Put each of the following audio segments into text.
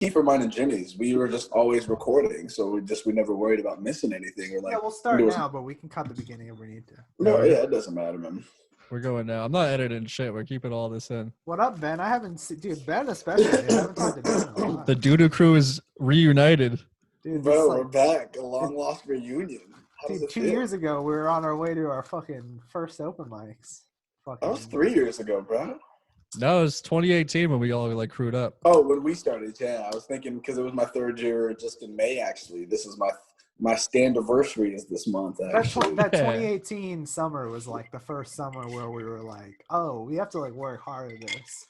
Kiefer, mine, and Jimmy's. We were just always recording, so we never worried about missing anything. Or like, yeah, we'll start now, but we can cut the beginning if we need to. No, yeah, it doesn't matter, man. We're going now. I'm not editing shit. We're keeping all this in. What up, Ben? I haven't seen, dude, Ben especially. Dude, I haven't talked to Ben in a while. The Doodoo Crew is reunited. Dude, bro, we're back. A long-lost reunion. Dude, 2 years ago, we were on our way to our fucking first open mics. That was 3 years ago, bro. No, it was 2018 when we all like crewed up. Oh, when we started, yeah. I was thinking because it was my third year just in May, actually. This is my stand-anniversary is this month, actually. That 2018 summer was like the first summer where we were like, oh, we have to like work hard at this.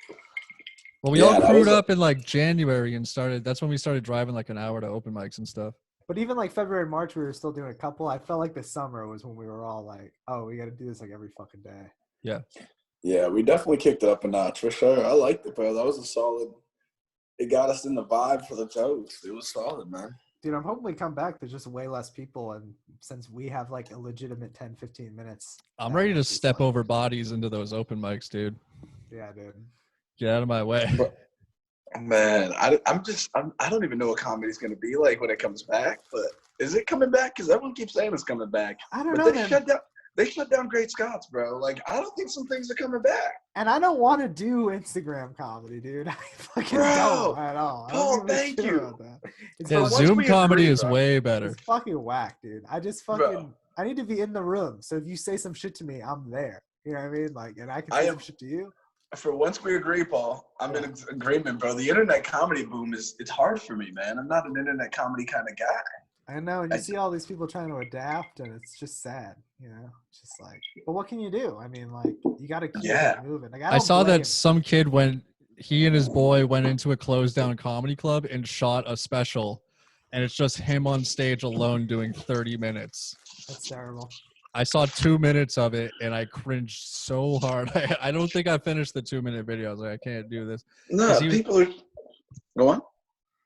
Well, we all crewed up in like January and started. That's when we started driving like an hour to open mics and stuff. But even like February, March, we were still doing a couple. I felt like the summer was when we were all like, oh, we got to do this like every fucking day. Yeah. Yeah, we definitely kicked it up a notch for sure. I liked it, bro. That was a solid. It got us in the vibe for the jokes. It was solid, man. Dude, I'm hoping we come back. There's just way less people. And since we have like a legitimate 10, 15 minutes. I'm ready to step over bodies into those open mics, dude. Yeah, dude. Get out of my way. Man, I don't even know what comedy's going to be like when it comes back. But is it coming back? Because everyone keeps saying it's coming back. I don't know, man. They shut down Great Scots, bro. Like, I don't think some things are coming back. And I don't want to do Instagram comedy, dude. I fucking don't at all. Oh, thank you. Yeah, Zoom comedy is way better. It's fucking whack, dude. I just fucking, I need to be in the room. So if you say some shit to me, I'm there. You know what I mean? Like, and I can say some shit to you. For once we agree, Paul, I'm in agreement, bro. The internet comedy boom it's hard for me, man. I'm not an internet comedy kind of guy. I know, and you see all these people trying to adapt, and it's just sad, you know? It's just like, but what can you do? I mean, like, you got to keep it moving. Like, I saw that some kid he and his boy went into a closed-down comedy club and shot a special, and it's just him on stage alone doing 30 minutes. That's terrible. I saw 2 minutes of it, and I cringed so hard. I don't think I finished the 2-minute video. I was like, I can't do this. No, people are – go on.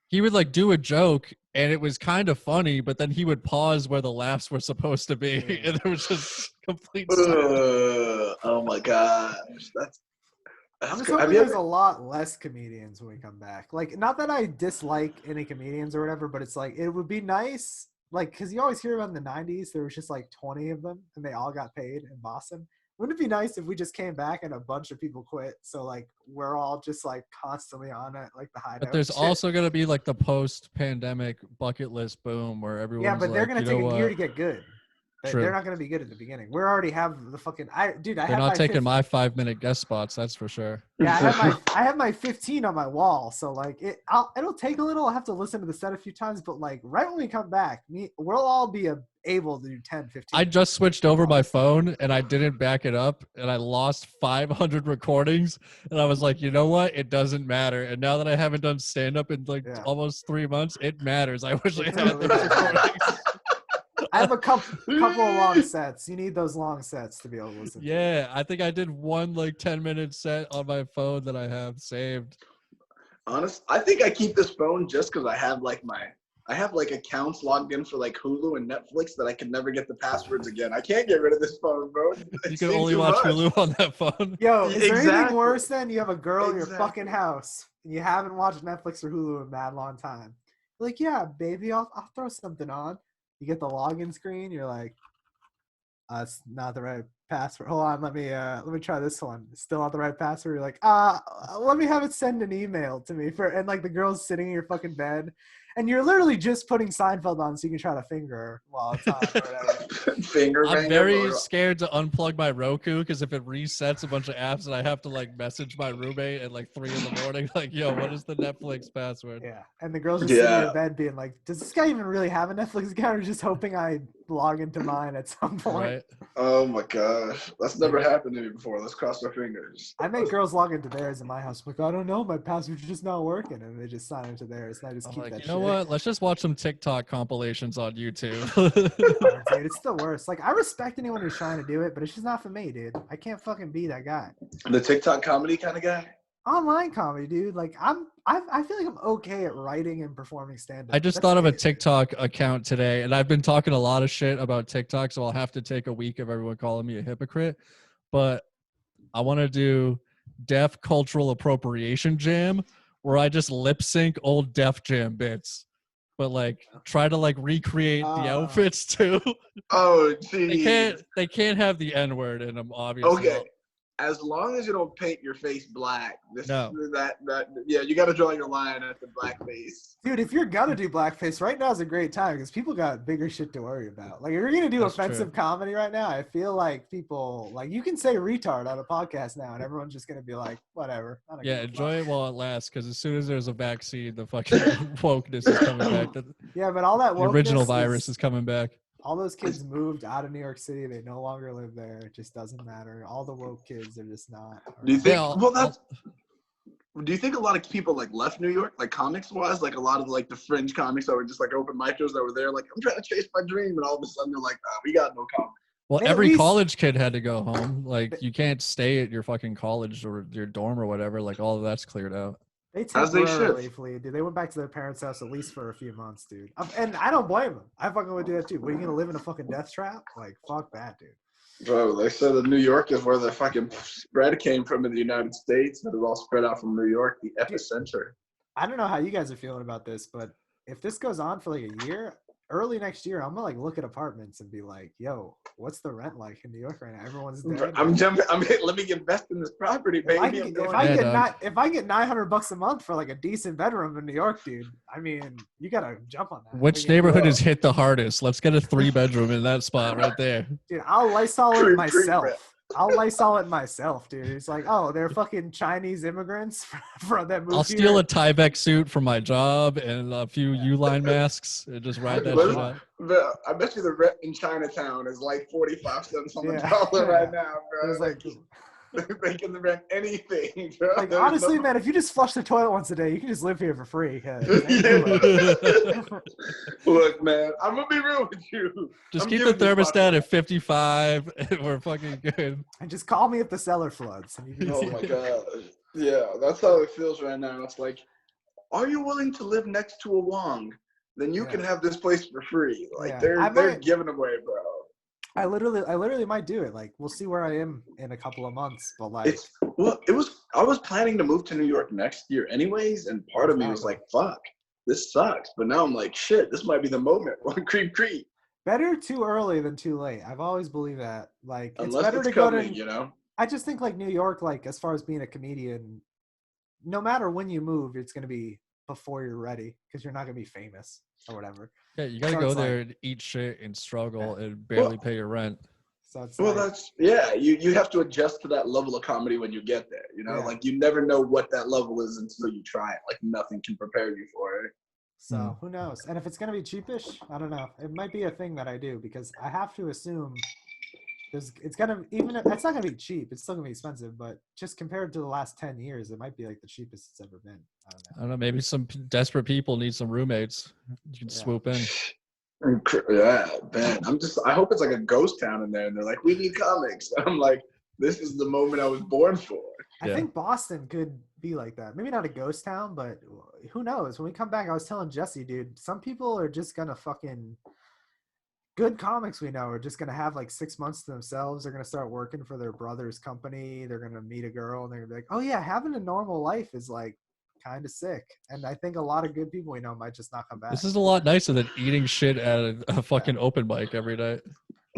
He would like do a joke and it was kind of funny, but then he would pause where the laughs were supposed to be, and there was just complete silence. Oh my gosh, I'm just hoping there's a lot less comedians when we come back. Like, not that I dislike any comedians or whatever, but it's like it would be nice, like, because you always hear about in the '90s there was just like 20 of them and they all got paid in Boston. Wouldn't it be nice if we just came back and a bunch of people quit? So, like, we're all just, like, constantly on it, like, the high note. But there's also going to be, like, the post-pandemic bucket list boom where everyone's yeah, but they're going to take a year to get good. True. They're not going to be good at the beginning. We already have the fucking They're not taking my 5-minute guest spots, that's for sure. Yeah, I have my 15 on my wall, so like it'll take a little. I'll have to listen to the set a few times, but like right when we come back, we'll all be able to do 10, 15. I just switched over my phone and I didn't back it up, and I lost 500 recordings, and I was like, you know what? It doesn't matter. And now that I haven't done stand-up in like almost 3 months, it matters. I wish I had those recordings. I have a couple of long sets. You need those long sets to be able to listen. Yeah, I think I did one like 10-minute set on my phone that I have saved. Honest, I think I keep this phone just because I have like accounts logged in for like Hulu and Netflix that I can never get the passwords again. I can't get rid of this phone, bro. You can only watch Hulu on that phone. Yo, is there anything worse than you have a girl in your fucking house and you haven't watched Netflix or Hulu in a mad long time? You're like, yeah, baby, I'll throw something on. You get the login screen. You're like, it's not the right password. Hold on, let me try this one. It's still not the right password. You're like, let me have it send an email to me and like the girl's sitting in your fucking bed, and you're literally just putting Seinfeld on so you can try to finger her while it's on or whatever. I'm very scared to unplug my Roku because if it resets a bunch of apps and I have to like message my roommate at like 3 a.m, like, yo, what is the Netflix password? Yeah, and the girl's just sitting in your bed being like, does this guy even really have a Netflix account, or just hoping I log into mine at some point? Right. Oh my gosh, that's never happened to me before. Let's cross our fingers. I make girls log into theirs in my house. I'm like, I don't know, my password's just not working, and they just sign into theirs, and I just keep that shit. You know what? Let's just watch some TikTok compilations on YouTube. Dude, it's the worst. Like, I respect anyone who's trying to do it, but it's just not for me, dude. I can't fucking be that guy. The TikTok comedy kind of guy? Online comedy, dude. Like, I feel like I'm okay at writing and performing stand-up. I just thought of a TikTok account today, and I've been talking a lot of shit about TikTok, so I'll have to take a week of everyone calling me a hypocrite. But I want to do Deaf Cultural Appropriation Jam, where I just lip sync old Def Jam bits, but like try to like recreate the outfits too. Oh, geez. They can't have the N word in them, obviously. Okay. As long as you don't paint your face black, No. Yeah, you got to draw your line at the blackface. Dude, if you're gonna do blackface, right now is a great time because people got bigger shit to worry about. Like, if you're gonna do That's offensive true. comedy right now, I feel like people like you can say retard on a podcast now, and everyone's just gonna be like, whatever. I don't Yeah, give a enjoy fuck. it while it lasts, because as soon as there's a vaccine, the fucking wokeness is coming back. Yeah, but all that The original wokeness virus is coming back. all those kids moved out of New York City. They no longer live there. It just doesn't matter. All the woke kids are just not. Do you think? Yeah, Do you think a lot of people like left New York, like comics wise, like a lot of like the fringe comics that were just like open micers that were there, like I'm trying to chase my dream, and all of a sudden they're like, we got no comics. well, They at every least- college kid had to go home. Like, you can't stay at your fucking college or your dorm or whatever. Like, all of that's cleared out. They As they temporarily should. fled, dude. They went back to their parents' house at least for a few months, dude. And I don't blame them. I fucking would do that too. What, are you gonna live in a fucking death trap? Like, fuck that, dude. Bro, they said that New York is where the fucking spread came from in the United States, but it all spread out from New York, the epicenter. I don't know how you guys are feeling about this, but if this goes on for like a year, early next year, I'm gonna like look at apartments and be like, yo, what's the rent like in New York right now? Everyone's dead. I'm jumping. Let me invest in this property, baby. If I get $900 a month for like a decent bedroom in New York, dude, I mean, you gotta jump on that. Which neighborhood is hit the hardest? Let's get a 3-bedroom in that spot right there. Dude, I'll Lysol it myself. I'll Lysol it myself, dude. It's like, oh, they're fucking Chinese immigrants from that moved I'll here. steal a Tyvek suit from my job and a few U-line masks and just ride that shit out. I bet you the rent in Chinatown is like 45 cents on the dollar right now, bro. It's like, they're making the rent anything, bro. like honestly, man, if you just flush the toilet once a day, you can just live here for free. Look, man, I'm gonna be real with you. Just keep the thermostat at 55 and we're fucking good. And just call me if the cellar floods. And you can Oh my god. Yeah, that's how it feels right now. It's like, are you willing to live next to a Wong? Then you can have this place for free. Like they're giving away, bro. I literally might do it. Like, we'll see where I am in a couple of months. But like, I was planning to move to New York next year anyways, and part of me was like, fuck, this sucks. But now I'm like, shit, this might be the moment. Creep. Better too early than too late. I've always believed that. Like, it's Unless better it's to go coming, to, you know. I just think like New York, like as far as being a comedian, no matter when you move, it's gonna be before you're ready because you're not gonna be famous or whatever. Yeah, you gotta go there and eat shit and struggle and barely pay your rent. So it's you have to adjust to that level of comedy when you get there. You know, like you never know what that level is until you try it. Like nothing can prepare you for it. So who knows? And if it's gonna be cheapish, I don't know. It might be a thing that I do because I have to assume it's gonna, even if it's not gonna be cheap, it's still gonna be expensive. But just compared to the last 10 years, it might be like the cheapest it's ever been. I don't know. Maybe some desperate people need some roommates. You can swoop in. Yeah, man. I hope it's like a ghost town in there, and they're like, we need comics. I'm like, this is the moment I was born for. I think Boston could be like that. Maybe not a ghost town, but who knows? When we come back, I was telling Jesse, dude, some people are just gonna fucking good comics we know are just gonna have like 6 months to themselves. They're gonna start working for their brother's company. They're gonna meet a girl, and they're gonna be like, oh yeah, having a normal life is like kind of sick. And I think a lot of good people we know might just not come back. This is a lot nicer than eating shit at a fucking open mic every night.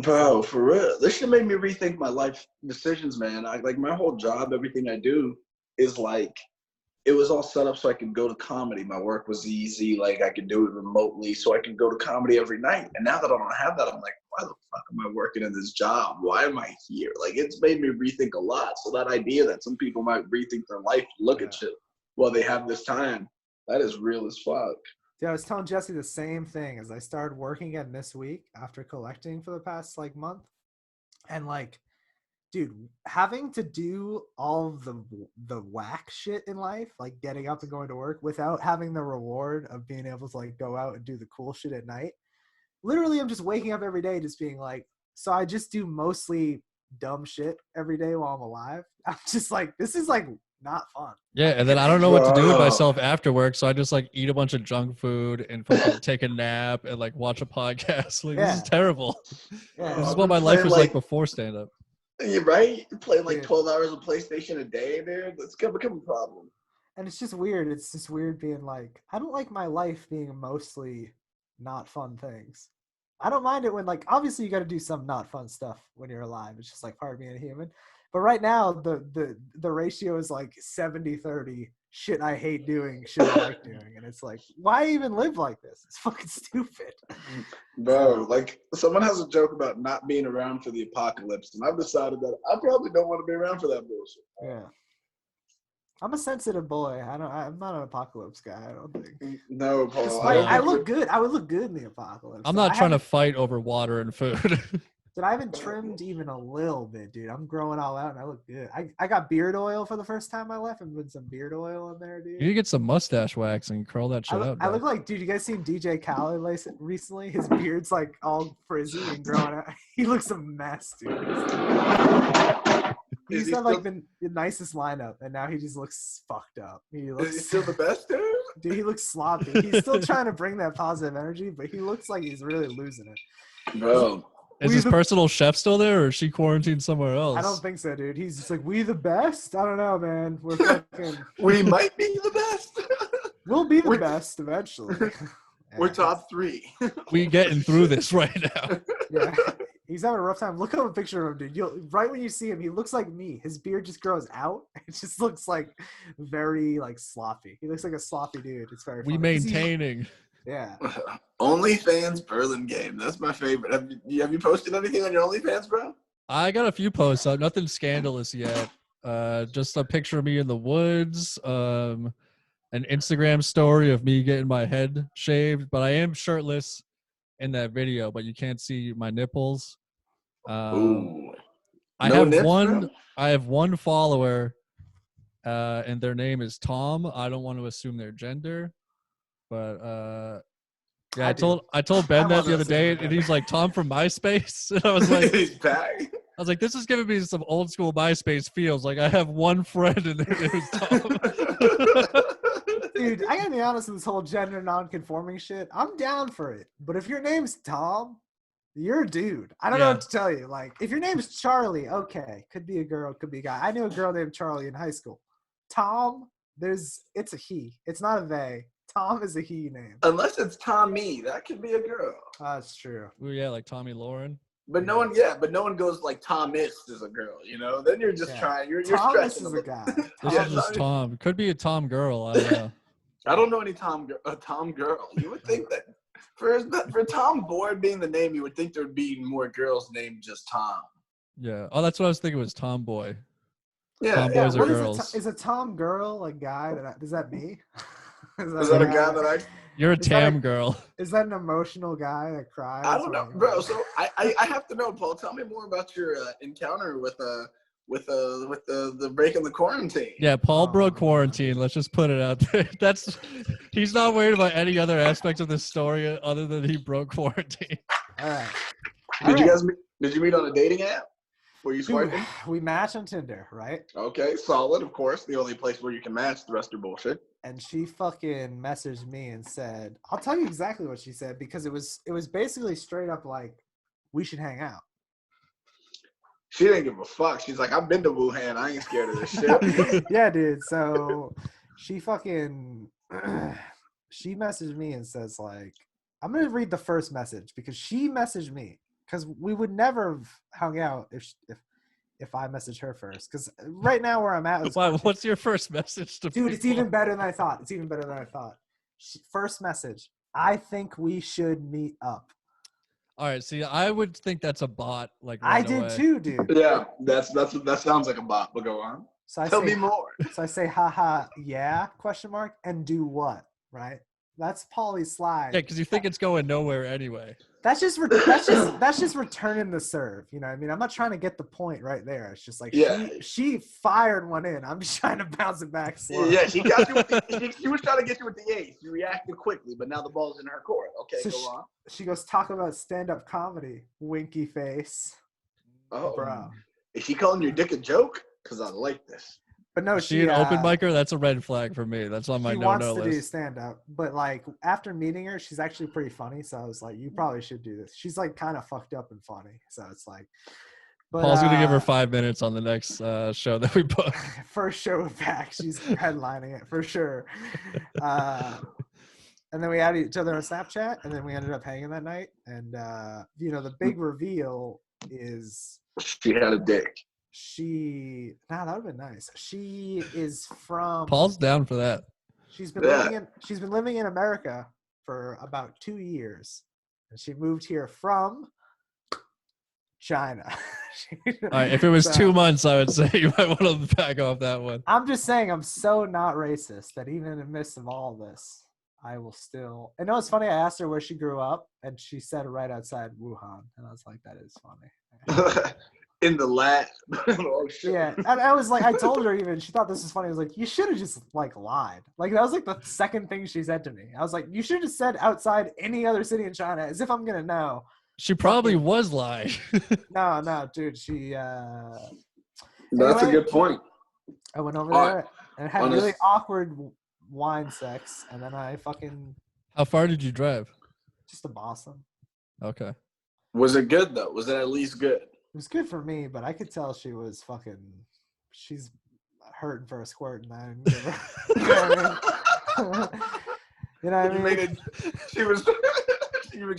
Bro, for real. This should make me rethink my life decisions, man. I like my whole job, everything I do is like, it was all set up so I could go to comedy. My work was easy. Like I could do it remotely so I could go to comedy every night. And now that I don't have that, I'm like, why the fuck am I working in this job? Why am I here? Like it's made me rethink a lot. So that idea that some people might rethink their life, look at shit while they have this time, that is real as fuck. Yeah, I was telling Jesse the same thing as I started working again this week after collecting for the past like month. And like, dude, having to do all of the whack shit in life, like getting up and going to work without having the reward of being able to like go out and do the cool shit at night. Literally, I'm just waking up every day just being like, so I just do mostly dumb shit every day while I'm alive. I'm just like, this is like not fun. Yeah, and then I don't know what to do with myself after work, so I just like eat a bunch of junk food and fucking take a nap and like watch a podcast. Like this is terrible. Yeah. This is what my life was like before stand-up. You're right. You're playing like 12 hours of PlayStation a day, dude. That's gonna become a problem. And it's just weird. It's just weird being like, I don't like my life being mostly not fun things. I don't mind it when, like, obviously you got to do some not fun stuff when you're alive. It's just like part of being a human. But right now, the ratio is like 70-30. Shit I hate doing, shit I like doing. And it's like, why even live like this? It's fucking stupid. Bro, like, someone has a joke about not being around for the apocalypse, and I've decided that I probably don't want to be around for that bullshit. Yeah. I'm a sensitive boy. I'm not an apocalypse guy, I don't think. No, Paul. I look good. I would look good in the apocalypse. I'm not trying to fight over water and food. Dude, I haven't trimmed even a little bit, dude. I'm growing all out and I look good. I got beard oil for the first time I left and put some beard oil in there, dude. You need to get some mustache wax and curl that shit up. I look like, dude, you guys seen DJ Khaled recently? His beard's like all frizzy and growing out. He looks a mess, dude. He used to have like the nicest lineup, and now he just looks fucked up. Is he still the best, dude? Dude, he looks sloppy. He's still trying to bring that positive energy, but he looks like he's really losing it. Bro. Is his personal chef still there, or is she quarantined somewhere else? I don't think so, dude. He's just like, we the best? I don't know, man. We're fucking... We might be the best. We'll be the best eventually. We're top 3. We getting through this right now. Yeah. He's having a rough time. Look up a picture of him, dude. Right when you see him, he looks like me. His beard just grows out. It just looks like very like sloppy. He looks like a sloppy dude. It's very funny. We maintaining. Yeah. OnlyFans Burlingame. That's my favorite. Have you posted anything on your OnlyFans, bro? I got a few posts up. Nothing scandalous yet. Just a picture of me in the woods. An Instagram story of me getting my head shaved, but I am shirtless in that video, but you can't see my nipples. Ooh. I have one follower, and their name is Tom. I don't want to assume their gender, but yeah, I told Ben that the other day, and he's like, Tom from MySpace, and I was like, he's back. I was like, this is giving me some old school MySpace feels. Like I have one friend, and their name is Tom. Dude, I gotta be honest with this whole gender non-conforming shit. I'm down for it. But if your name's Tom, you're a dude. I don't know what to tell you. Like, if your name's Charlie, okay. Could be a girl, could be a guy. I knew a girl named Charlie in high school. Tom, it's a he. It's not a they. Tom is a he name. Unless it's Tommy. That could be a girl. That's true. Oh, yeah, like Tommy Lauren. But no one goes like Thomas is a girl, you know? Then you're just trying. You're Thomas stressing is a guy. This is just Tom. Could be a Tom girl. I don't know. I don't know any Tom girl. You would think that for Tom Boyd being the name, you would think there would be more girls named just Tom. Yeah. Oh, that's what I was thinking was Tomboy. Yeah. Tomboys are girls. Is a Tom girl a guy? Is that me? Is that a guy that I... You're a Tam girl. Is that an emotional guy that cries? I don't know, bro. So I have to know, Paul. Tell me more about your encounter with the breaking the quarantine. Yeah, Paul broke quarantine. Let's just put it out there. He's not worried about any other aspects of this story other than he broke quarantine. All right. Did you meet on a dating app? Were you swiping? We matched on Tinder, right? Okay, solid. Of course, the only place where you can match. The rest are bullshit. And she fucking messaged me and said, "I'll tell you exactly what she said because it was basically straight up like, we should hang out." She didn't give a fuck. She's like, I've been to Wuhan. I ain't scared of this shit. Yeah, dude. So she fucking she messaged me and says like, I'm gonna read the first message because she messaged me because we would never have hung out if I messaged her first. Because right now where I'm at, What's your first message to dude? people? It's even better than I thought. First message. I think we should meet up. All right. See, I would think that's a bot. Like I right did away. too, dude. Yeah, that sounds like a bot. But go on. So Tell me more. So I say, haha, yeah, ? And do what, right? That's Paulie's slide. Yeah, because you think it's going nowhere anyway. That's just returning the serve. You know what I mean? I'm not trying to get the point right there. It's just like she fired one in. I'm just trying to bounce it back slow. Yeah, she got you with she was trying to get you with the ace. You reacted quickly, but now the ball's in her court. Okay, so go on. She goes, talk about stand-up comedy. Winky face. Oh, bro. Is she calling your dick a joke? Because I like this. But no, she an open micer? That's a red flag for me. That's on my no-no list. She wants to do stand-up, but like after meeting her, she's actually pretty funny. So I was like, you probably should do this. She's like kind of fucked up and funny. So it's like, But, Paul's gonna give her 5 minutes on the next show that we book. First show back, she's headlining it for sure. And then we added each other on Snapchat, and then we ended up hanging that night. And the big reveal is she had a dick. That would have been nice. She is from Paul's down for that. She's been living in America for about 2 years, and she moved here from China. All right, if it was 2 months, I would say you might want to back off that one. I'm just saying, I'm so not racist that even in the midst of all this, I will still. I know it's funny. I asked her where she grew up, and she said right outside Wuhan, and I was like, "That is funny." In the lab. Oh, shit. Yeah, and I was like, I told her even. She thought this was funny. I was like, "You should have just like lied." Like that was like the second thing she said to me. I was like, "You should have just said outside any other city in China, as if I'm gonna know." She probably was lying. No, dude. That's a good point. I went over there and had really awkward wine sex, and then I fucking. How far did you drive? Just to Boston. Okay. Was it good though? Was it at least good? It was good for me, but I could tell she's hurting for a squirt, and I didn't give her. You know what I mean? She was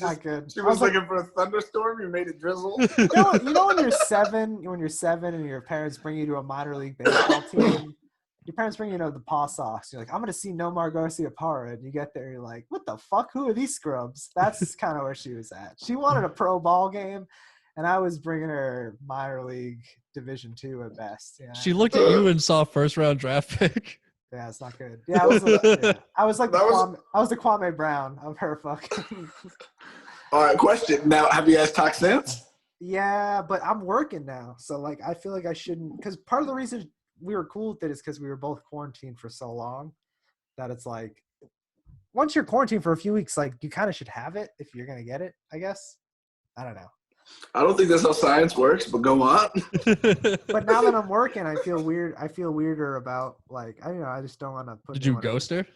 not good. She was looking for a thunderstorm. You made it drizzle. You know when you're seven and your parents bring you to a minor league baseball team. Your parents bring you to the Paw Sox. You're like, I'm going to see Nomar Garciaparra. And you get there, you're like, what the fuck? Who are these scrubs? That's kind of where she was at. She wanted a pro ball game, and I was bringing her minor league Division II at best. You know? She looked at you and saw first-round draft pick. Yeah, it's not good. Yeah, I was like I was the Kwame Brown of her fucking. All right, question. Now, have you guys talked since? Yeah, but I'm working now, so like I feel like I shouldn't. Because part of the reason we were cool with it is because we were both quarantined for so long that it's like once you're quarantined for a few weeks, like you kind of should have it if you're gonna get it. I guess. I don't know. I don't think that's how science works, but go on. But now that I'm working, I feel weird. I feel weirder about like I just don't want to put. Did you ghost her?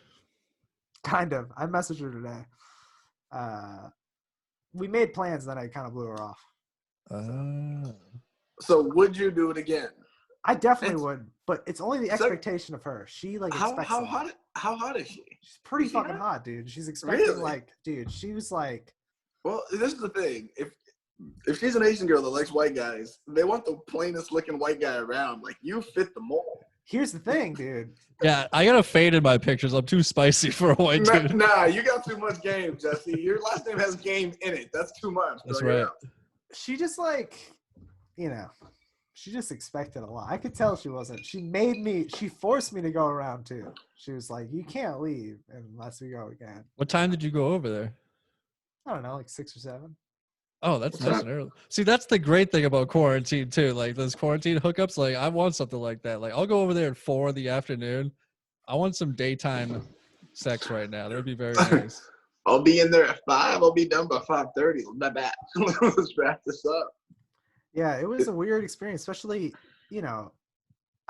Kind of. I messaged her today. We made plans, then I kind of blew her off. So would you do it again? I definitely would, but it's only the expectation of her. She like expects. How hot is she? She's pretty fucking hot, dude. She's expecting she was like. Well, this is the thing. If she's an Asian girl that likes white guys, they want the plainest looking white guy around. Like, you fit the mold. Here's the thing, dude. Yeah, I got to fade in my pictures. I'm too spicy for a white dude. Nah, you got too much game, Jesse. Your last name has game in it. That's too much. That's right. She just like, she just expected a lot. I could tell she wasn't. She forced me to go around too. She was like, you can't leave unless we go again. What time did you go over there? I don't know, like 6 or 7. Oh, that's nice and early. See, that's the great thing about quarantine too. Like those quarantine hookups, like I want something like that. Like I'll go over there at 4 in the afternoon. I want some daytime sex right now. That would be very nice. I'll be in there at 5. I'll be done by 5:30. Let's wrap this up. Yeah, it was a weird experience, especially,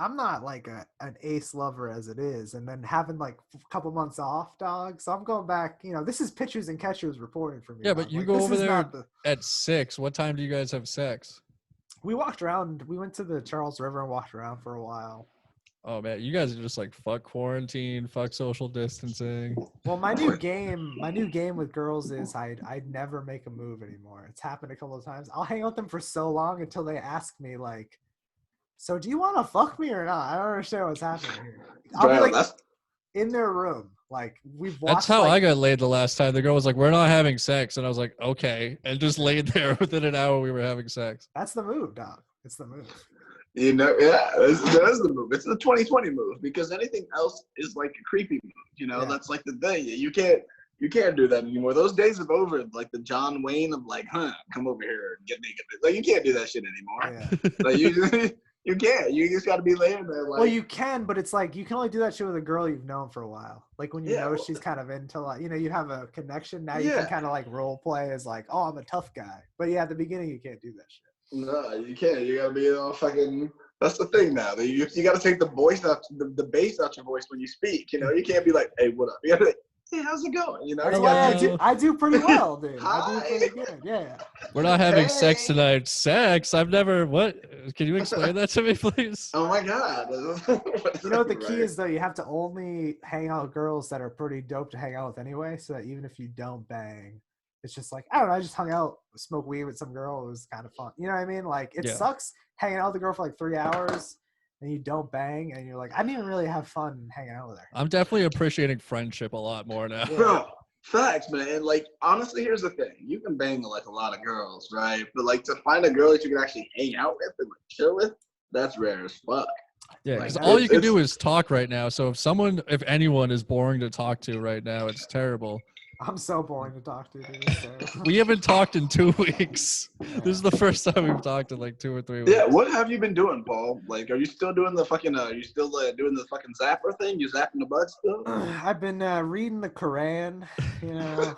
I'm not like an ace lover as it is, and then having like a couple months off, dog. So I'm going back. This is pitchers and catchers reporting for me. Yeah, but you go over there at 6. What time do you guys have sex? We walked around. We went to the Charles River and walked around for a while. Oh man, you guys are just like fuck quarantine, fuck social distancing. Well, my new game with girls is I never make a move anymore. It's happened a couple of times. I'll hang out with them for so long until they ask me like, so do you want to fuck me or not? I don't understand what's happening here. I'll be like in their room. Like we've watched. That's how I got laid the last time. The girl was like, we're not having sex. And I was like, okay. And just laid there within an hour we were having sex. That's the move, dog. It's the move. Yeah, that is the move. It's the 2020 move because anything else is like a creepy move. That's like the thing. You can't do that anymore. Those days are over. Like the John Wayne of like, come over here and get naked. Like you can't do that shit anymore. Yeah. Like you can't. You just got to be laying there. Like, well, you can, but it's like you can only do that shit with a girl you've known for a while. Like when you know she's kind of into like, you have a connection. Now you can kind of like role play as like, oh, I'm a tough guy. But yeah, at the beginning you can't do that shit. No, you can't. You gotta be all fucking. That's the thing now. You gotta take the voice out, the bass out your voice when you speak. You can't be like, "Hey, what up?" You gotta be like, hey, how's it going? You know, That's you why gotta I do pretty well, dude. I Hi. do pretty good. Yeah. We're not having sex Hey. tonight. Sex? I've never. What? Can you explain that to me, please? Oh my God. You know what the key Right. is though? You have to only hang out with girls that are pretty dope to hang out with anyway, so that even if you don't bang, it's just like, I don't know, I just hung out, smoked weed with some girl, it was kind of fun. You know what I mean? Like it Yeah. sucks hanging out with a girl for like 3 hours and you don't bang and you're like, I didn't even really have fun hanging out with her. I'm definitely appreciating friendship a lot more now. Yeah. Bro, facts, man. Like, honestly, here's the thing. You can bang like a lot of girls, right? But like to find a girl that you can actually hang out with and like chill with, that's rare as fuck. Yeah, Like, because all you can it's- do is talk right now. So if anyone is boring to talk to right now, it's terrible. I'm so boring to talk to, dude. So. We haven't talked in 2 weeks. Yeah. This is the first time we've talked in like 2 or 3 weeks. Yeah, what have you been doing, Paul? Like, are you still doing the fucking? Are you still doing the fucking zapper thing? You zapping the butt still? I've been reading the Quran, you know.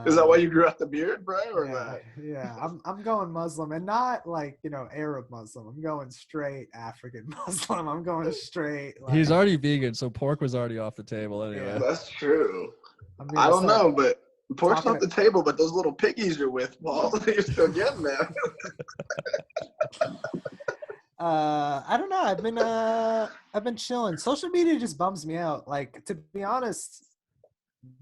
Is that why you grew out the beard, bro? Or Yeah. I'm going Muslim, and not like, you know, Arab Muslim. I'm going straight African Muslim. I'm going straight. Like, He's already vegan, so pork was already off the table anyway. Yeah. That's true. I'm gonna I don't start know, but pork's talking off the table. But those little piggies you're with, Paul, you're still getting them. I don't know. I've been chilling. Social media just bums me out. Like, to be honest,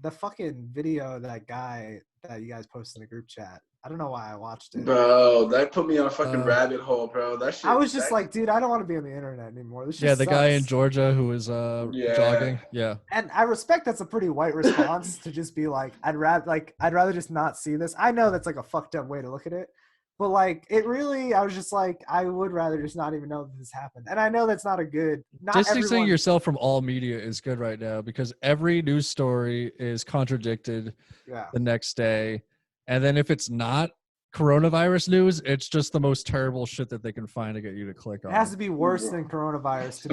the fucking video of that guy that you guys posted in the group chat, I don't know why I watched it. Bro, that put me on a fucking rabbit hole, bro. That shit. I was just like, dude, I don't want to be on the internet anymore. This shit Yeah, the guy in sucks. Georgia who was jogging. Yeah. And I respect that's a pretty white response to just be like, I'd rather just not see this. I know that's like a fucked up way to look at it. But like it really, I was just like, I would rather just not even know that this happened. And I know that's not a good. Not Distancing everyone, yourself from all media is good right now because every news story is contradicted the next day. And then if it's not coronavirus news, it's just the most terrible shit that they can find to get you to click on. It has to be worse than coronavirus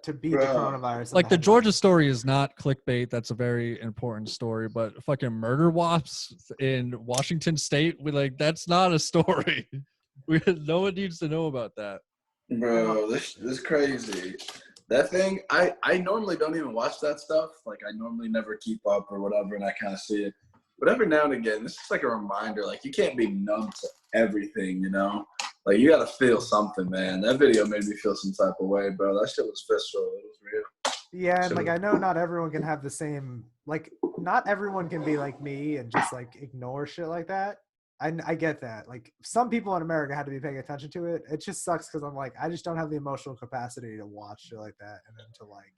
to beat the coronavirus. Like the Georgia story is not clickbait. That's a very important story, but fucking murder wasps in Washington State, that's not a story. No one needs to know about that. Bro, this crazy. That thing, I normally don't even watch that stuff. Like I normally never keep up or whatever, and I kind of see it. But every now and again, this is like a reminder. Like you can't be numb to everything, you know. Like you gotta feel something, man. That video made me feel some type of way, bro. That shit was visceral. It was real. Yeah, and like I know not everyone can have the same. Like not everyone can be like me and just like ignore shit like that. I get that. Like some people in America had to be paying attention to it. It just sucks because I'm like I just don't have the emotional capacity to watch shit like that, and then to like.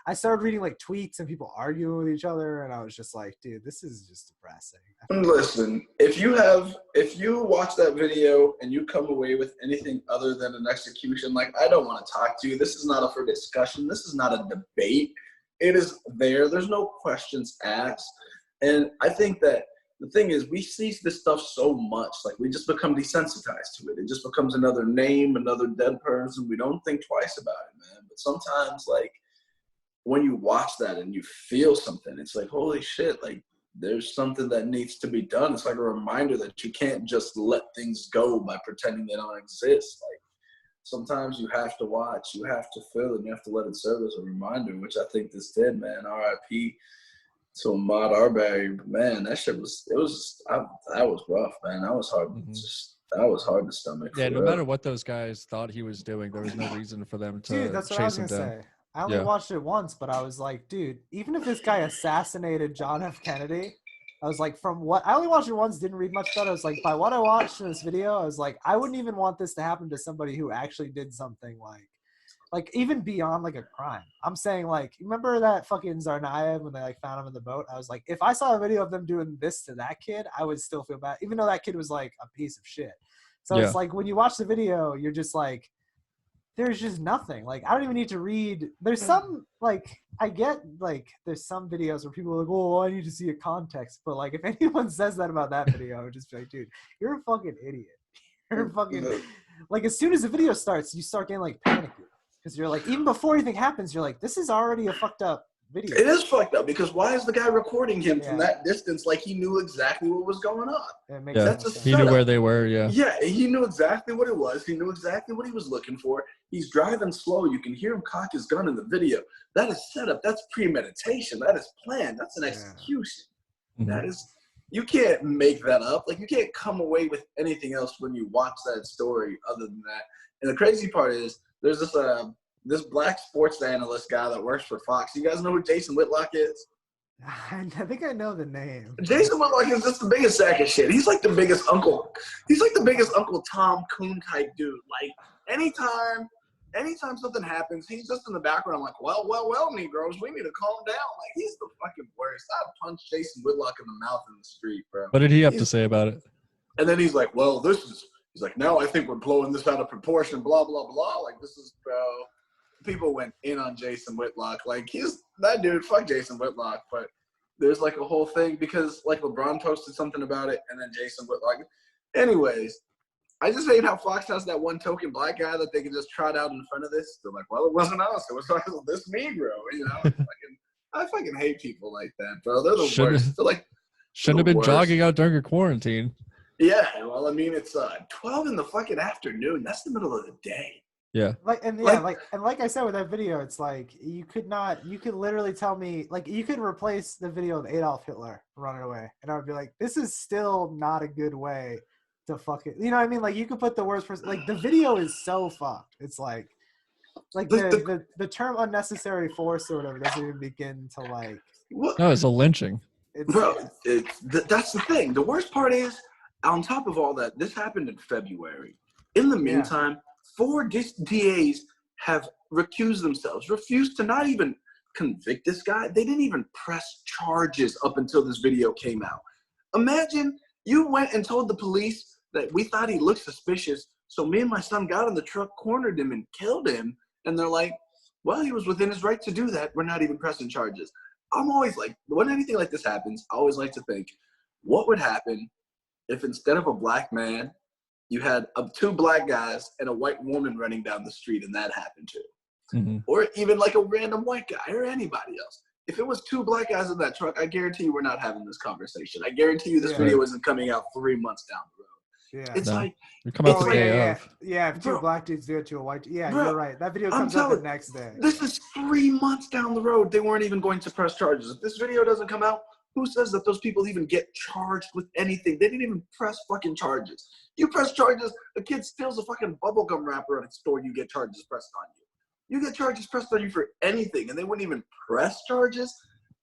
I started reading like tweets and people arguing with each other, and I was just like, dude, this is just depressing. Listen, if you watch that video and you come away with anything other than an execution, like I don't want to talk to you. This is not up for discussion. This is not a debate. It is there. There's no questions asked. And I think that the thing is we see this stuff so much, like we just become desensitized to it. It just becomes another name, another dead person. We don't think twice about it, man. But sometimes like, when you watch that and you feel something, it's like, holy shit, like there's something that needs to be done. It's like a reminder that you can't just let things go by pretending they don't exist. Like sometimes you have to watch, you have to feel, and you have to let it serve as a reminder, which I think this did, man. R.I.P. to Ahmaud Arbery. Man, that shit was rough, man. That was hard. That was hard to stomach. Yeah, no matter what those guys thought he was doing, there was no reason for them to that's what I was chase him gonna down. say. I only watched it once, but I was like, dude, even if this guy assassinated John F. Kennedy, I was like, from what I only watched it once, didn't read much about it. I was like, by what I watched in this video, I was like, I wouldn't even want this to happen to somebody who actually did something like even beyond like a crime. I'm saying like, remember that fucking Tsarnaev when they like found him in the boat? I was like, if I saw a video of them doing this to that kid, I would still feel bad, even though that kid was like a piece of shit. So it's like when you watch the video, you're just like, there's just nothing. Like, I don't even need to read. There's some, like, I get, like, there's some videos where people are like, oh, I need to see a context. But, like, if anyone says that about that video, I would just be like, dude, you're a fucking idiot. You're a fucking, like, as soon as the video starts, you start getting, like, panicky. Because you're like, even before anything happens, you're like, this is already a fucked up video. It is fucked up because why is the guy recording him from that distance like he knew exactly what was going on? It makes That's a sense. He knew where they were, Yeah, he knew exactly what it was. He knew exactly what he was looking for. He's driving slow. You can hear him cock his gun in the video. That is setup. That's premeditation. That is planned. That's an execution. Mm-hmm. That is, you can't make that up. Like, you can't come away with anything else when you watch that story other than that. And the crazy part is there's this black sports analyst guy that works for Fox. You guys know who Jason Whitlock is? I think I know the name. Jason Whitlock is just the biggest sack of shit. He's like the biggest Uncle. He's like the biggest Uncle Tom Coon type dude. Like, anytime something happens, he's just in the background like, well, Negroes, we need to calm down. Like, he's the fucking worst. I punched Jason Whitlock in the mouth in the street, bro. What did he have to say about it? And then he's like, well, he's like, now I think we're blowing this out of proportion, blah, blah, blah. Like, this is, bro. People went in on Jason Whitlock. Like, he's that dude, fuck Jason Whitlock. But there's like a whole thing because like LeBron posted something about it and then Jason Whitlock. Anyways, I just hate how Fox has that one token black guy that they can just trot out in front of this. They're like, well, it wasn't us. It was this Negro, you know? I fucking hate people like that, bro. They're the worst. They're like, shouldn't have been jogging out during a quarantine. Yeah, well, I mean, it's 12 in the fucking afternoon. That's the middle of the day. Yeah. Like I said with that video, it's like you could literally tell me, like, you could replace the video of Adolf Hitler running away, and I would be like, this is still not a good way to fucking, you know what I mean? Like, you could put the worst person, like, the video is so fucked. It's like the term unnecessary force or whatever doesn't even begin to like. No, it's a lynching. That's the thing. The worst part is, on top of all that, this happened in February. In the meantime, 4 DAs have recused themselves, refused to not even convict this guy. They didn't even press charges up until this video came out. Imagine you went and told the police that we thought he looked suspicious, so me and my son got in the truck, cornered him, and killed him. And they're like, well, he was within his right to do that. We're not even pressing charges. I'm always like, when anything like this happens, I always like to think, what would happen if instead of a black man, you had 2 black guys and a white woman running down the street and that happened too? Mm-hmm. Or even like a random white guy or anybody else. If it was 2 black guys in that truck, I guarantee you we're not having this conversation. I guarantee you this video isn't coming out 3 months down the road. Yeah. It's like, you come out the day of. Yeah, if 2 black dudes do it to a white, you're right. That video comes out the next day. This is 3 months down the road. They weren't even going to press charges. If this video doesn't come out, who says that those people even get charged with anything? They didn't even press fucking charges. You press charges, a kid steals a fucking bubblegum wrapper at a store, you get charges pressed on you. You get charges pressed on you for anything, and they wouldn't even press charges?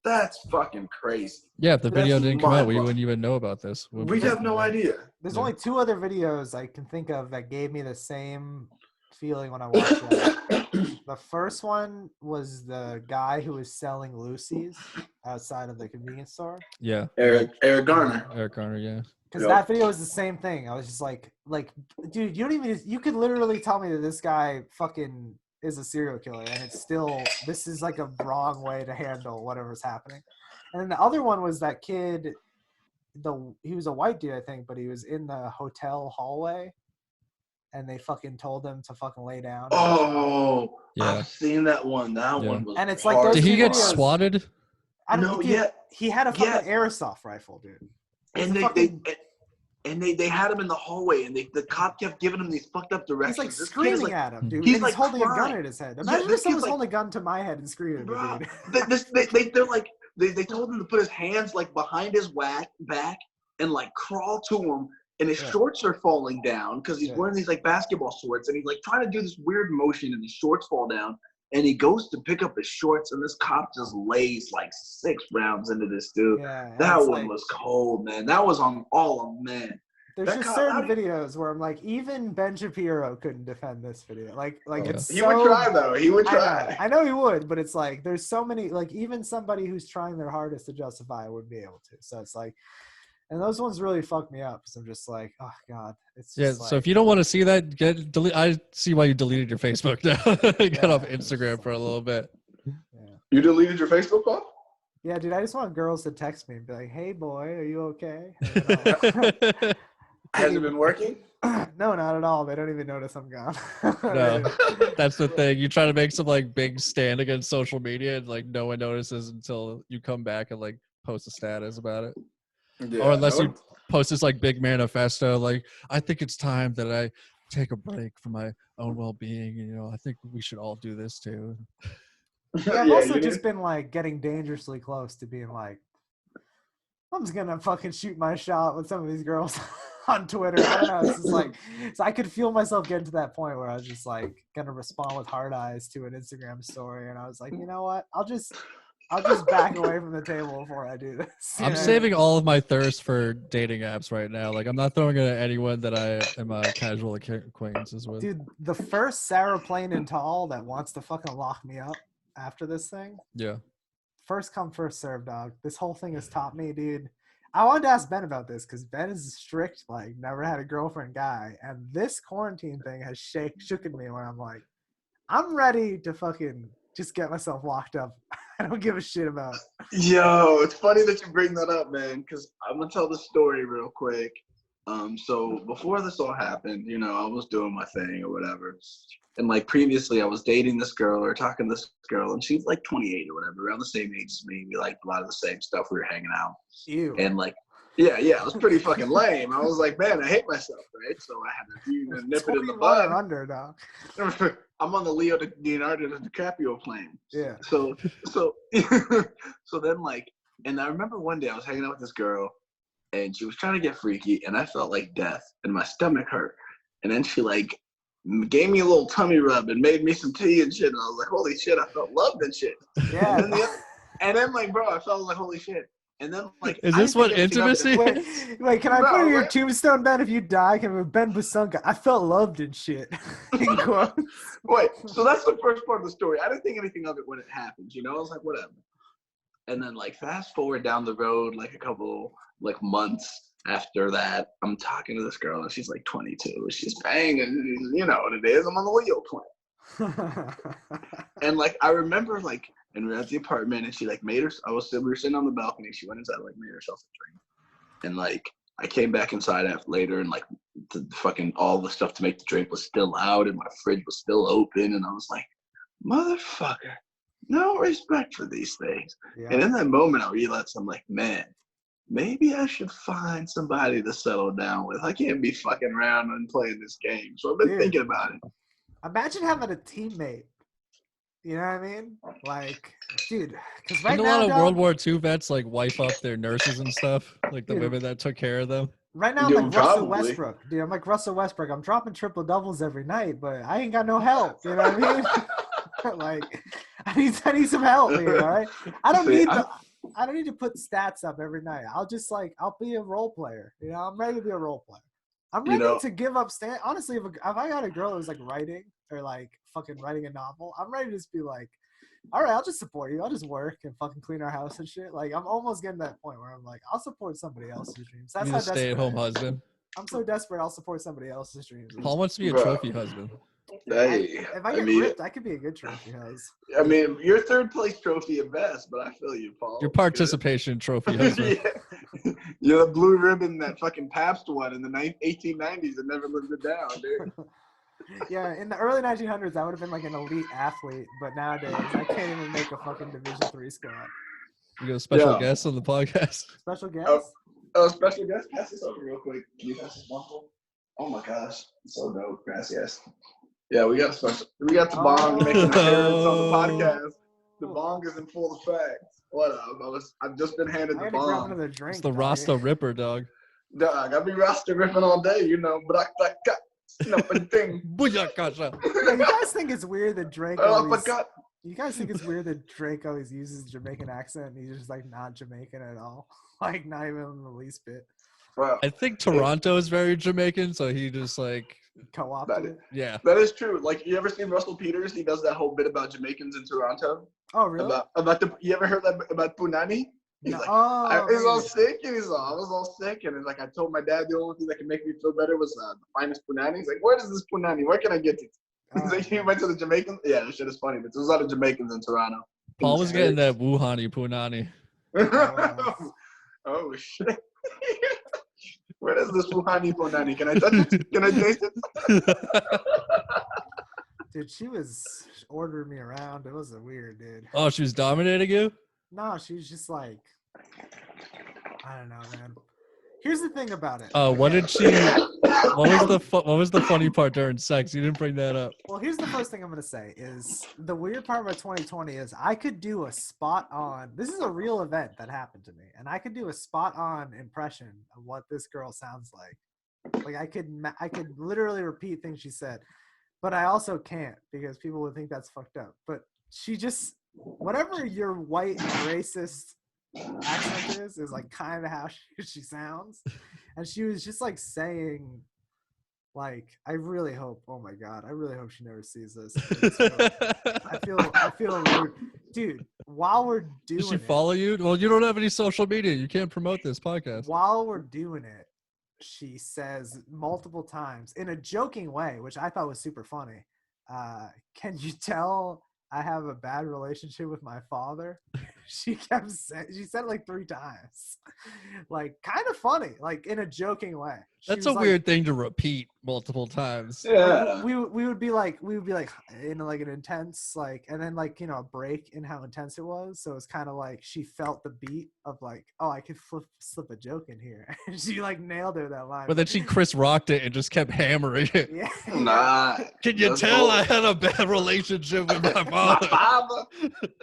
That's fucking crazy. Yeah, if the video didn't come out, we wouldn't even know about this. We'd have no idea. There's only 2 other videos I can think of that gave me the same feeling when I watched that. The first one was the guy who was selling Lucy's outside of the convenience store. Yeah. Eric Garner. Eric Garner, yeah. Because that video was the same thing. I was just like, dude, you could literally tell me that this guy fucking is a serial killer, and it's still, this is like a wrong way to handle whatever's happening. And then the other one was that kid, he was a white dude, I think, but he was in the hotel hallway, and they fucking told him to fucking lay down. Oh, yeah. I've seen that one. That one was. And it's like, those did he get videos, swatted? I don't know. He had a fucking airsoft rifle, dude. And they had him in the hallway, and the cop kept giving him these fucked up directions. He's like screaming at him, dude. He's like like holding a gun at his head. Imagine if someone was holding a gun to my head and screaming, bro, dude. they're like, they told him to put his hands like behind his back and like crawl to him, and his shorts are falling down because he's wearing these like basketball shorts, and he's like trying to do this weird motion, and his shorts fall down. And he goes to pick up his shorts, and this cop just lays like 6 rounds into this dude. Yeah, that one was cold, man. That was on all of man. There's just certain videos where I'm like, even Ben Shapiro couldn't defend this video. It's he would try though. He would try. I know he would, but it's like there's so many, like even somebody who's trying their hardest to justify it would be able to. So it's like, and those ones really fuck me up because I'm just like, oh god, it's just so if you don't want to see that, delete. I see why you deleted your Facebook now. Get off Instagram for a little bit. Yeah. You deleted your Facebook off? Yeah, dude. I just want girls to text me and be like, "Hey, boy, are you okay?" Has it been working? No, not at all. They don't even notice I'm gone. No, that's the thing. You try to make some like big stand against social media, and like no one notices until you come back and like post a status about it. Yeah, Or unless you post this like big manifesto, like I think it's time that I take a break for my own well-being. You know, I think we should all do this too. Yeah, I've also just been like getting dangerously close to being like, I'm just gonna fucking shoot my shot with some of these girls on Twitter. I don't know. It's just like, so I could feel myself getting to that point where I was just like gonna respond with hard eyes to an Instagram story, and I was like, you know what? I'll just back away from the table before I do this. I'm saving all of my thirst for dating apps right now. Like I'm not throwing it at anyone that I am casual acquaintances with. Dude, the first Sarah Plain and Tall that wants to fucking lock me up after this thing. Yeah. First come, first serve, dog. This whole thing has taught me, dude. I wanted to ask Ben about this because Ben is a strict, like, never had a girlfriend guy. And this quarantine thing has shooken me where I'm like, I'm ready to fucking just get myself locked up. I don't give a shit about it. Yo, it's funny that you bring that up, man, because I'm going to tell the story real quick. So before this all happened, you know, I was doing my thing or whatever. And like previously I was dating this girl or talking to this girl, and she's like 28 or whatever, around the same age as me. We liked a lot of the same stuff. We were hanging out. Ew. And like, yeah, it was pretty fucking lame. I was like, man, I hate myself, right? So I had to nip it in the bud. Under, dog. I'm on the Leonardo DiCaprio plane. Yeah. So then like, and I remember one day I was hanging out with this girl, and she was trying to get freaky, and I felt like death, and my stomach hurt. And then she like gave me a little tummy rub and made me some tea and shit, and I was like, holy shit, I felt loved and shit. Yeah. And then like, bro, I felt like, holy shit. And then like, is this what intimacy? Wait, can I put your tombstone, Ben? If you die, can we Ben Bosunga? I felt loved and shit. In quotes. Wait, so that's the first part of the story. I didn't think anything of it when it happened, you know? I was like, whatever. And then like fast forward down the road, like a couple like months after that, I'm talking to this girl, and she's like 22. She's banging, you know what it is. I'm on the Leo plane. And like I remember like, and we were at the apartment, and she like made her. We were sitting on the balcony. She went inside, like made herself a drink, and like I came back inside after later, and like the fucking all the stuff to make the drink was still out, and my fridge was still open, and I was like, motherfucker, no respect for these things. Yeah. And in that moment, I realized, I'm like, man, maybe I should find somebody to settle down with. I can't be fucking around and playing this game. So I've been thinking about it. Imagine having a teammate. You know what I mean? Like, dude, because right now, a lot of World War II vets like wife up their nurses and stuff, like the women that took care of them. Right now, I'm like Russell Westbrook. Dude, I'm like Russell Westbrook. I'm dropping triple doubles every night, but I ain't got no help. You know what I mean? Like, I need some help here. All right, I don't need to put stats up every night. I'll be a role player. You know, I'm ready to be a role player. I'm ready to give up honestly, if I got a girl who's like writing or like fucking writing a novel, I'm ready to just be like, all right, I'll just support you. I'll just work and fucking clean our house and shit. Like, I'm almost getting to that point where I'm like, I'll support somebody else's dreams. That's how desperate. Stay-at-home husband. I'm so desperate, I'll support somebody else's dreams. Paul wants to be a trophy husband. Hey, if I get ripped, I could be a good trophy husband. I mean, you're third place trophy at best, but I feel you, Paul. Your participation trophy husband. Yeah. You're the blue ribbon that fucking Pabst won in the 1890s and never lived it down, dude. Yeah, in the early 1900s, I would have been like an elite athlete, but nowadays, I can't even make a fucking Division III squad. You got a special guest on the podcast? Special guest? Special guest? Pass this over real quick. Can you pass this bottle? Oh my gosh, it's so dope. Gracias. Yeah, we got the bong making an appearance on the podcast. The bong is in full effect. What up? I've just been handed the bong. It's the Rasta Ripper, dog. Dog, I be Rasta ripping all day, you know. But Booyakasha. Yeah, you guys think it's weird that Drake always uses Jamaican accent and he's just like not Jamaican at all? Like not even in the least bit. Well, I think Toronto is very Jamaican, so he just like co-opted it. Yeah, that is true. Like, you ever seen Russell Peters? He does that whole bit about Jamaicans in Toronto. Oh, really? You ever heard that about Punani? He's like, I was all sick, and I was all sick, and like I told my dad the only thing that could make me feel better was the finest Punani. He's like, where is this Punani? Where can I get it? He's like, he went to the Jamaicans. Yeah, this shit is funny, but there's a lot of Jamaicans in Toronto. Paul was getting that Wuhani Punani. Oh shit. Where does this Wuhani Ponani? Can I touch it? Can I taste it? Dude, she was ordering me around. It was weird, dude. Oh, she was dominating you? No, she was just like, I don't know, man. Here's the thing about it. What did she? What was the funny part during sex? You didn't bring that up. Well, here's the first thing I'm gonna say is the weird part about 2020 is I could do a spot on. This is a real event that happened to me, and I could do a spot on impression of what this girl sounds like. Like I could literally repeat things she said, but I also can't because people would think that's fucked up. But she just whatever your white racist accent is like kind of how she sounds, and she was just like saying. Like, I really hope. Oh my god, I really hope she never sees this. I feel rude, dude. While we're doing, does she follow you? Well, you don't have any social media. You can't promote this podcast. While we're doing it, she says multiple times in a joking way, which I thought was super funny. Can you tell I have a bad relationship with my father? She kept saying. She said it like 3 times, like kind of funny, like in a joking way. That's a weird thing to repeat multiple times. Yeah, we would be like in like an intense like, and then like a break in how intense it was. So it's kind of like she felt the beat of like, oh, I could slip a joke in here, and she like nailed it that line. But then she Chris rocked it and just kept hammering it. Yeah. Nah. Can you tell I had a bad relationship with my father?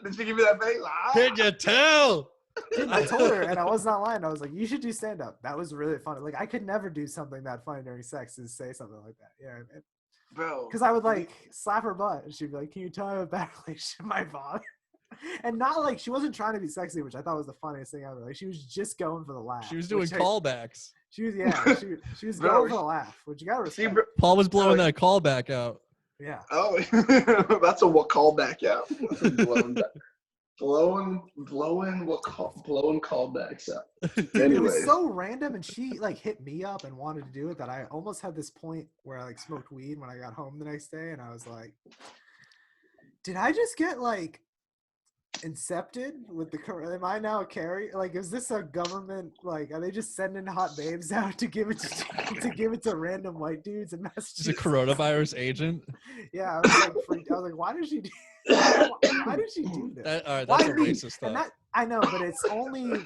Did she give you that face? Can you tell? Dude, I told her, and I was not lying. I was like, "You should do stand up." That was really funny. Like, I could never do something that funny during sex and say something like that. Yeah, bro. Because I would like slap her butt, and she'd be like, "Can you tell I have a bad relationship with my father?" And not like she wasn't trying to be sexy, which I thought was the funniest thing ever. Like, she was just going for the laugh. She was doing callbacks. She was going for the laugh, which you gotta respect. Paul was blowing that callback out. Yeah. Oh, that's a callback out. Blowing callbacks out. Anyways. It was so random, and she like hit me up and wanted to do it that I almost had this point where I like smoked weed when I got home the next day, and I was like, did I just get like incepted with the am I now a carry? Like, is this a government, like, are they just sending hot babes out to give it to random white dudes in Massachusetts? She's a coronavirus agent. Yeah, I was like freaked. I was like, why did she do this? All right, that's a racist thought. I know, but it's only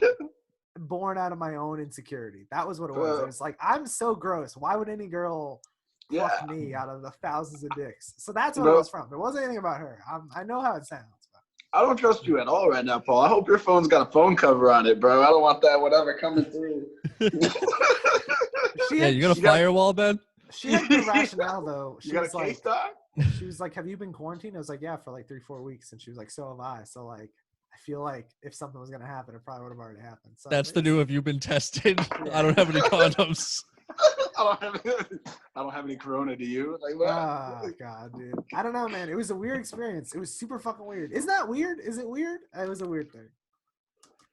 born out of my own insecurity. That was what it was. It was like, I'm so gross. Why would any girl fuck me out of the thousands of dicks? So that's what it was from. It wasn't anything about her. I know how it sounds. I don't trust you at all right now, Paul. I hope your phone's got a phone cover on it, bro. I don't want that whatever coming through. You got a firewall, Ben? She had good rationale, though. You got a case dog? She was like, have you been quarantined? I was like, yeah, for like 3-4 weeks. And she was like, so have I. So like, I feel like if something was going to happen, it probably would have already happened. So that's the new have you been tested? Yeah. I don't have any condoms. I don't have any corona, do you? Like, what? Oh, God, dude. I don't know, man. It was a weird experience. It was super fucking weird. Isn't that weird? Is it weird? It was a weird thing.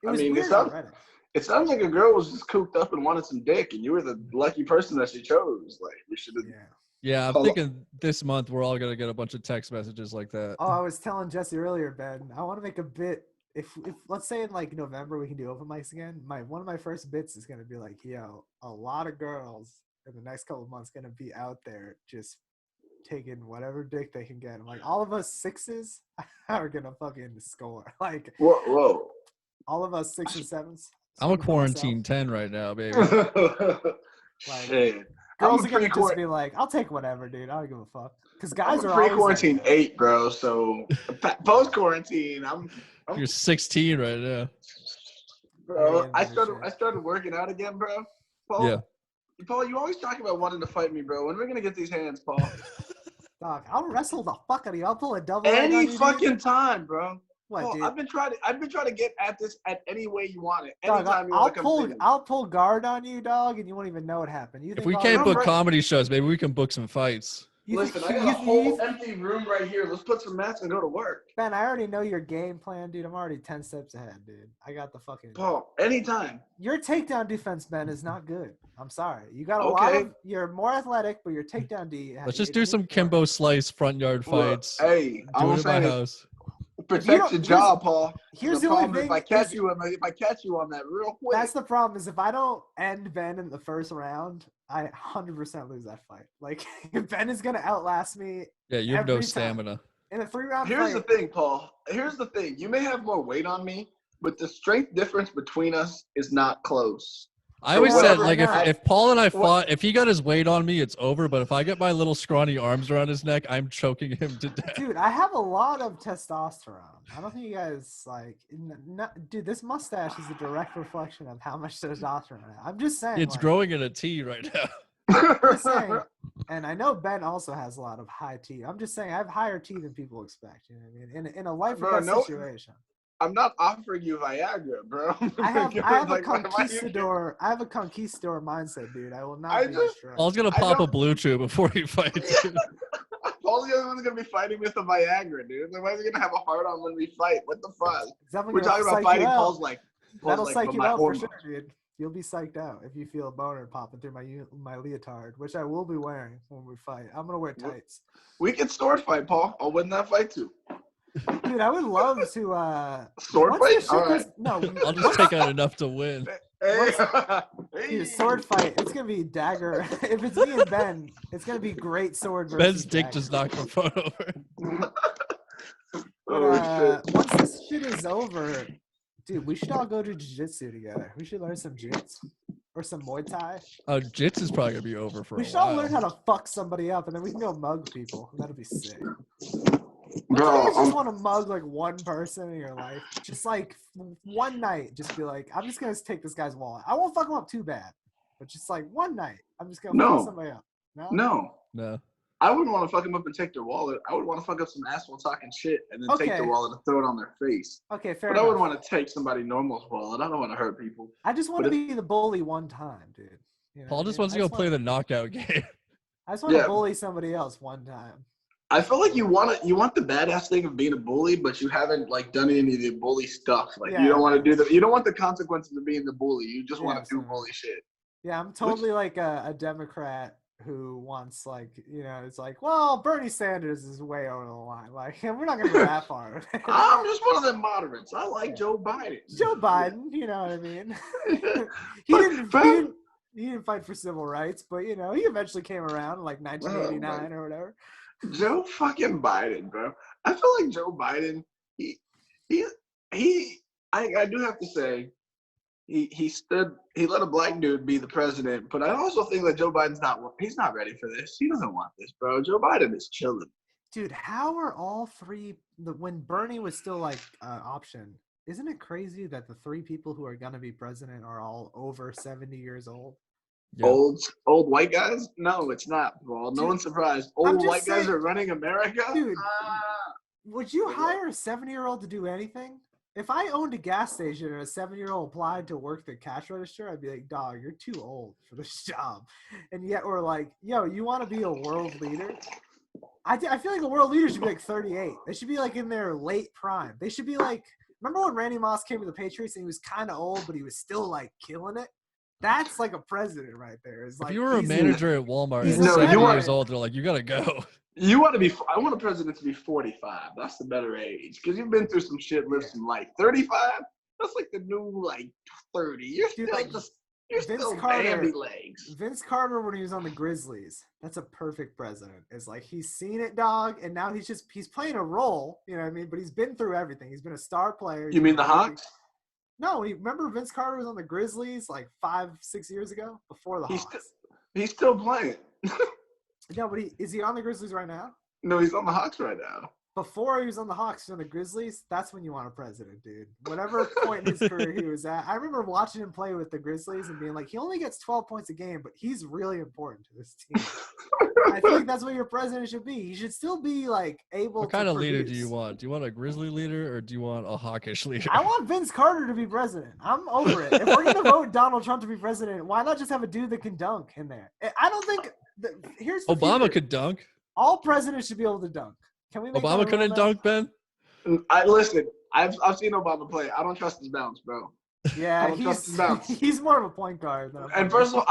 It sounds like a girl was just cooped up and wanted some dick, and you were the lucky person that she chose. Like, we should have. Yeah, I'm thinking this month we're all going to get a bunch of text messages like that. Oh, I was telling Jesse earlier, Ben, I want to make a bit. If let's say in like November we can do open mics again, one of my first bits is going to be like, yo, a lot of girls in the next couple of months going to be out there just taking whatever dick they can get. I'm like, all of us 6s are going to fucking score. Like, whoa. All of us 6 and 7s. I'm a quarantine 10 right now, baby. Like, hey, girls are going to just be like, I'll take whatever, dude. I don't give a fuck. Because guys are pre-quarantine like 8, bro. So post-quarantine, You're 16 right now. Bro, I started working out again, bro. Paul, yeah. Paul, you always talk about wanting to fight me, bro. When are we gonna get these hands, Paul? Dog, I'll wrestle the fuck out of you. I'll pull a double. Any fucking time, bro. What, Paul, dude? I've been trying to get at this at any way you want it. Dog, Anytime I'll pull guard on you, dog, and you won't even know what happened. If we can't book comedy shows, maybe we can book some fights. Listen, I got a whole empty room right here. Let's put some mats and go to work. Ben, I already know your game plan, dude. I'm already 10 steps ahead, dude. I got the fucking. Paul, anytime. Your takedown defense, Ben, is not good. I'm sorry. You got a lot of. You're more athletic, but your takedown D. Let's just do some Kimbo Slice front yard fights. Hey, do it at my house. Protect your job, Paul. Here's the only thing. If I catch you on that real quick. That's the problem. Is if I don't end Ben in the first round, I 100% lose that fight. Like if Ben is gonna outlast me. Yeah, you have no stamina. In a 3-round fight. Here's the thing, Paul. Here's the thing. You may have more weight on me, but the strength difference between us is not close. I always said, like, if Paul and I fought, if he got his weight on me, it's over. But if I get my little scrawny arms around his neck, I'm choking him to death. Dude, I have a lot of testosterone. I don't think you guys, like, dude, this mustache is a direct reflection of how much testosterone I have. I'm just saying. It's growing in a T right now. I'm just saying, and I know Ben also has a lot of high T. I'm just saying I have higher T than people expect. You know what I mean? In a life or death situation. I'm not offering you Viagra, bro. I have a conquistador. I have a conquistador mindset, dude. I will not be destroyed. Paul's gonna pop a blue chew before he fights. Paul's the only one gonna be fighting with the Viagra, dude. Why is he gonna have a heart on when we fight? What the fuck? We're talking about fighting. That'll psych you out for sure, dude. You'll be psyched out if you feel a boner popping through my leotard, which I will be wearing when we fight. I'm gonna wear tights. We can sword fight, Paul. I'll win that fight too. Dude, I would love to sword fight. All right. No, I'll just take out enough to win. Dude, sword fight. It's gonna be dagger. If it's me and Ben, it's gonna be great sword versus Ben's dick dagger. just knocked my phone over. But, once this shit is over, dude, we should all go to jiu-jitsu together. We should learn some jits or some Muay Thai. Oh, jits is probably gonna be over for a while. We should all learn how to fuck somebody up, and then we can go mug people. That'd be sick. Bro, I just want to mug like one person in your life. Just like one night, just be like, I'm just gonna take this guy's wallet. I won't fuck him up too bad, but just like one night, I'm just gonna fuck somebody up. No. I wouldn't want to fuck him up and take their wallet. I would want to fuck up some asshole talking shit and then take their wallet and throw it on their face. Okay, fair enough. But I wouldn't want to take somebody normal's wallet. I don't want to hurt people. I just want to be the bully one time, dude. You know, Paul just wants to go play the knockout game. I just want to bully somebody else one time. I feel like you want the badass thing of being a bully, but you haven't like done any of the bully stuff. Like you don't want to you don't want the consequences of being the bully. You just want to do bully shit. Yeah, I'm totally like a Democrat who wants it's like, well, Bernie Sanders is way over the line. Like, we're not gonna go that far. I'm just one of them moderates. I like Joe Biden. Joe Biden, you know what I mean? He didn't fight for civil rights, but he eventually came around in like 1989 or whatever. Joe fucking Biden, bro. I feel like Joe Biden, I do have to say, he let a black dude be the president, but I also think that Joe Biden's he's not ready for this. He doesn't want this, bro. Joe Biden is chilling. Dude, how are all three, when Bernie was still like option, isn't it crazy that the three people who are going to be president are all over 70 years old? Yeah. Old white guys? No, it's not, Paul. No one's surprised. Old white guys are running America? Dude, would you hire a 70-year-old to do anything? If I owned a gas station and a 70-year-old applied to work the cash register, I'd be like, dog, you're too old for this job. And yet we're like, yo, you want to be a world leader? I feel like the world leaders should be like 38. They should be like in their late prime. They should be like, remember when Randy Moss came to the Patriots and he was kind of old, but he was still like killing it? That's like a president right there. It's like, if you were a manager at Walmart and 70 years old, they're like, you gotta go. I want a president to be 45. That's the better age. Because you've been through some shit, lived some life. 35? That's like the new 30. You're still Bambi legs. Vince Carter, when he was on the Grizzlies, that's a perfect president. It's like he's seen it, dog, and now he's playing a role, you know what I mean? But he's been through everything. He's been a star player. You mean the Hawks? No, remember Vince Carter was on the Grizzlies like 5-6 years ago before the Hawks. He's still playing. No, but is he on the Grizzlies right now? No, he's on the Hawks right now. Before he was on the Hawks, on the Grizzlies, that's when you want a president, dude. Whatever point in his career he was at. I remember watching him play with the Grizzlies and being like, he only gets 12 points a game, but he's really important to this team. I think that's what your president should be. He should still be able to What kind of leader do you want? Do you want a Grizzly leader or do you want a hawkish leader? I want Vince Carter to be president. I'm over it. If we're going to vote Donald Trump to be president, why not just have a dude that can dunk in there? I don't think here's the Obama future. could dunk. All presidents should be able to dunk. Can we make Obama couldn't dunk, Ben? Listen, I've seen Obama play. I don't trust his bounce, bro. Yeah, I don't trust his bounce. he's more of a point guard than a And first of all,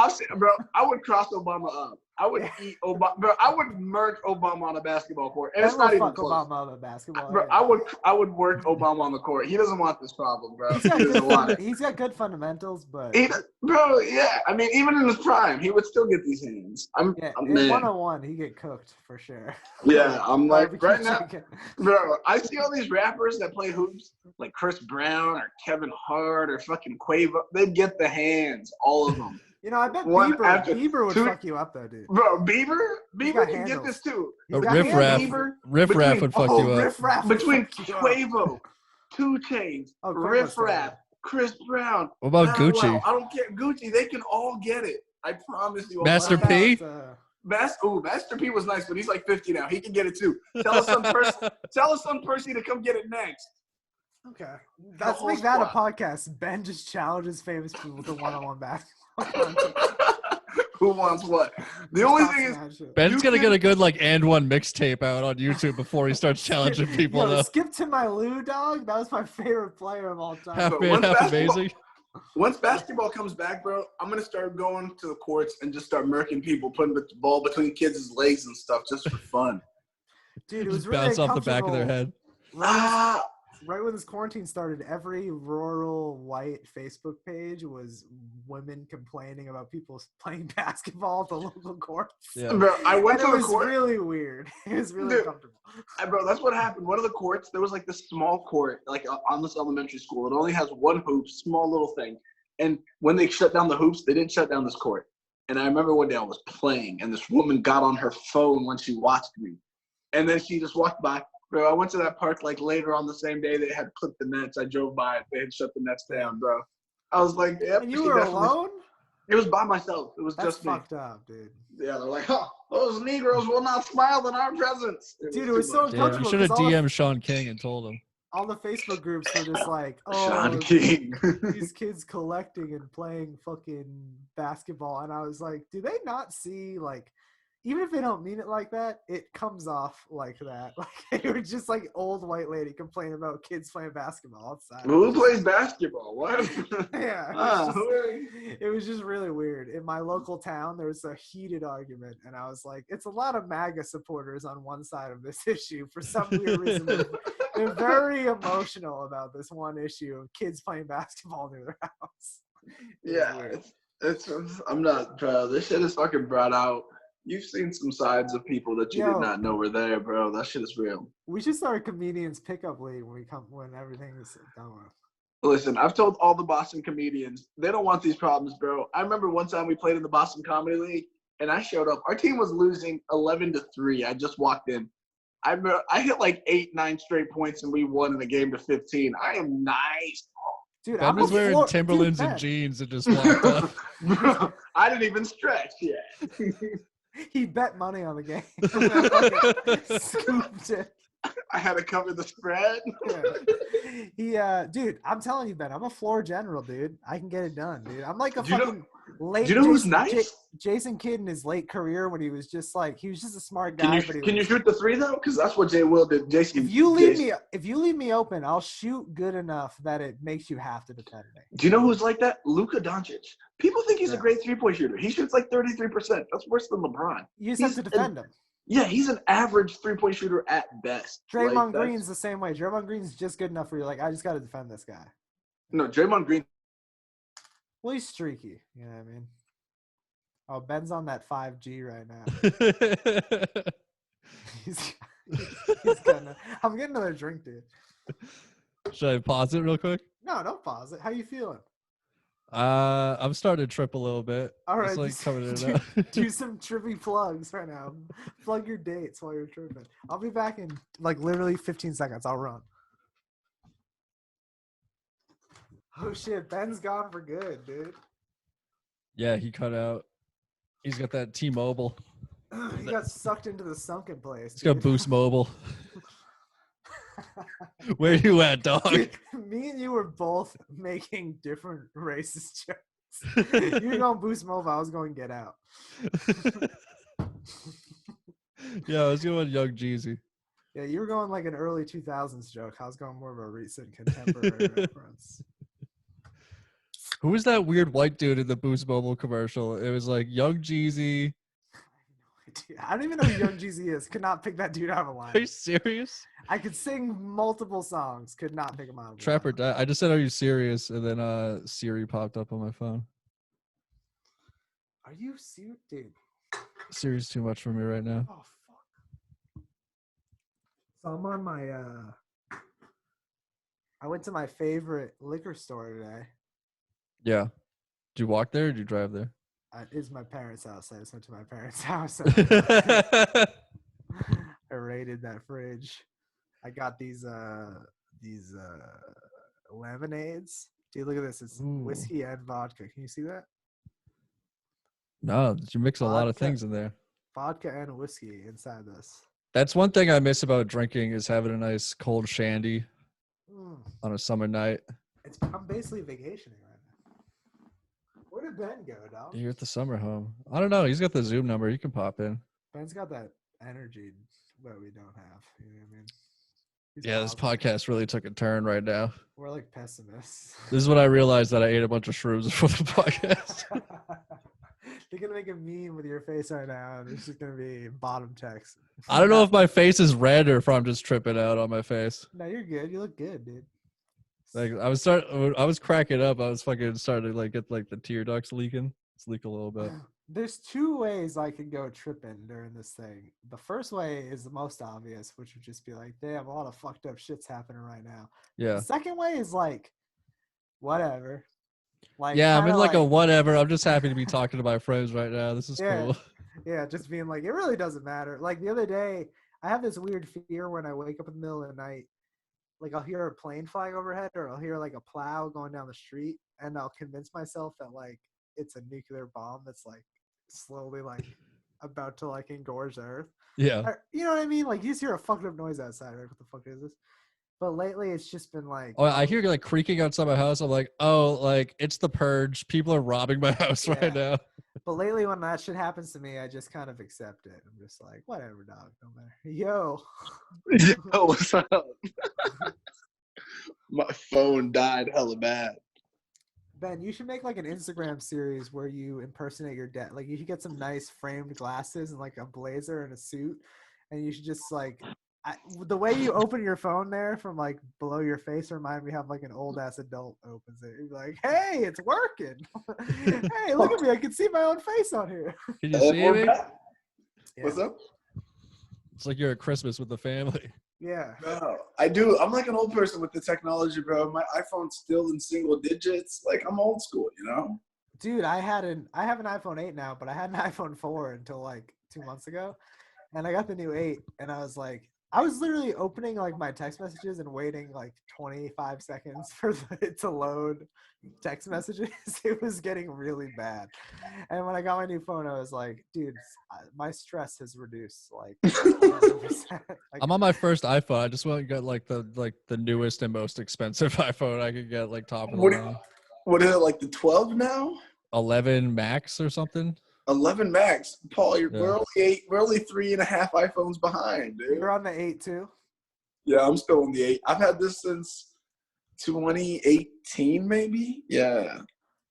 I would cross Obama up. I would eat Obama, bro. I would murk Obama on a basketball court, and Ben it's not will even fuck close. Obama on the basketball. Bro, Yeah. I would work Obama on the court. He doesn't want this problem, bro. He's got, He doesn't want it. he's got good fundamentals, but Bro, yeah. I mean, even in his prime, he would still get these hands. I'm in man. 101, he get cooked for sure. Yeah, I'm like Barbecue right chicken. now, bro. I see all these rappers that play hoops, like Chris Brown or Kevin Hart or fucking Quavo. They get the hands, all of them. You know, I bet One Bieber would fuck you up though, dude. Bro, Bieber can handles. get this too. Riff Raff would fuck you up. Riff Raff Between Quavo, 2 Chainz, Riff Raff, Chris Brown. What about Gucci? I don't care. Gucci, they can all get it. I promise you. Master P? Master P was nice, but he's like 50 now. He can get it too. Tell his son Percy to come get it next. Okay. Let's make that a podcast. Ben just challenges famous people to one-on-one basketball. Who wants what? The only thing is Ben's gonna get a good and one mixtape out on YouTube before he starts challenging people. Yo, skip to my Lou, dog. That was my favorite player of all time. Half man, half amazing. Once basketball comes back, bro, I'm gonna start going to the courts and just start murking people, putting the ball between kids' legs and stuff just for fun. Dude, it was just really bounce off the back of their head. Right when this quarantine started, every rural white Facebook page was women complaining about people playing basketball at the local courts. Yeah. Bro, I went to the court. It was really weird. It was really uncomfortable. Bro, that's what happened. One of the courts, there was this small court, on this elementary school. It only has one hoop, small little thing. And when they shut down the hoops, they didn't shut down this court. And I remember one day I was playing, and this woman got on her phone when she watched me. And then she just walked by. Bro, I went to that park later on the same day. They had clipped the nets. I drove by it. They had shut the nets down, bro. I was like, yep. And you were alone? It was by myself. It was That's just me. fucked up, dude. Yeah, they're like, oh, those Negroes will not smile in our presence. Dude, it was so uncomfortable. You should have DM'd Sean King and told him. All the Facebook groups were just like, oh, Sean King. these kids collecting and playing fucking basketball. And I was like, do they not see, even if they don't mean it like that, it comes off like that. They were just old white lady complaining about kids playing basketball outside. Who plays basketball? What? Yeah. It was just really weird. In my local town, there was a heated argument, and I was like, it's a lot of MAGA supporters on one side of this issue. For some weird reason, they're very emotional about this one issue of kids playing basketball near their house. I'm not proud. This shit is fucking brought out. You've seen some sides of people that you did not know were there, bro. That shit is real. We should start a comedians pickup league when everything is done with. Listen, I've told all the Boston comedians, they don't want these problems, bro. I remember one time we played in the Boston Comedy League, and I showed up. Our team was losing 11-3. I just walked in. I hit 8-9 straight points, and we won in the game to 15. I am nice. Dude, I was wearing Timberlands and jeans and just walked up. Bro, I didn't even stretch yet. He bet money on the game. Scooped it. I had to cover the spread. Yeah. Dude, I'm telling you, Ben, I'm a floor general, dude. I can get it done, dude. I'm like a fucking late. Do you know who's nice? Jason Kidd in his late career when he was just he was just a smart guy. Can you shoot the three though? Because that's what Jay Will did. Jason. If you leave me open, I'll shoot good enough that it makes you have to defend me. Do you know who's like that? Luka Doncic. People think he's a great 3-point shooter. He shoots 33%. That's worse than LeBron. You just have to defend him. Yeah, he's an average 3-point shooter at best. Draymond Green's the same way. Draymond Green's just good enough where you're I just got to defend this guy. No, Draymond Green. Well, he's streaky. You know what I mean? Oh, Ben's on that 5G right now. he's gonna. I'm getting another drink, dude. Should I pause it real quick? No, don't pause it. How you feeling? I'm starting to trip a little bit. All right, do out. some trippy plugs right now. Plug your dates while you're tripping. I'll be back in literally 15 seconds. I'll run. Oh shit, Ben's gone for good, dude. Yeah, he cut out. He's got that T-Mobile. He got sucked into the sunken place. He's got Boost Mobile. Where you at, dog? Dude, me and you were both making different racist jokes. You were going Boost Mobile. I was going Get Out. Yeah, I was going Young Jeezy. Yeah, you were going an early 2000s joke. I was going more of a recent contemporary reference. Who was that weird white dude in the Boost Mobile commercial? It was like Young Jeezy. I don't even know who Young Jeezy is. Could not pick that dude out of a line. Are you serious? I could sing multiple songs. Could not pick him out of a line. Trap or Die. I just said, "Are you serious?" And then Siri popped up on my phone. Are you serious, dude? Siri's too much for me right now. Oh fuck. So I'm on my. I went to my favorite liquor store today. Yeah. Did you walk there or did you drive there? It's my parents' house. I just went to my parents' house. I raided that fridge. I got these lemonades. Dude, look at this. It's whiskey and vodka. Can you see that? No, you mix a lot of things in there. Vodka and whiskey inside this. That's one thing I miss about drinking is having a nice cold shandy on a summer night. I'm basically vacationing right now. Where did Ben go, dog? You're at the summer home. I don't know. He's got the Zoom number. You can pop in. Ben's got that energy that we don't have. You know what I mean? Yeah, this podcast really took a turn right now. We're like pessimists. This is when I realized that I ate a bunch of shrooms before the podcast. They're going to make a meme with your face right now, and it's just going to be bottom text. I don't know if my face is red or if I'm just tripping out on my face. No, you're good. You look good, dude. Like I was cracking up. I was fucking starting to like get like the tear ducts leaking. It's leak a little bit. There's two ways I can go tripping during this thing. The first way is the most obvious, which would just be like, damn, a lot of fucked up shit's happening right now. Yeah. The second way is like, whatever. Like, yeah, I'm in like a whatever. I'm just happy to be talking to my friends right now. This is cool. Yeah, just being like, it really doesn't matter. Like the other day, I have this weird fear when I wake up in the middle of the night. Like I'll hear a plane flying overhead or I'll hear like a plow going down the street and I'll convince myself that like it's a nuclear bomb that's like slowly like about to like engorge the earth. Yeah. Or, you know what I mean? Like you just hear a fucked up noise outside, right? What the fuck is this? But lately it's just been like, oh, I hear like creaking outside my house. I'm like, oh, like it's the purge. People are robbing my house right now. But lately when that shit happens to me, I just kind of accept it. I'm just like, whatever, dog, no matter. Yo, what's up? My phone died hella bad. Ben, you should make like an Instagram series where you impersonate your dad. Like you should get some nice framed glasses and like a blazer and a suit, and you should just like the way you open your phone there from like below your face remind me how like an old ass adult opens it. You're like, hey, it's working. Hey, look at me. I can see my own face on here. Can you see me? Yeah. What's up? It's like you're at Christmas with the family. Yeah. No, I do. I'm like an old person with the technology, bro. My iPhone's still in single digits. Like I'm old school, you know? Dude, I have an iPhone 8 now, but I had an iPhone 4 until like 2 months ago. And I got the new 8 and I was literally opening like my text messages and waiting like 25 seconds for it to load text messages. It was getting really bad. And when I got my new phone, I was like, dude, my stress has reduced like 100%. I'm on my first iPhone. I just want to get like the newest and most expensive iPhone I could get, like top of the line. What is it, like the 12 now? 11 Max or something? 11 Max. Paul, we're only 3.5 iPhones behind, dude. You're on the 8 too? Yeah, I'm still on the 8. I've had this since 2018, maybe. Yeah.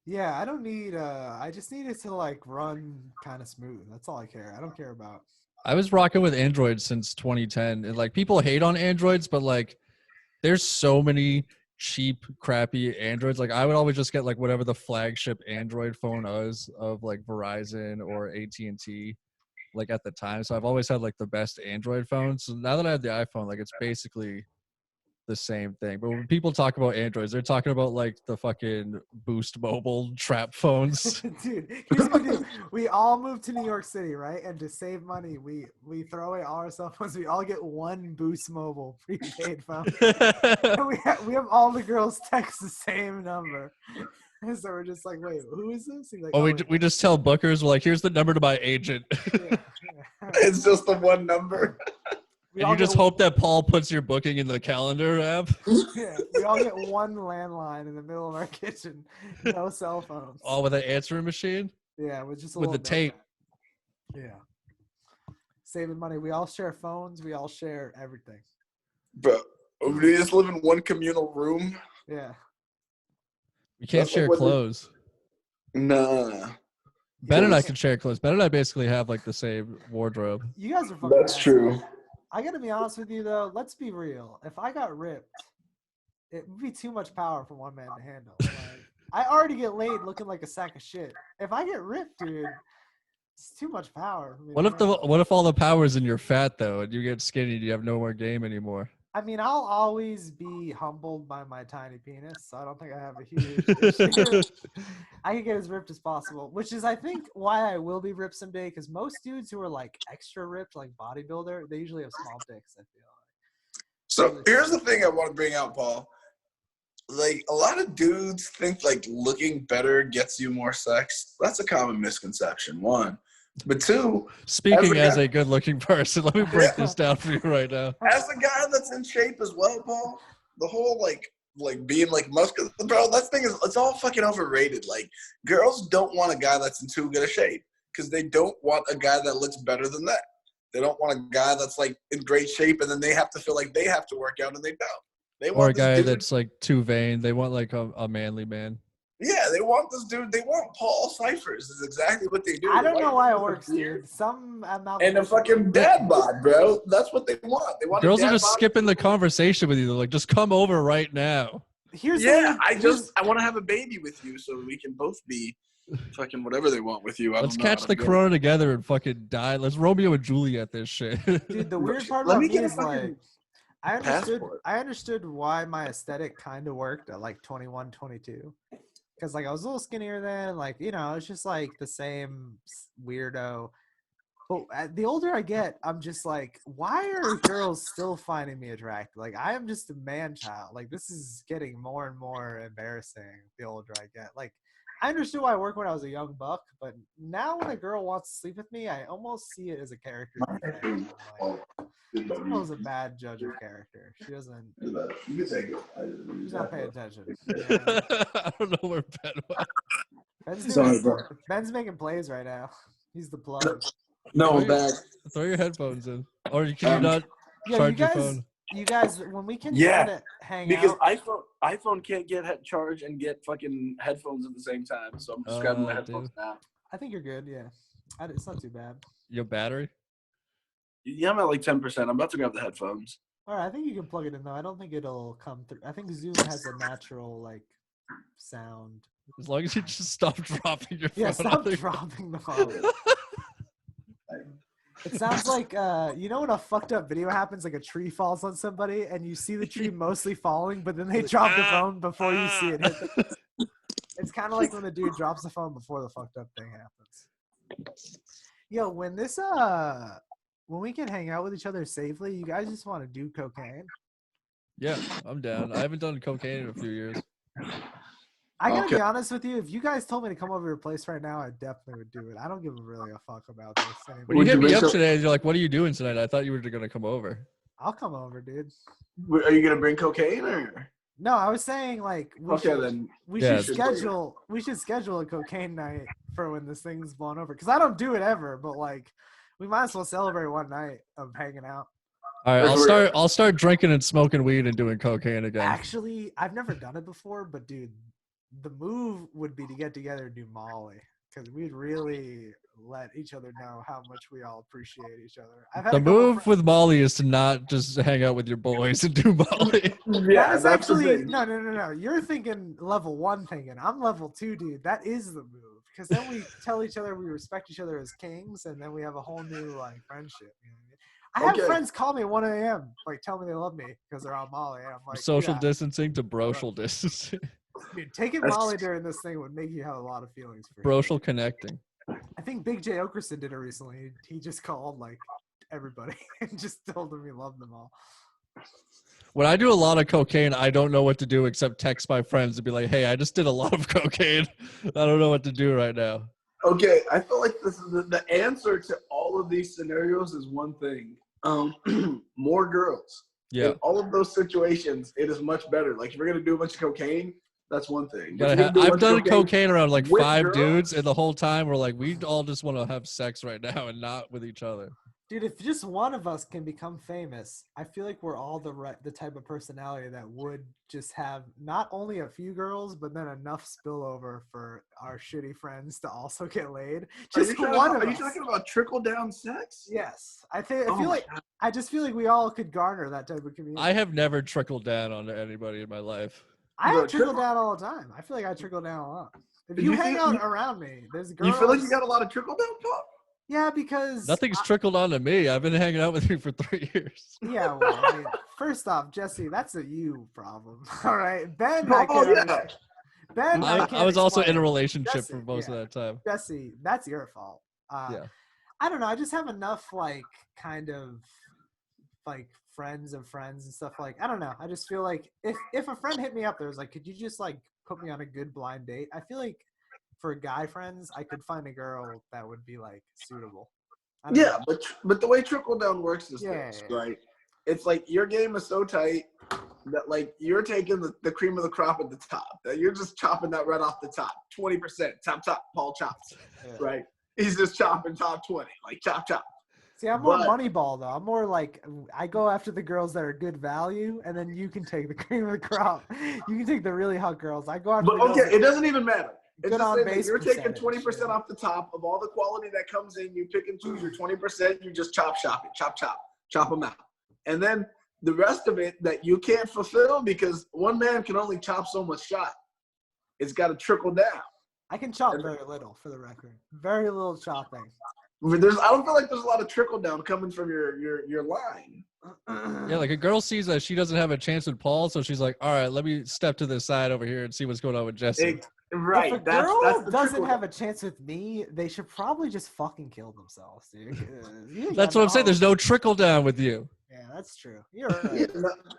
Yeah, I don't need I just need it to like run kind of smooth. That's all I care. I don't care about. I was rocking with Android since 2010. And like people hate on Androids, but like there's so many cheap, crappy Androids. Like I would always just get like whatever the flagship Android phone was of like Verizon or AT&T like at the time. So I've always had like the best Android phones. So now that I have the iPhone, like it's basically the same thing. But when people talk about Androids, they're talking about like the fucking Boost Mobile trap phones. Dude, here's what we do. We all move to New York City, right? And to save money, we throw away all our cell phones. We all get one Boost Mobile prepaid phone. And we have all the girls text the same number. And so we're just like, wait, who is this? Like, we just tell bookers, we're like, here's the number to my agent. Yeah. It's just the one number. And you just hope that Paul puts your booking in the calendar app. Yeah, we all get one landline in the middle of our kitchen. No cell phones. Oh, with an answering machine? Yeah, with just a with little the tape. Yeah. Saving money. We all share phones. We all share everything. But we just live in one communal room. Yeah. You can't That's like share what clothes. Nah. Ben and I can share clothes. Ben and I basically have like the same wardrobe. You guys are fucking That's assholes. true. I gotta be honest with you though. Let's be real. If I got ripped, it would be too much power for one man to handle. Like, I already get laid looking like a sack of shit. If I get ripped, dude, it's too much power for me to handle. What if all the power's in your fat though, and you get skinny and you have no more game anymore? I mean, I'll always be humbled by my tiny penis, so I don't think I have a huge issue. I can get as ripped as possible, which is, I think, why I will be ripped someday, because most dudes who are, like, extra ripped, like bodybuilder, they usually have small dicks, I feel like. So here's the thing I want to bring out, Paul. Like, a lot of dudes think, like, looking better gets you more sex. That's a common misconception, one. But two, speaking as a good-looking person, let me break this down for you right now. As a guy that's in shape as well, Paul, the whole like being like muscular, bro, that thing is, it's all fucking overrated. Like, girls don't want a guy that's in too good a shape because they don't want a guy that looks better than that. They don't want a guy that's like in great shape and then they have to feel like they have to work out and they don't. They want or a guy that's like too vain. They want like a manly man. Yeah, they want this dude. They want Paul Cyphers. Is exactly what they do. I don't know why it works, dude. Some and a fucking dad bod, bro. That's what they want. They want. Girls are just skipping the conversation with you. They're like, just come over right now. I want to have a baby with you so we can both be fucking whatever they want with you. Let's catch the corona together and fucking die. Let's Romeo and Juliet this shit. Dude, the weird part about me is like, I understood why my aesthetic kind of worked at like 21, 22. Because, like, I was a little skinnier then. Like, you know, it's just, like, the same weirdo. But the older I get, I'm just like, why are girls still finding me attractive? Like, I am just a man-child. Like, this is getting more and more embarrassing the older I get. Like, I understood why it worked when I was a young buck. But now when a girl wants to sleep with me, I almost see it as a character. She's a bad judge of character. She doesn't. You can take it. She's not paying attention. I don't know where Ben went. Ben's making plays right now. He's the plug. No, I'm back. Throw your headphones in, or can you not charge your phone? You guys, when we can hang out, because iPhone can't get charge and get fucking headphones at the same time. So I'm just grabbing my headphones now. I think you're good. Yeah, it's not too bad. Your battery? Yeah, I'm at like 10%. I'm about to grab the headphones. All right, I think you can plug it in though. I don't think it'll come through. I think Zoom has a natural like sound. As long as you just stop dropping your phone. Yeah, stop dropping the phone. It sounds like you know when a fucked up video happens, like a tree falls on somebody and you see the tree mostly falling, but then they drop the phone before you see it hit them. It's kind of like when the dude drops the phone before the fucked up thing happens. Yo, when we can hang out with each other safely, you guys just want to do cocaine? Yeah, I'm down. I haven't done cocaine in a few years. I gotta be honest with you. If you guys told me to come over your place right now, I definitely would do it. I don't give really a fuck about this anymore. When you hit me up today, you're like, "What are you doing tonight?" I thought you were gonna come over. I'll come over, dude. Are you gonna bring cocaine or? No, I was saying like we should schedule a cocaine night for when this thing's blown over. Because I don't do it ever, but like we might as well celebrate one night of hanging out. All right, I'll start drinking and smoking weed and doing cocaine again. Actually, I've never done it before, but dude, the move would be to get together and do Molly, because we'd really let each other know how much we all appreciate each other. The move with Molly is to not just hang out with your boys and do Molly. Yeah, that's actually no. You're thinking level 1 thinking. I'm level 2, dude. That is the move, because then we tell each other we respect each other as kings, and then we have a whole new like friendship. You know what I mean? I have friends call me at 1 a.m. like tell me they love me because they're on Molly, and I'm like, social distancing to brosocial distancing. Dude, taking Molly during this thing would make you have a lot of feelings for brosocial connecting. I think Big J Okerson did it recently. He just called like everybody and just told them he loved them all. When I do a lot of cocaine, I don't know what to do except text my friends and be like, "Hey, I just did a lot of cocaine. I don't know what to do right now." Okay, I feel like this is the answer to all of these scenarios is one thing. More girls. Yeah. In all of those situations, it is much better. Like if you're gonna do a bunch of cocaine, that's one thing. I've done cocaine around like 5 dudes, and the whole time we're like, we all just want to have sex right now and not with each other. Dude, if just one of us can become famous, I feel like we're all the type of personality that would just have not only a few girls, but then enough spillover for our shitty friends to also get laid. Just one of us. Are you talking about trickle down sex? Yes, I just feel like we all could garner that type of community. I have never trickled down on anybody in my life. I have trickle down all the time. I feel like I trickle down a lot. If you hang out around me, there's girls. You feel like you got a lot of trickle down, Paul? Yeah, because nothing's trickled on to me. I've been hanging out with you for 3 years. Yeah, well, I mean, first off, Jesse, that's a you problem. All right, Ben. Ben, I was also in a relationship for most of that time. Jesse, that's your fault. Yeah. I don't know. I just have enough kind of friends of friends and stuff. I don't know. I just feel like if a friend hit me up, there was could you just put me on a good blind date? I feel like for guy friends, I could find a girl that would be suitable. Yeah, but the way trickle down works is this, right? It's your game is so tight that you're taking the cream of the crop at the top. That you're just chopping that right off the top, 20%, top. Paul chops, right? He's just chopping top 20, chop. See, I'm more Moneyball though. I'm more I go after the girls that are good value, and then you can take the cream of the crop. You can take the really hot girls. I go after. But okay, it doesn't even matter. It's good on base. You're taking 20% off the top of all the quality that comes in. You pick and choose your 20%. You just chop them out, and then the rest of it that you can't fulfill because one man can only chop so much shot. It's got to trickle down. I can chop very little, for the record. Very little chopping. I don't feel like there's a lot of trickle down coming from your line. Yeah, a girl sees that she doesn't have a chance with Paul, so she's like, all right, let me step to the side over here and see what's going on with Jesse. Right. If a girl doesn't have a chance with me, they should probably just fucking kill themselves, dude. That's what I'm saying. There's no trickle down with you. Yeah, that's true. You're right.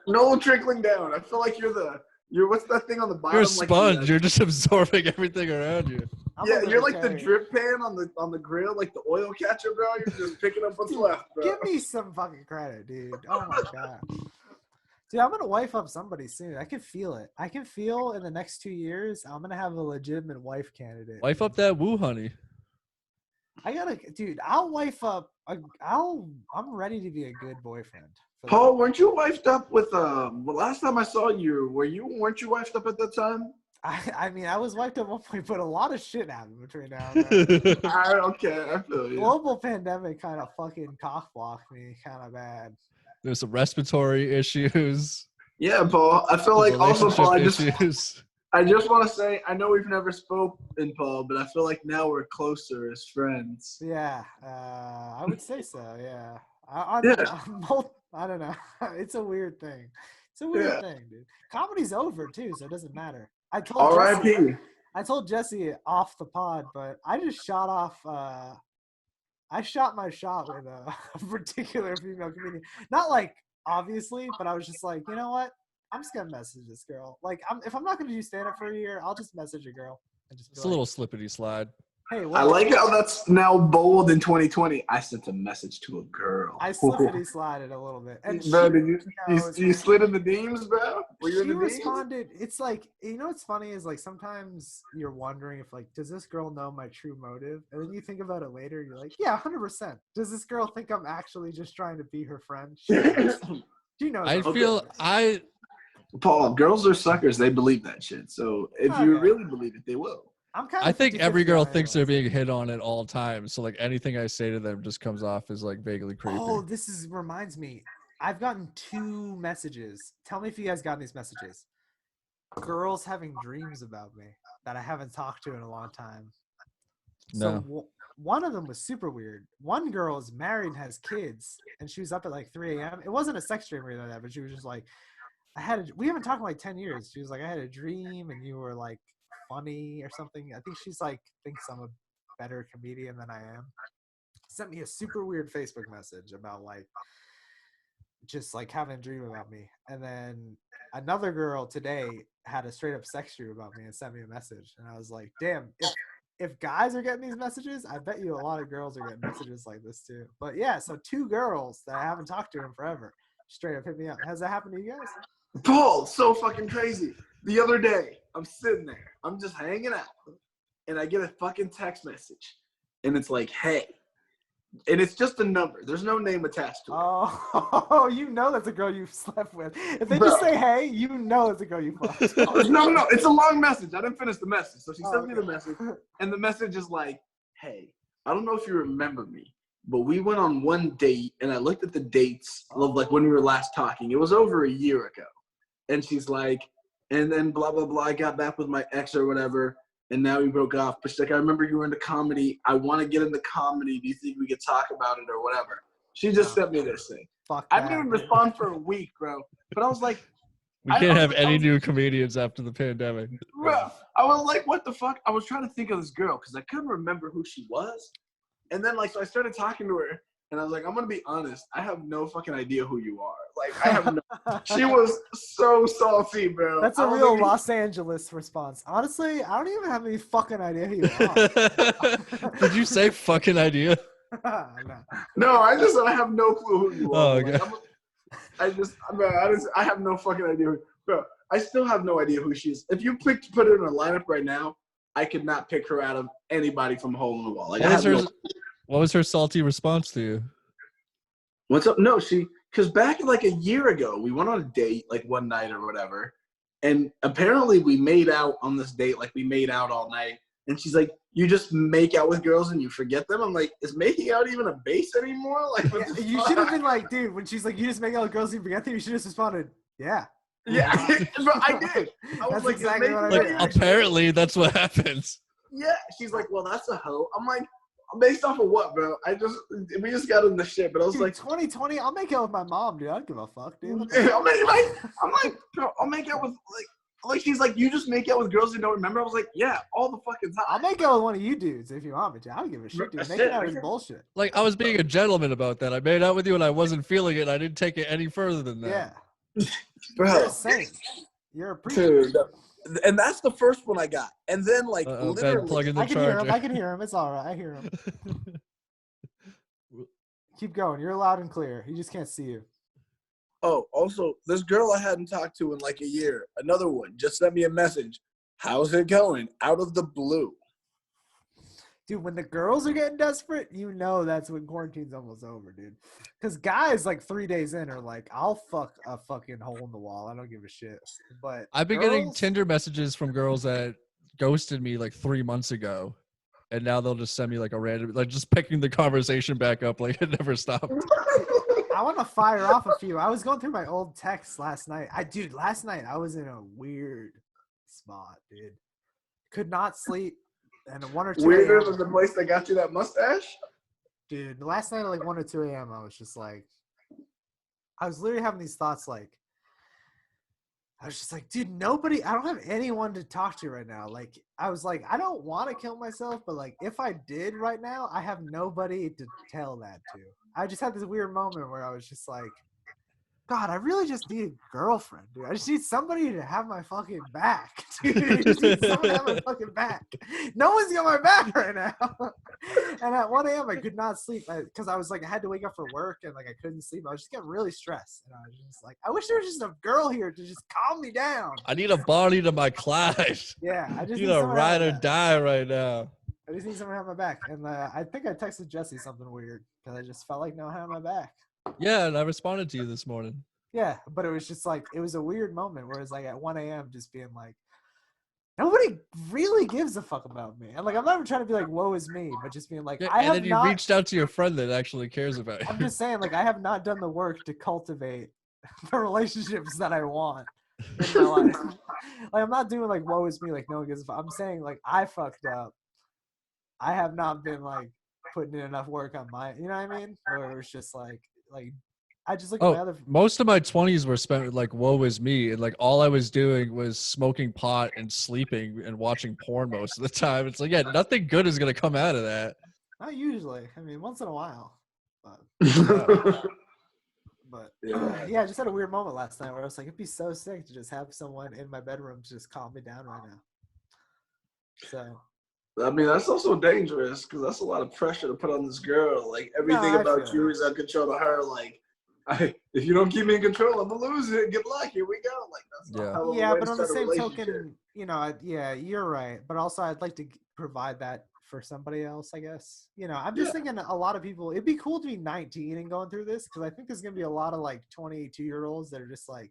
No trickling down. I feel like you're what's that thing on the bottom? You're a sponge. You're just absorbing everything around you. You're like the drip pan on the grill, like the oil catcher, bro. You're just picking up what's left, bro. Give me some fucking credit, dude. Oh my god. Dude, I'm going to wife up somebody soon. I can feel it. I can feel in the next 2 years, I'm going to have a legitimate wife candidate. Wife up that woo, honey. I'll wife up. I'm ready to be a good boyfriend. Paul, weren't you wifed up with, last time I saw you, weren't you wifed up at that time? I mean, I was wiped up at one point, but a lot of shit happened between now and then. Okay, I feel you. Global pandemic kind of fucking cock-blocked me kind of bad. There's some respiratory issues. Yeah, Paul. I feel like also, Paul, I just want to say, I know we've never spoken, Paul, but I feel like now we're closer as friends. Yeah, I would say so, yeah. I don't know. It's a weird thing. It's a weird thing, dude. Comedy's over, too, so it doesn't matter. I told Jesse off the pod, but I just shot off I shot my shot with a particular female comedian. Not obviously, but I was just like, you know what? I'm just gonna message this girl. If I'm not gonna do stand up for a year, I'll just message a girl and just. It's a little slippity slide. Hey, I like how that's now bold in 2020. I sent a message to a girl. I slippity slided a little bit. And bro, you slid in the DMs, bro? Were you in the DMs? She responded. It's what's funny is sometimes you're wondering if does this girl know my true motive? And then you think about it later, you're like, yeah, 100%. Does this girl think I'm actually just trying to be her friend? She knows. Paul, girls are suckers. They believe that shit. So if you really believe it, they will. I think every girl thinks they're being hit on at all times. So anything I say to them just comes off as vaguely creepy. Oh, reminds me. I've gotten 2 messages. Tell me if you guys got these messages. Girls having dreams about me that I haven't talked to in a long time. No. So one of them was super weird. One girl is married and has kids, and she was up at 3 a.m. It wasn't a sex dream or anything like that, but she was just we haven't talked in 10 years. She was like, I had a dream and you were funny or something. I think she's thinks I'm a better comedian than I am. Sent me a super weird Facebook message about just having a dream about me. And then another girl today had a straight up sex dream about me and sent me a message. And I was like, damn, if guys are getting these messages, I bet you a lot of girls are getting messages like this too. But yeah, so 2 girls that I haven't talked to in forever straight up hit me up. Has that happened to you guys? Paul, so fucking crazy. The other day, I'm sitting there. I'm just hanging out. And I get a fucking text message. And it's like, hey, And it's just a number. There's no name attached to it. Oh, you know that's a girl you slept with. If they just say, hey, you know it's a girl you fucked. No. It's a long message. I didn't finish the message. So she sends me the message. And the message is like, hey, I don't know if you remember me, but we went on one date. And I looked at the dates of like when we were last talking. It was over a year ago. And she's like, and then blah, blah, blah. I got back with my ex or whatever. And now we broke off. But she's like, I remember you were into comedy. I want to get into comedy. Do you think we could talk about it or whatever? She just sent me this thing. Fuck I didn't even respond for a week, bro. But I was like, we can't have any new comedians after the pandemic. Bro, I was like, what the fuck? I was trying to think of this girl because I couldn't remember who she was. And then, like, so I started talking to her. And I was like, I'm going to be honest. I have no fucking idea who you are. Like, I have no. She was so salty, bro. That's a real Los Angeles response. Honestly, I don't even have any fucking idea who you are. Did you say fucking idea? No, I just said I have no clue who you are. Oh, okay. Like, I have no fucking idea. Bro, I still have no idea who she is. If you put her in a lineup right now, I could not pick her out of anybody from Hole in the Wall. Like, what was her salty response to you? What's up? No, because back like a year ago, we went on a date like one night or whatever. And apparently we made out on this date. Like we made out all night. And she's like, you just make out with girls and you forget them? I'm like, is making out even a base anymore? Like, you should have been like, dude, when she's like, you just make out with girls and you forget them, you should have just responded, yeah. Yeah, but I did. That's like, exactly what I did. Apparently, that's what happens. Yeah, she's like, well, that's a hoe. I'm like, based off of what, bro? We just got in the shit, but I was like, 2020, I'll make out with my mom, dude. I don't give a fuck, dude. I'm like, bro, I'll make out with like she's like, you just make out with girls you don't remember. I was like, yeah, all the fucking time. I'll make out with one of you dudes if you want me to. I don't give a shit, dude. Making out is bullshit. Like I was being a gentleman about that. I made out with you and I wasn't feeling it. I didn't take it any further than that. Yeah, bro. You're a saint. You're a preacher. Dude. And that's the first one I got. And then, like, literally. Plug in the I can hear him. It's all right. I hear him. Keep going. You're loud and clear. He just can't see you. Oh, also, this girl I hadn't talked to in, like, a year, another one, just sent me a message. How's it going? Out of the blue. Dude, when the girls are getting desperate, you know that's when quarantine's almost over, dude. Because guys, like 3 days in, are like, I'll fuck a fucking hole in the wall. I don't give a shit. But I've been getting Tinder messages from girls that ghosted me like 3 months ago. And now they'll just send me like a random, like just picking the conversation back up like it never stopped. I want to fire off a few. I was going through my old texts last night. Last night I was in a weird spot, dude. Could not sleep. And 1 or 2 weirder than the place that got you that mustache? Dude, last night at like 1 or 2 a.m. I was just like, I was literally having these thoughts like, I was just like, dude, I don't have anyone to talk to right now. Like, I was like, I don't want to kill myself, but like, if I did right now, I have nobody to tell that to. I just had this weird moment where I was just like, God, I really just need a girlfriend, dude. I just need somebody to have my fucking back, dude. I just need someone to have my fucking back. No one's got my back right now. And at 1 a.m., I could not sleep because I was like, I had to wake up for work and like I couldn't sleep. I was just getting really stressed. And I was just like, I wish there was just a girl here to just calm me down. I need a body to my Clyde. Yeah, I just need a ride or die right now. I just need someone to have my back. And I think I texted Jesse something weird because I just felt like no one had my back. Yeah, and I responded to you this morning. Yeah, but it was just like, it was a weird moment where it's like at 1 a.m. just being like, nobody really gives a fuck about me. And like, I'm not even trying to be like, woe is me, but just being like, and then you reached out to your friend that actually cares about you. I'm just saying, like, I have not done the work to cultivate the relationships that I want in my life. Like, I'm not doing like, woe is me, like, no one gives a fuck. I'm saying, like, I fucked up. I have not been like putting in enough work on my, you know what I mean? Or it's just like I just look at my other. Most of my 20s were spent with like, woe is me. And like, all I was doing was smoking pot and sleeping and watching porn most of the time. It's like, yeah, nothing good is going to come out of that. Not usually. I mean, once in a while. But yeah, I just had a weird moment last night where I was like, it'd be so sick to just have someone in my bedroom to just calm me down right now. So. I mean, that's also dangerous because that's a lot of pressure to put on this girl. Like, everything about you is in control to her. Like, if you don't keep me in control, I'm going to lose it. Good luck. Here we go. Like, that's not how but on the same token, you know, yeah, you're right. But also, I'd like to provide that for somebody else, I guess. You know, I'm just thinking a lot of people, it'd be cool to be 19 and going through this, because I think there's going to be a lot of like 22-year-olds that are just like,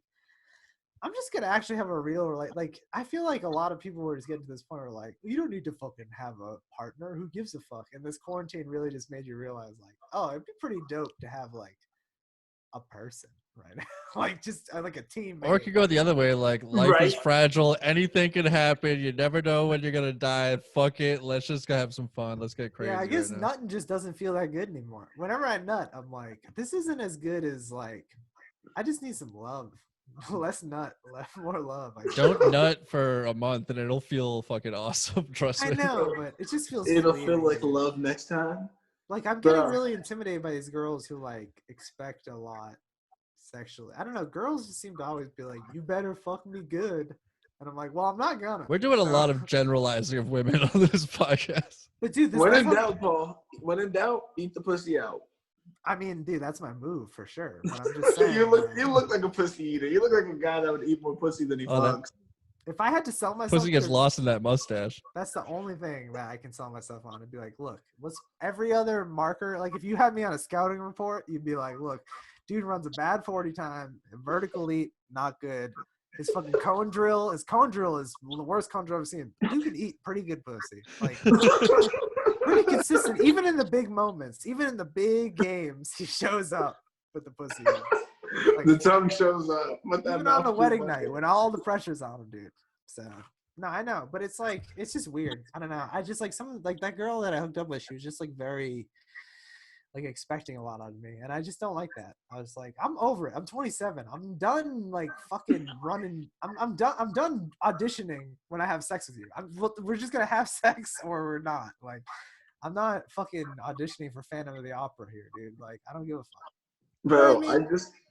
I'm just going to actually have a real, like, I feel like a lot of people were just getting to this point where like, you don't need to fucking have a partner. Who gives a fuck? And this quarantine really just made you realize like, oh, it'd be pretty dope to have like a person right now. Like just like a teammate. Or it could go the other way, like life is Right. fragile, anything can happen, you never know when you're gonna die. Fuck it, let's just go have some fun, let's get crazy. Yeah, I guess right now. nutting just doesn't feel that good anymore. Whenever I nut, I'm like, this isn't as good as like, I just need some love. Less nut, more love. Don't nut for a month and it'll feel fucking awesome. Trust me. I know, but it just feels It'll fleeting, feel like dude. love next time. Like I'm getting really intimidated by these girls who like expect a lot sexually. I don't know. Girls just seem to always be like, "You better fuck me good," and I'm like, "Well, I'm not gonna." We're doing a lot of generalizing of women on this podcast. But dude, this when in doubt, Paul. When in doubt, eat the pussy out. I mean, dude, that's my move for sure. But I'm just saying, you look like a pussy eater. You look like a guy that would eat more pussy than he fucks. If I had to sell myself, Pussy gets lost in that mustache. That's the only thing that I can sell myself on and be like, look, what's every other marker? Like if you had me on a scouting report, you'd be like, look, dude runs a bad 40 time, vertical leap, not good. His fucking cone drill is the worst cone drill I've ever seen. You can eat pretty good pussy. Like pretty consistent, even in the big moments, even in the big games, he shows up with the pussy. Like, the tongue shows up. Even on the wedding night when all the pressure's on him, dude. So no, I know, but it's like it's just weird. I don't know. I just like some like that girl that I hooked up with. She was just like very like expecting a lot out of me, and I just don't like that. I was like, I'm over it. I'm 27. I'm done like fucking running. I'm done. I'm done auditioning when I have sex with you. We're just gonna have sex or we're not. Like, I'm not fucking auditioning for Phantom of the Opera here, dude. Like, I don't give a fuck. Bro,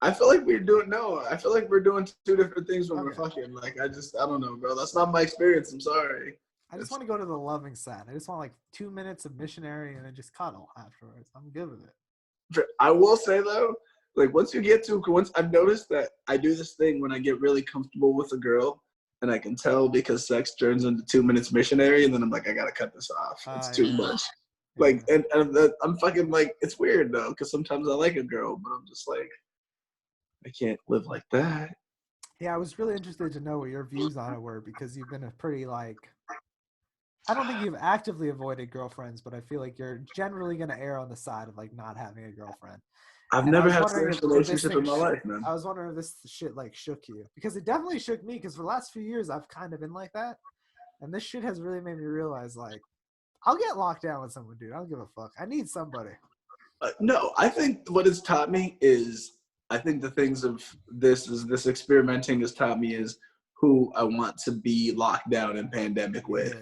I feel like I feel like we're doing two different things when we're fucking. Like, I don't know, bro. That's not my experience. I'm sorry. I just want to go to the loving side. I just want like 2 minutes of missionary and then just cuddle afterwards. I'm good with it. I will say though, like once I've noticed that I do this thing when I get really comfortable with a girl and I can tell because sex turns into 2 minutes missionary and then I'm like, I gotta cut this off. It's too much. Like, and I'm fucking like, it's weird though, because sometimes I like a girl, but I'm just like, I can't live like that. Yeah, I was really interested to know what your views on it were because you've been a pretty like, I don't think you've actively avoided girlfriends, but I feel like you're generally going to err on the side of like not having a girlfriend. I've never had a serious relationship in my life, man. I was wondering if this shit like shook you because it definitely shook me because for the last few years I've kind of been like that. And this shit has really made me realize like, I'll get locked down with someone, dude. I don't give a fuck. I need somebody. No, I think what it's taught me is, I think the things of this experimenting has taught me is who I want to be locked down in pandemic with.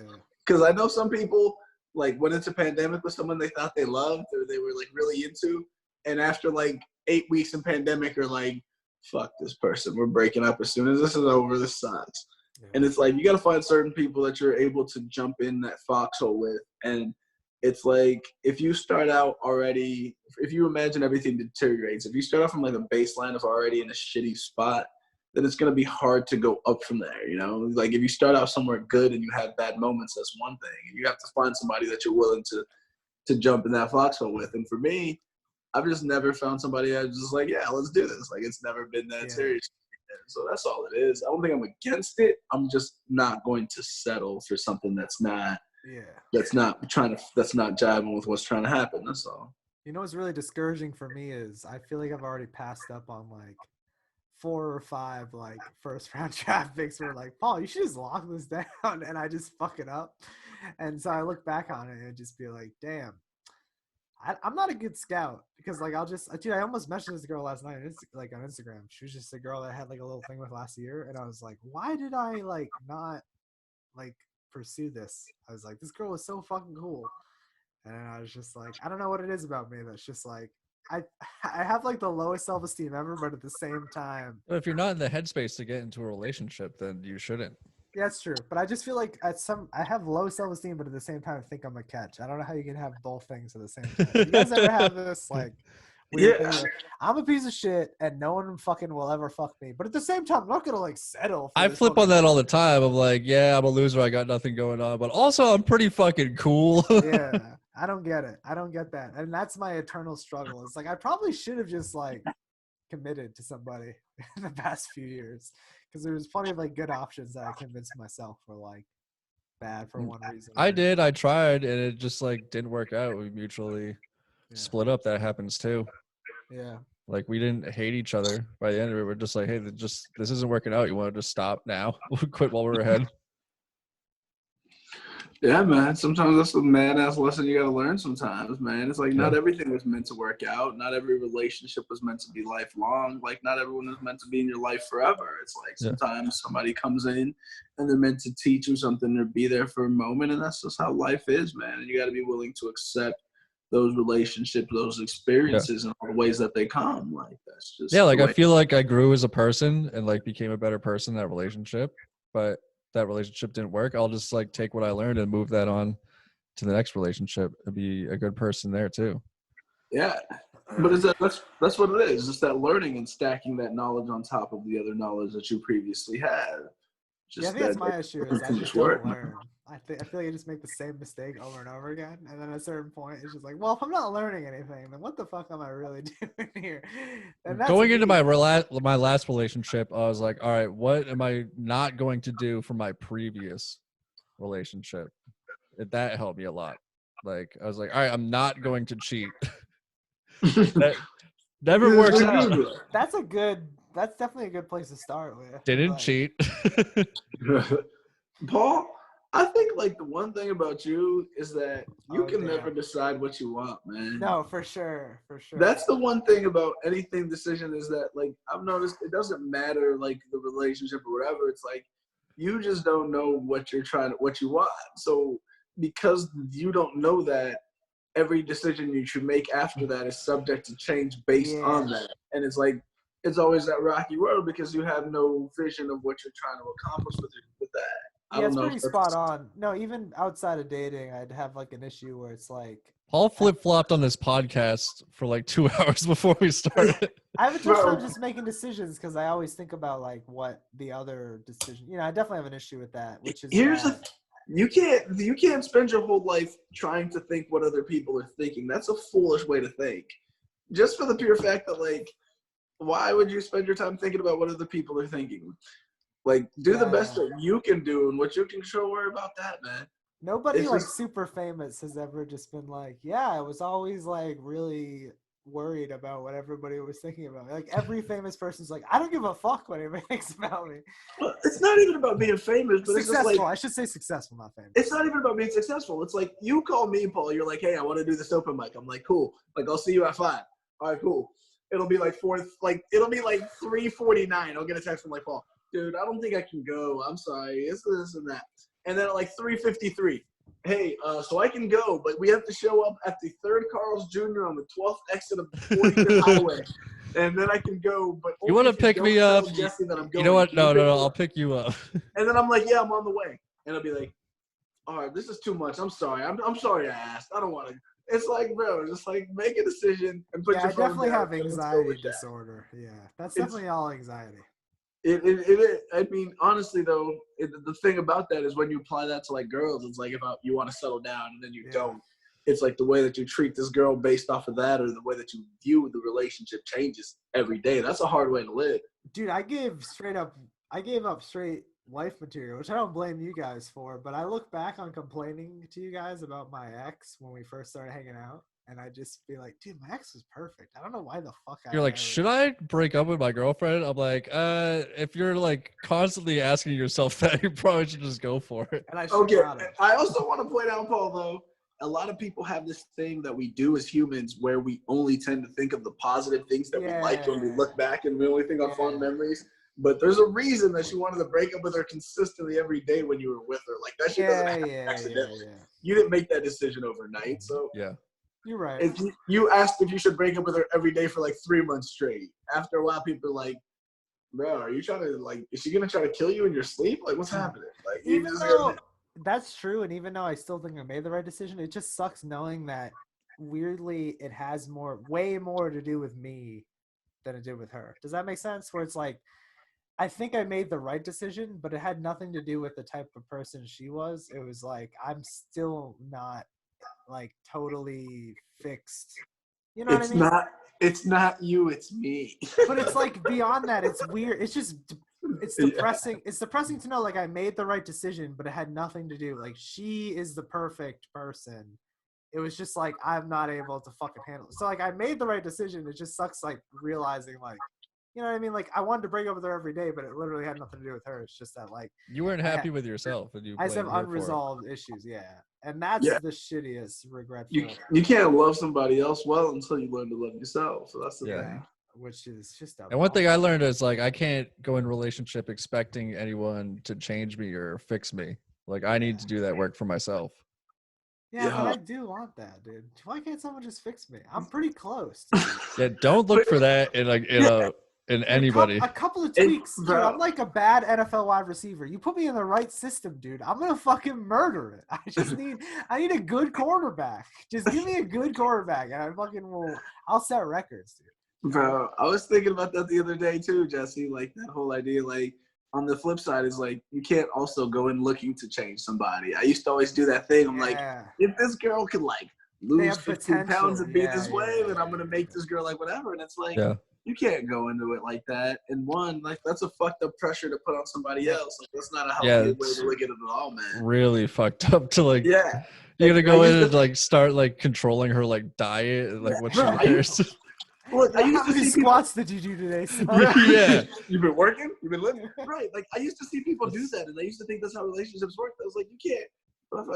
Because I know some people, like, went into pandemic with someone they thought they loved or they were, like, really into. And after, like, 8 weeks in pandemic are like, fuck this person. We're breaking up as soon as this is over. This sucks. Yeah. And it's like, you got to find certain people that you're able to jump in that foxhole with. And it's like, if you start out already, if you imagine everything deteriorates, if you start off from, like, a baseline of already in a shitty spot, then it's going to be hard to go up from there, you know? Like, if you start out somewhere good and you have bad moments, that's one thing. And you have to find somebody that you're willing to jump in that foxhole with. And for me, I've just never found somebody I was just like, yeah, let's do this. Like, it's never been that serious. So that's all it is. I don't think I'm against it. I'm just not going to settle for something that's not jiving with what's trying to happen. That's all. You know what's really discouraging for me is I feel like I've already passed up on, like, 4 or 5 like first round draft picks were like, Paul, you should just lock this down, and I just fuck it up. And so I look back on it and just be like, damn, I'm not a good scout because like I almost mentioned this girl last night. It's like on Instagram. She was just a girl that I had like a little thing with last year, and I was like, why did I like not like pursue this? I was like, this girl was so fucking cool, and I was just like, I don't know what it is about me that's just like. I have like the lowest self-esteem ever, but at the same time, if you're not in the headspace to get into a relationship, then you shouldn't. Yeah, that's true. But I just feel like I have low self-esteem, but at the same time, I think I'm a catch. I don't know how you can have both things at the same time. You guys ever have this, like, weird thing. I'm a piece of shit, and no one fucking will ever fuck me. But at the same time, I'm not gonna like settle. I flip on that all the time. I'm like, yeah, I'm a loser. I got nothing going on, but also I'm pretty fucking cool. Yeah, I don't get it. I don't get that, and that's my eternal struggle. It's like I probably should have just like committed to somebody in the past few years because there was plenty of like good options that I convinced myself were like bad for one reason. I did. I tried, and it just like didn't work out. We mutually split up. That happens too. Yeah. Like we didn't hate each other by the end of it. We're just like, hey, this isn't working out. You want to just stop now? We'll quit while we're ahead. Yeah, man. Sometimes that's the mad ass lesson you gotta learn sometimes, man. It's like not everything was meant to work out. Not every relationship was meant to be lifelong. Like not everyone is meant to be in your life forever. It's like sometimes somebody comes in and they're meant to teach you something or be there for a moment, and that's just how life is, man. And you gotta be willing to accept those relationships, those experiences, and all the ways that they come. Like that's just like I feel like I grew as a person and like became a better person in that relationship, but that relationship didn't work. I'll just like take what I learned and move that on to the next relationship and be a good person there too. Yeah, but that's what it is. It's that learning and stacking that knowledge on top of the other knowledge that you previously had. I think that's my issue. Is I just don't learn. I feel like I just make the same mistake over and over again, and then at a certain point, it's just like, well, if I'm not learning anything, then what the fuck am I really doing here? And going into my last relationship, I was like, all right, what am I not going to do for my previous relationship? That helped me a lot. Like I was like, all right, I'm not going to cheat. That never works out. That's definitely a good place to start with. Didn't cheat. Paul, I think like the one thing about you is that you can never decide what you want, man. No, for sure. That's the one thing about anything decision is that like I've noticed it doesn't matter like the relationship or whatever. It's like you just don't know what you want. So because you don't know that, every decision you should make after that is subject to change based on that. And it's like it's always that rocky road because you have no vision of what you're trying to accomplish with that. Yeah, it's pretty spot on. No, even outside of dating, I'd have like an issue where it's like Paul flip-flopped on this podcast for like 2 hours before we started. I have a tough time just making decisions because I always think about like what the other decision. I definitely have an issue with that. Which is you can't spend your whole life trying to think what other people are thinking. That's a foolish way to think. Just for the pure fact that like, why would you spend your time thinking about what other people are thinking? Like, do the best that you can do, and what you can control. Worry about that, man. Nobody like super famous has ever just been like, yeah, I was always like really worried about what everybody was thinking about me. Like every famous person's like, I don't give a fuck what anybody thinks about me. Well, it's not even about being famous, but successful. It's just like, I should say successful, not famous. It's not even about being successful. It's like you call me, Paul. You're like, hey, I want to do this open mic. I'm like, cool. Like, I'll see you at 5. All right, cool. It'll be like 3:49. I'll get a text from like, Paul, dude, I don't think I can go. I'm sorry. It's this and that. And then at like 3:53, hey, so I can go, but we have to show up at the 3rd Carl's Jr. on the 12th exit of the 45th highway. And then I can go, but you want to pick me up? You know what? No, I'll pick you up. And then I'm like, yeah, I'm on the way. And I'll be like, all right, this is too much. I'm sorry. I'm sorry I asked. I don't want to. It's like, bro, just like make a decision and put your phone down. I definitely have anxiety disorder. Yeah, that's definitely all anxiety. I mean, honestly, though, the thing about that is when you apply that to like girls, it's like if you want to settle down and then you don't. It's like the way that you treat this girl based off of that, or the way that you view the relationship changes every day. That's a hard way to live. Dude, I gave up straight life material, which I don't blame you guys for, but I look back on complaining to you guys about my ex when we first started hanging out, and I just be like, dude, my ex was perfect. I don't know why the fuck You're like, should I break up with my girlfriend? I'm like, if you're like constantly asking yourself that, you probably should just go for it. And I also want to point out, Paul, though, a lot of people have this thing that we do as humans where we only tend to think of the positive things that we like when we look back, and we only think of fond memories. But there's a reason that you wanted to break up with her consistently every day when you were with her. Like that shit doesn't happen accidentally. You didn't make that decision overnight. So you're right. If you asked if you should break up with her every day for like 3 months straight. After a while, people are like, bro, are you trying to like, is she gonna try to kill you in your sleep? Like, what's happening? Like, even though that's true, and even though I still think I made the right decision, it just sucks knowing that weirdly it has way more to do with me than it did with her. Does that make sense? Where it's like, I think I made the right decision, but it had nothing to do with the type of person she was. It was like, I'm still not like totally fixed. You know what I mean? It's not you, it's me. But it's like beyond that, it's weird. It's just, it's depressing. It's depressing to know like I made the right decision, but it had nothing to do. Like she is the perfect person. It was just like, I'm not able to fucking handle it. So like I made the right decision. It just sucks like realizing like, you know what I mean? Like I wanted to break up with her every day, but it literally had nothing to do with her. It's just that like you weren't happy with yourself, and you. I just have unresolved issues, yeah, and that's the shittiest regretful. You can't love somebody else well until you learn to love yourself. So that's the thing. Which is just. And one thing I learned is like I can't go in a relationship expecting anyone to change me or fix me. Like I need to do that work for myself. Yeah, but I do want that, dude. Why can't someone just fix me? I'm pretty close. Yeah, don't look for that in anybody. A couple of tweaks, dude. I'm like a bad NFL wide receiver. You put me in the right system, dude. I'm gonna fucking murder it. I need a good quarterback. Just give me a good quarterback, and I'll set records, dude. Bro, I was thinking about that the other day too, Jesse. Like that whole idea, like on the flip side is like you can't also go in looking to change somebody. I used to always do that thing. I'm like, if this girl could like lose 15 pounds and be this way, then I'm gonna make this girl like whatever. And it's like you can't go into it like that. And one, like that's a fucked up pressure to put on somebody else. Like that's not a healthy way to look at it at all, man. Really fucked up to like you're gonna go in and like start like controlling her like diet and like what she wears. Look, how many squats did you do today? Yeah. You've been working? You've been living? Right. Like, I used to see people do that, and I used to think that's how relationships work. I was like,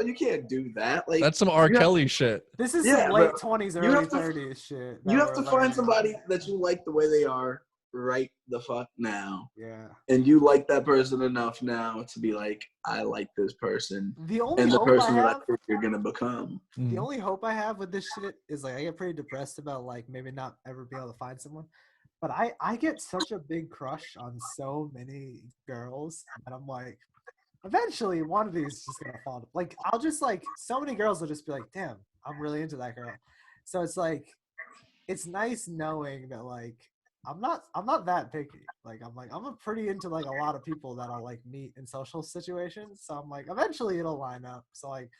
you can't do that. Like that's some R. Kelly shit. This is some late 20s, early 30s shit. You have to find somebody that you like the way they are right the fuck now. Yeah. And you like that person enough now to be like, I like this person. The only and the hope person I have, that I think you're gonna become. The only hope I have with this shit is like I get pretty depressed about like maybe not ever be able to find someone. But I get such a big crush on so many girls and I'm like, eventually one of these is just gonna fall. Like I'll just like so many girls will just be like, damn, I'm really into that girl. So it's like it's nice knowing that like I'm not that picky. Like I'm pretty into like a lot of people that I'll like meet in social situations. So I'm like eventually it'll line up. So like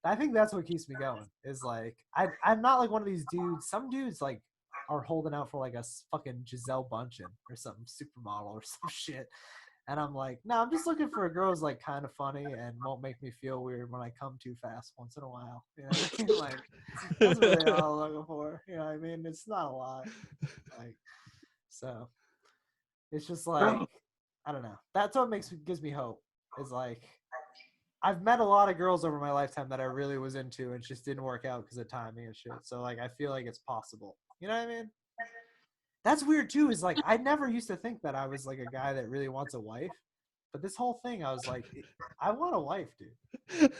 I think that's what keeps me going. Is like I'm not like one of these dudes. Some dudes like are holding out for like a fucking Giselle Bundchen or some supermodel or some shit. And I'm like, no, I'm just looking for a girl who's like kind of funny and won't make me feel weird when I come too fast once in a while. You know what I mean? Like that's really all I'm looking for. You know what I mean? It's not a lot. Like so it's just like I don't know. That's what gives me hope. Is like I've met a lot of girls over my lifetime that I really was into and just didn't work out because of timing and shit. So like I feel like it's possible. You know what I mean? That's weird too, is like I never used to think that I was like a guy that really wants a wife. But this whole thing I was like, I want a wife, dude.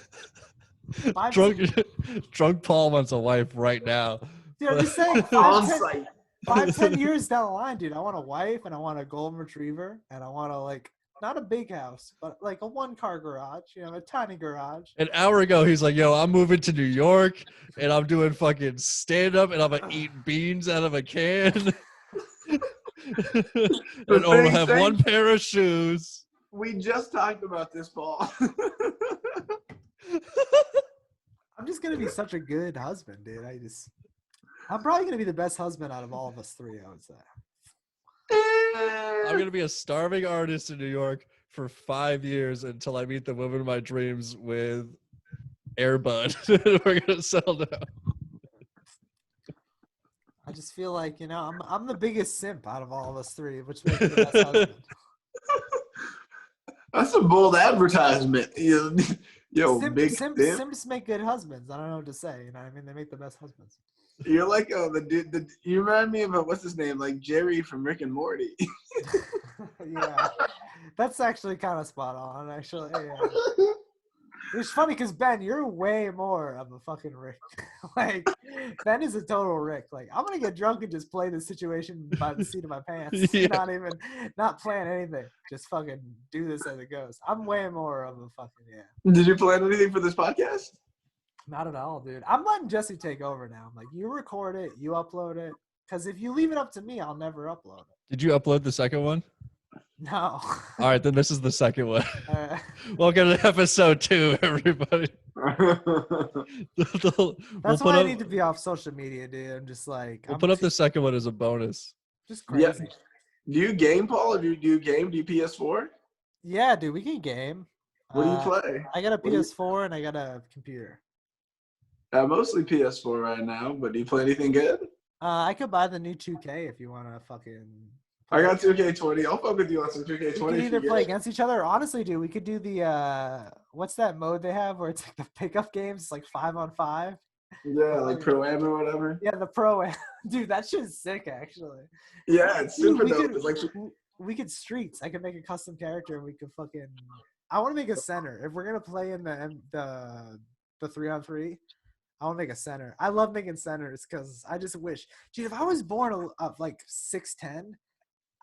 Drunk Paul wants a wife right now. Dude, I'm just saying 5-10 years down the line, dude, I want a wife and I want a golden retriever and I want to like not a big house, but like a 1-car garage, you know, a tiny garage. An hour ago, he's like, yo, I'm moving to New York and I'm doing fucking stand-up and I'm going to eat beans out of a can. And I'll have one pair of shoes. We just talked about this, Paul. I'm just going to be such a good husband, dude. I'm probably going to be the best husband out of all of us three, I would say. I'm going to be a starving artist in New York for 5 years until I meet the woman of my dreams with Air Bud. We're going to settle down. I just feel like, you know, I'm the biggest simp out of all of us three, which makes me the best husband. That's a bold advertisement. Yo, simps make good husbands. I don't know what to say. You know what I mean? They make the best husbands. You're like you remind me of what's his name, like Jerry from Rick and Morty. Yeah, that's actually kind of spot on. Actually, yeah. It's funny because Ben, you're way more of a fucking Rick. Like Ben is a total Rick. Like I'm gonna get drunk and just play the situation by the seat of my pants. Yeah. Not plan anything. Just fucking do this as it goes. I'm way more of a fucking Did you plan anything for this podcast? Not at all, dude. I'm letting Jesse take over now. I'm like, you record it, you upload it. Because if you leave it up to me, I'll never upload it. Did you upload the second one? No. All right, then this is the second one. Uh, Welcome to episode 2, everybody. That's why I need to be off social media, dude. I'm just like, We'll put up the second one as a bonus. Just crazy. Yeah. Do you game, Paul? Do you game? Do you PS4? Yeah, dude, we can game. What do you play? I got a PS4 and I got a computer. Mostly PS4 right now, but do you play anything good? I could buy the new 2K if you want to fucking. I got 2K20. I'll fuck with you on some 2K20. We could either play against each other or honestly, dude, we could do the what's that mode they have where it's like the pickup games? It's like 5-on-5. Yeah, like Pro-Am or whatever. Yeah, the Pro-Am. Dude, that shit's sick, actually. Yeah, it's super dope. It's like we could streets. I could make a custom character and we could fucking. I want to make a center. If we're gonna play in the 3-on-3, I want to make a center. I love making centers because I just wish, dude, if I was born of like 6'10",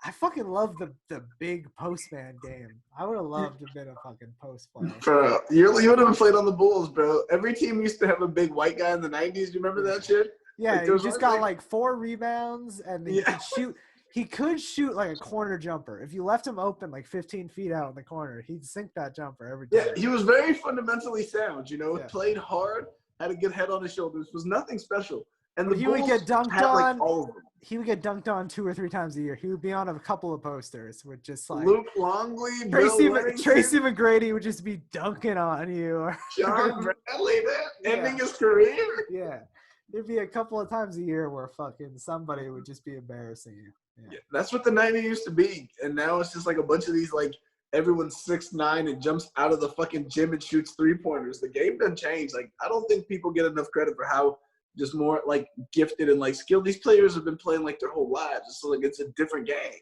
I fucking love the big postman game. I would have loved to have been a fucking post player. Bro, you would have played on the Bulls, bro. Every team used to have a big white guy in the 90s. Do you remember that shit? Yeah, like, he just got like 4 rebounds and he could shoot. He could shoot like a corner jumper. If you left him open like 15 feet out in the corner, he'd sink that jumper every time. Yeah, he was very fundamentally sound, played hard, had a good head on his shoulders, was nothing special. And he would get dunked on. Like, all of them. He would get dunked on 2 or 3 times a year. He would be on a couple of posters with just like Luke Longley, Tracy McGrady would just be dunking on you. John Bradley, ending his career. Yeah. There'd be a couple of times a year where fucking somebody would just be embarrassing you. Yeah, that's what the 90s used to be. And now it's just like a bunch of these, like, everyone's 6'9" and jumps out of the fucking gym and shoots 3-pointers. The game doesn't change. Like, I don't think people get enough credit for how just more, like, gifted and, like, skilled these players have been playing, like, their whole lives. So, like, it's a different game.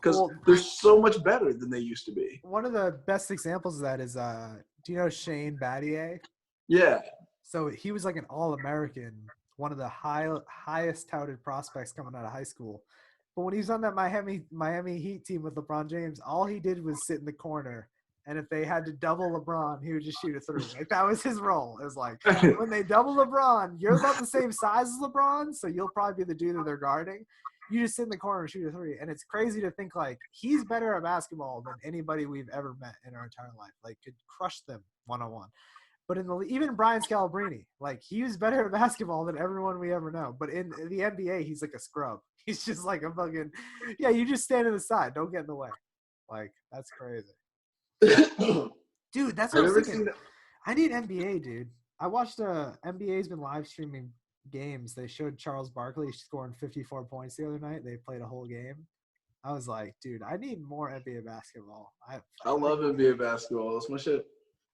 Because they're so much better than they used to be. One of the best examples of that is, do you know Shane Battier? Yeah. So he was like an All-American, one of the highest touted prospects coming out of high school. But when he was on that Miami Heat team with LeBron James, all he did was sit in the corner. And if they had to double LeBron, he would just shoot a 3. Like, that was his role. It was like, when they double LeBron, you're about the same size as LeBron, so you'll probably be the dude that they're guarding. You just sit in the corner and shoot a 3. And it's crazy to think, like, he's better at basketball than anybody we've ever met in our entire life. Like, could crush them one-on-one. But even Brian Scalabrine, like, he was better at basketball than everyone we ever know. But in the NBA, he's like a scrub. He's just like a fucking – yeah, you just stand to the side. Don't get in the way. Like, that's crazy. Dude, that's what I was thinking. I need NBA, dude. I watched NBA's been live streaming games. They showed Charles Barkley scoring 54 points the other night. They played a whole game. I was like, dude, I need more NBA basketball. I love NBA basketball. That's my shit.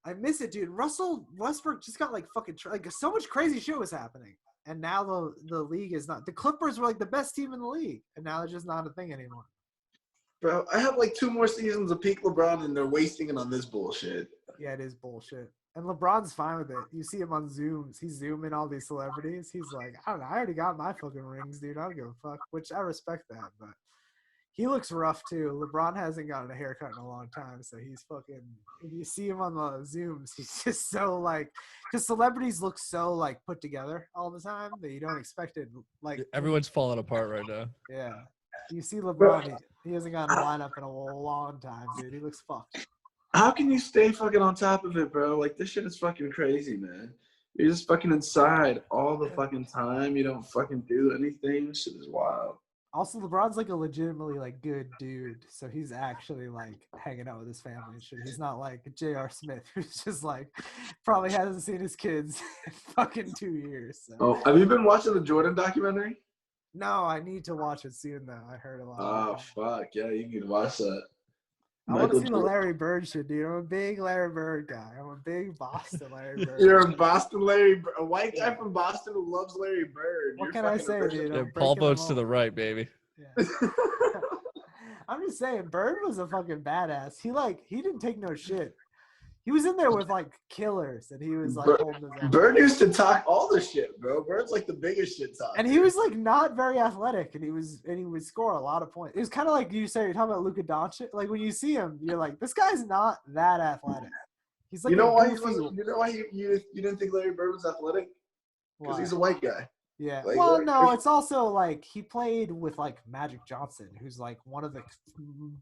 I miss it, dude. Russell Westbrook just got like fucking like so much crazy shit was happening, and now the league is not. The Clippers were like the best team in the league, and now they're just not a thing anymore. Bro, I have like 2 more seasons of peak LeBron, and they're wasting it on this bullshit. Yeah, it is bullshit. And LeBron's fine with it. You see him on Zooms. He's zooming all these celebrities. He's like, I don't know. I already got my fucking rings, dude. I don't give a fuck. Which I respect that, but he looks rough too. LeBron hasn't gotten a haircut in a long time, so he's fucking. If you see him on the Zooms, he's just so like, because celebrities look so like put together all the time that you don't expect it. Like everyone's falling apart right now. Yeah, you see LeBron, he hasn't gotten a lineup in a long time, dude. He looks fucked. How can you stay fucking on top of it, bro? Like, this shit is fucking crazy, man. You're just fucking inside all the fucking time. You don't fucking do anything. This shit is wild. Also, LeBron's like a legitimately like good dude, so he's actually like hanging out with his family and shit. He's not like J.R. Smith, who's just like probably hasn't seen his kids in fucking 2 years. So. Oh, have you been watching the Jordan documentary? No, I need to watch it soon though. I heard a lot. Oh fuck yeah, you can watch that. I want to see the Larry Bird shit, dude. I'm a big Larry Bird guy. I'm a big Boston Larry Bird. You're a Boston Larry Bird. A white guy from Boston who loves Larry Bird. What can I say, dude? Yeah, Paul votes to the right, baby. Yeah. I'm just saying, Bird was a fucking badass. He didn't take no shit. He was in there with like killers, and he was like holding his own. Bird used to talk all the shit, bro. Bird's like the biggest shit talker. And he was like not very athletic, and he would score a lot of points. It was kind of like you're talking about Luka Doncic. Like when you see him, you're like, this guy's not that athletic, He's like you know a why goofy. you know why you didn't think Larry Bird was athletic? Because he's a white guy. Yeah. Like, Well, no, it's also like he played with like Magic Johnson, who's like one of the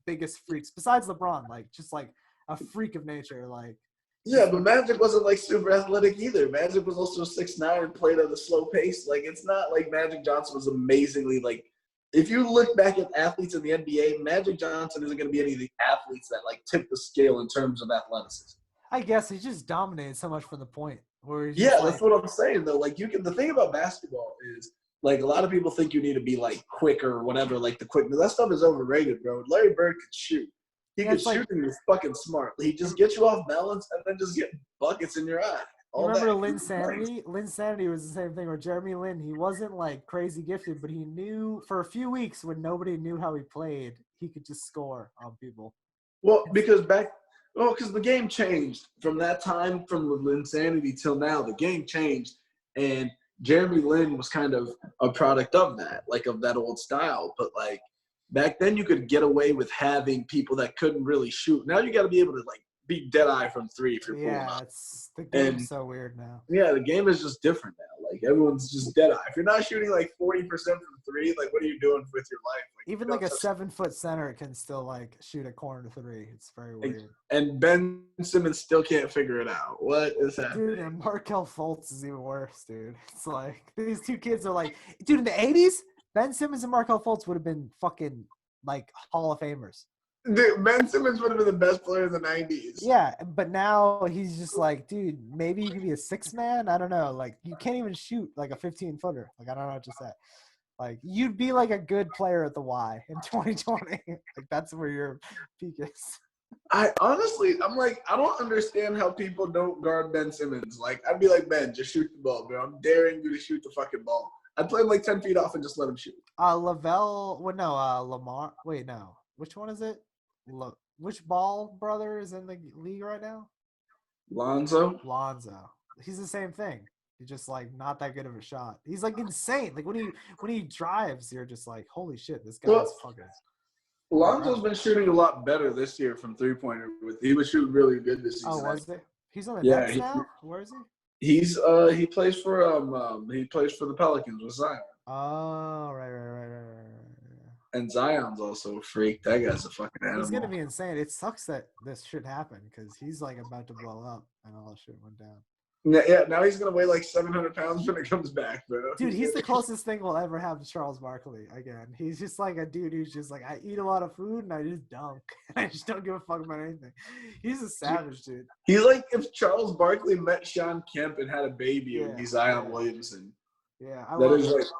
biggest freaks besides LeBron, like just like a freak of nature. Like, yeah, but Magic wasn't like super athletic either. Magic was also 6'9" and played at a slow pace. Like, it's not like Magic Johnson was amazingly like. If you look back at athletes in the NBA, Magic Johnson isn't going to be any of the athletes that like tip the scale in terms of athleticism. I guess he just dominated so much from the point. Where he's Yeah, just that's like, what I'm saying though. Like the thing about basketball is like a lot of people think you need to be like quick or whatever, like the quickness. That stuff is overrated, bro. Larry Bird could shoot. He could shoot and he's fucking smart. He just gets you off balance and then just get buckets in your eye. You remember Lynn Sanity? Lynn Sanity was the same thing. Or Jeremy Lin, he wasn't like crazy gifted, but he knew for a few weeks when nobody knew how he played, he could just score on people. Well, because the game changed from that time, from Lynn Sanity till now. The game changed, and Jeremy Lin was kind of a product of that, like of that old style. But like back then, you could get away with having people that couldn't really shoot. Now you got to be able to like be dead eye from three if you're pulling up. The game's so weird now. Yeah, the game is just different now. Like everyone's just dead eye. If you're not shooting like 40% from three, like what are you doing with your life? Like, even like a 7-foot center can still like shoot a corner three. It's very weird. And Ben Simmons still can't figure it out. What is happening? Dude, and Markelle Fultz is even worse, dude. It's like these two kids are like, dude, in the 80s, Ben Simmons and Markelle Fultz would have been fucking like Hall of Famers. Dude, Ben Simmons would have been the best player in the 90s. Yeah, but now he's just like, dude, maybe you can be a 6-man. I don't know. Like, you can't even shoot like a 15-footer. Like, I don't know what to say. Like, you'd be like a good player at the Y in 2020. Like, that's where your peak is. I'm like, I don't understand how people don't guard Ben Simmons. Like, I'd be like, Ben, just shoot the ball, bro. I'm daring you to shoot the fucking ball. I'd play him like 10 feet off and just let him shoot. Lamar. Wait, no. Which one is it? Which Ball brother is in the league right now? Lonzo. He's the same thing. He's just like not that good of a shot. He's like insane. Like when he drives, you're just like, holy shit, this guy's fucking. Lonzo's been shooting a lot better this year from 3-pointer. He was shooting really good this season. Oh, was it? He's on the Nets now. Where is he? He plays for the Pelicans with Zion. Oh, right. And Zion's also a freak. That guy's a fucking animal. He's gonna be insane. It sucks that this shit happened because he's like about to blow up and all that shit went down. Yeah, now he's gonna weigh like 700 pounds when it comes back, bro. Dude, he's the closest thing we'll ever have to Charles Barkley again. He's just like a dude who's just like, I eat a lot of food and I just dunk. I just don't give a fuck about anything. He's a savage, dude. He's like if Charles Barkley met Sean Kemp and had a baby, it would be Zion Williamson. Yeah, I like those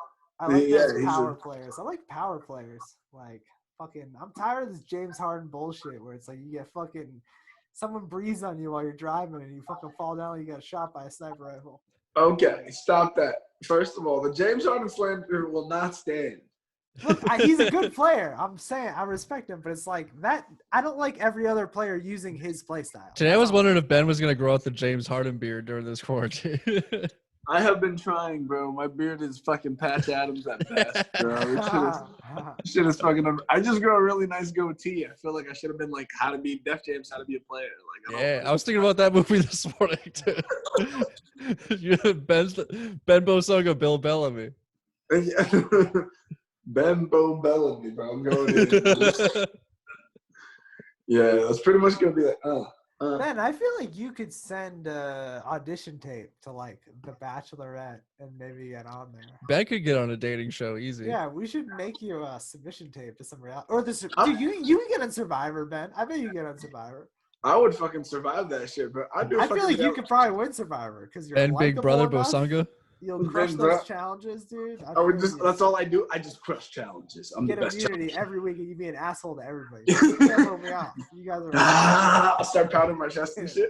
power players. I like power players. Like, fucking, I'm tired of this James Harden bullshit where it's like you get fucking someone breathes on you while you're driving and you fucking fall down and you get shot by a sniper rifle. Okay, stop that. First of all, the James Harden slander will not stand. Look, he's a good player. I'm saying I respect him, but it's like that. I don't like every other player using his play style. Today I was wondering if Ben was going to grow out the James Harden beard during this quarantine. I have been trying, bro. My beard is fucking Patch Adams at best, bro. Shit is fucking. I just grow a really nice goatee. I feel like I should have been like How to Be Def Jam's How to Be a Player. Like, I was thinking about that movie this morning too. Ben Bosunga, Bill Bellamy. Ben Bo Bellamy, bro. I'm going in. Yeah, that's pretty much gonna be like, Ben, I feel like you could send audition tape to like The Bachelorette and maybe get on there. Ben could get on a dating show easy. Yeah, we should make you a submission tape to some reality. Or dude, you can get on Survivor, Ben. I bet you can get on Survivor. I would fucking survive that shit, bro. I feel like you could probably win Survivor because you're Ben Big Brother enough. Bosunga. You'll crush those challenges, dude. That's all I do. I just crush challenges. I'm get the best immunity every week and you be an asshole to everybody. You can't vote me out. You guys are I'll start pounding my chest and shit.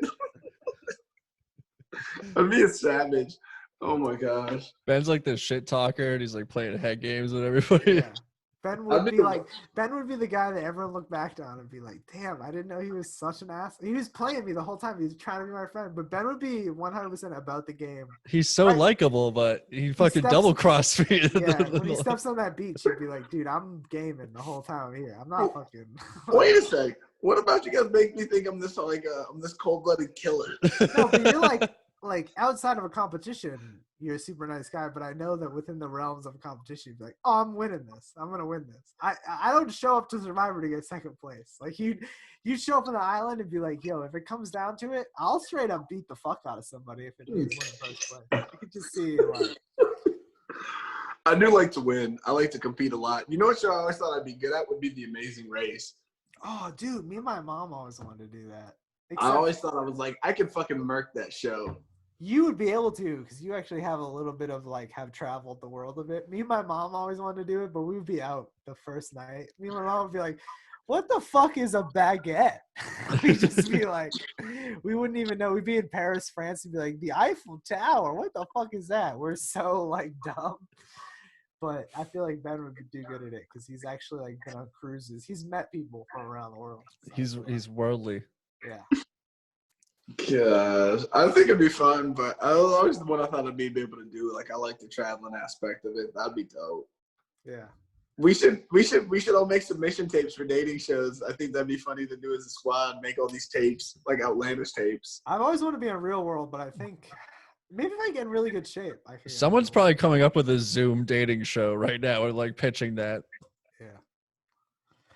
I'd be a savage. Oh my gosh. Ben's like the shit talker and he's like playing head games with everybody. Yeah. Ben would be the guy that everyone looked back on and be like, damn, I didn't know he was such an ass. He was playing me the whole time. He was trying to be my friend. But Ben would be 100% about the game. He's so likable, but he fucking double-crossed me. Yeah, when he steps on that beach, he'd be like, dude, I'm gaming the whole time here. I'm not fucking... Wait a sec. What about you guys make me think I'm this cold-blooded killer? No, but you're like outside of a competition, you're a super nice guy, but I know that within the realms of a competition, you'd be like, oh, I'm winning this. I'm going to win this. I don't show up to Survivor to get second place. Like, you'd show up on the island and be like, yo, if it comes down to it, I'll straight up beat the fuck out of somebody if it means winning first place. I could just see, like... I do like to win. I like to compete a lot. You know what show I always thought I'd be good at would be The Amazing Race. Oh, dude, me and my mom always wanted to do that. I always thought I was like, I could fucking murk that show. You would be able to, because you actually have a little bit of like have traveled the world a bit. Me and my mom always wanted to do it, but we would be out the first night. Me and my mom would be like, what the fuck is a baguette? We'd just be like, we wouldn't even know. We'd be in Paris, France, and be like, the Eiffel Tower, what the fuck is that? We're so like dumb. But I feel like Ben would do good at it because he's actually like been on cruises. He's met people from around the world. So he's worldly. Yeah. Gosh, I think it'd be fun, but I was always the one I thought I'd be able to do. Like, I like the traveling aspect of it. That'd be dope. Yeah. We should all make submission tapes for dating shows. I think that'd be funny to do as a squad. Make all these tapes, like outlandish tapes. I've always wanted to be in real world, but I think maybe if I get in really good shape, I can. Someone's probably coming up with a Zoom dating show right now, or like pitching that. Yeah.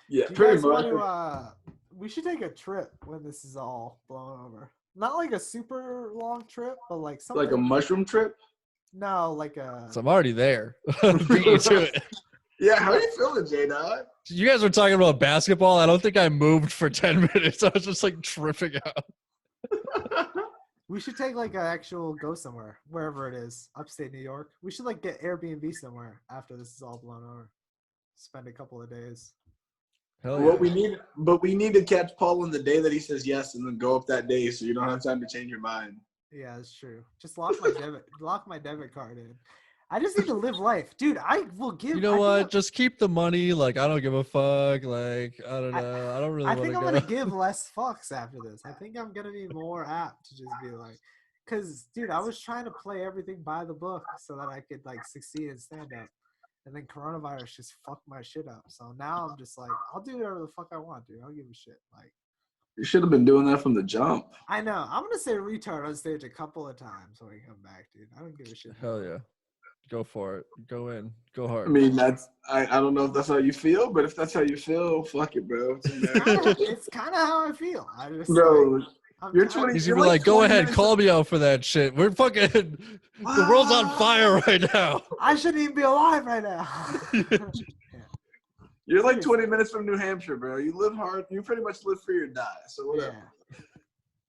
Yeah, pretty much. We should take a trip when this is all blown over. Not like a super long trip, but like something. Like a mushroom trip? No, like a. So I'm already there. Beat you to it. Yeah, how are you feeling, J-Dog? You guys were talking about basketball. I don't think I moved for 10 minutes. I was just like tripping out. We should take like an actual go somewhere, wherever it is, upstate New York. We should like get Airbnb somewhere after this is all blown over. Spend a couple of days. Hell yeah. We need to catch Paul on the day that he says yes, and then go up that day, so you don't have time to change your mind. Yeah, that's true. Just lock my debit card in. I just need to live life, dude. I will give. You know what? Just keep the money. Like, I don't give a fuck. Like, I don't know. I don't really. I think I'm gonna give less fucks after this. I think I'm gonna be more apt to just be like, because, dude, I was trying to play everything by the book so that I could like succeed in stand up. And then coronavirus just fucked my shit up. So now I'm just like, I'll do whatever the fuck I want, dude. I don't give a shit. Like, you should have been doing that from the jump. I know. I'm gonna say retard on stage a couple of times when we come back, dude. I don't give a shit. Hell yeah. Go for it. Go in. Go hard. I mean, I don't know if that's how you feel, but if that's how you feel, fuck it, bro. It's kind of how I feel. I just, bro, like, you're 20. He's gonna be like, go ahead, call me out for that shit. We're fucking, the world's on fire right now. I shouldn't even be alive right now. You're like 20 minutes from New Hampshire, bro. You live hard. You pretty much live free or die. So whatever.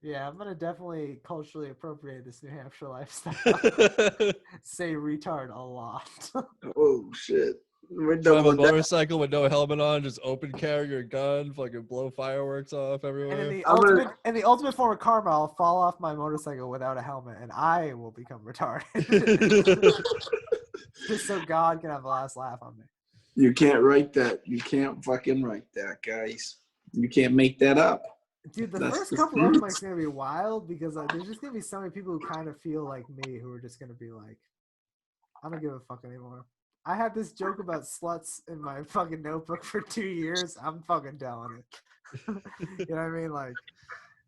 Yeah, I'm gonna definitely culturally appropriate this New Hampshire lifestyle. Say retard a lot. Oh shit! Drive a motorcycle with no helmet on, just open carry your gun, fucking blow fireworks off everywhere. And the ultimate form of karma, I'll fall off my motorcycle without a helmet, and I will become retarded. Just so God can have the last laugh on me. You can't write that. You can't fucking write that, guys. You can't make that up. Dude, the first couple of them are going to be wild because there's just going to be so many people who kind of feel like me who are just going to be like, I don't give a fuck anymore. I had this joke about sluts in my fucking notebook for 2 years. I'm fucking telling it. You know what I mean? Like,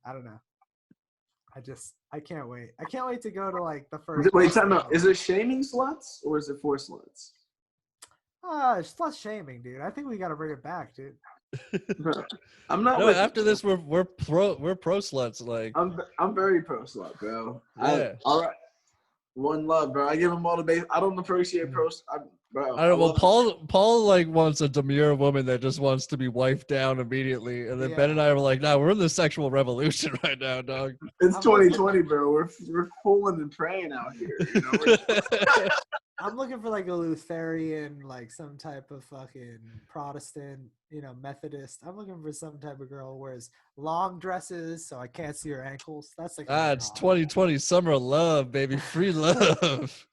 I don't know. I can't wait. I can't wait to go to like the first. Wait, time out. Is it shaming sluts or is it for sluts? Slut shaming, dude. I think we got to bring it back, dude. I'm not. No, after this, we're pro sluts. Like, I'm very pro slut, bro. Yeah. All right. One love, bro. I give them all the base. I don't appreciate bro. Bro. I don't know. Well, Paul like wants a demure woman that just wants to be wifed down immediately, and then Ben and I were like, "Nah, we're in the sexual revolution right now, dog." It's 2020, bro. We're fooling and praying out here. You know? I'm looking for like a Lutheran, like some type of fucking Protestant, Methodist. I'm looking for some type of girl who wears long dresses so I can't see her ankles. That's like it's 2020 summer of love, baby. Free love.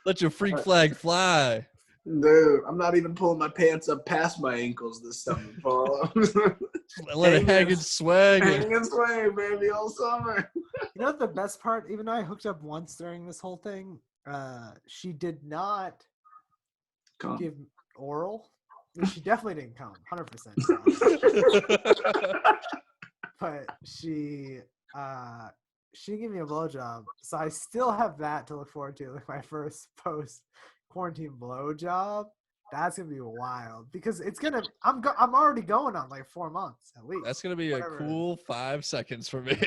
Let your freak flag fly. Dude, I'm not even pulling my pants up past my ankles this summer, Paul. Let it hang and swag. Hang and swag, baby, all summer. You know what the best part? Even though I hooked up once during this whole thing, she did not give oral. I mean, she definitely didn't come, 100%. But she gave me a blowjob, so I still have that to look forward to. Like my first post-quarantine blowjob. That's gonna be wild because it's gonna. I'm already going on like 4 months at least. That's gonna be a cool 5 seconds for me.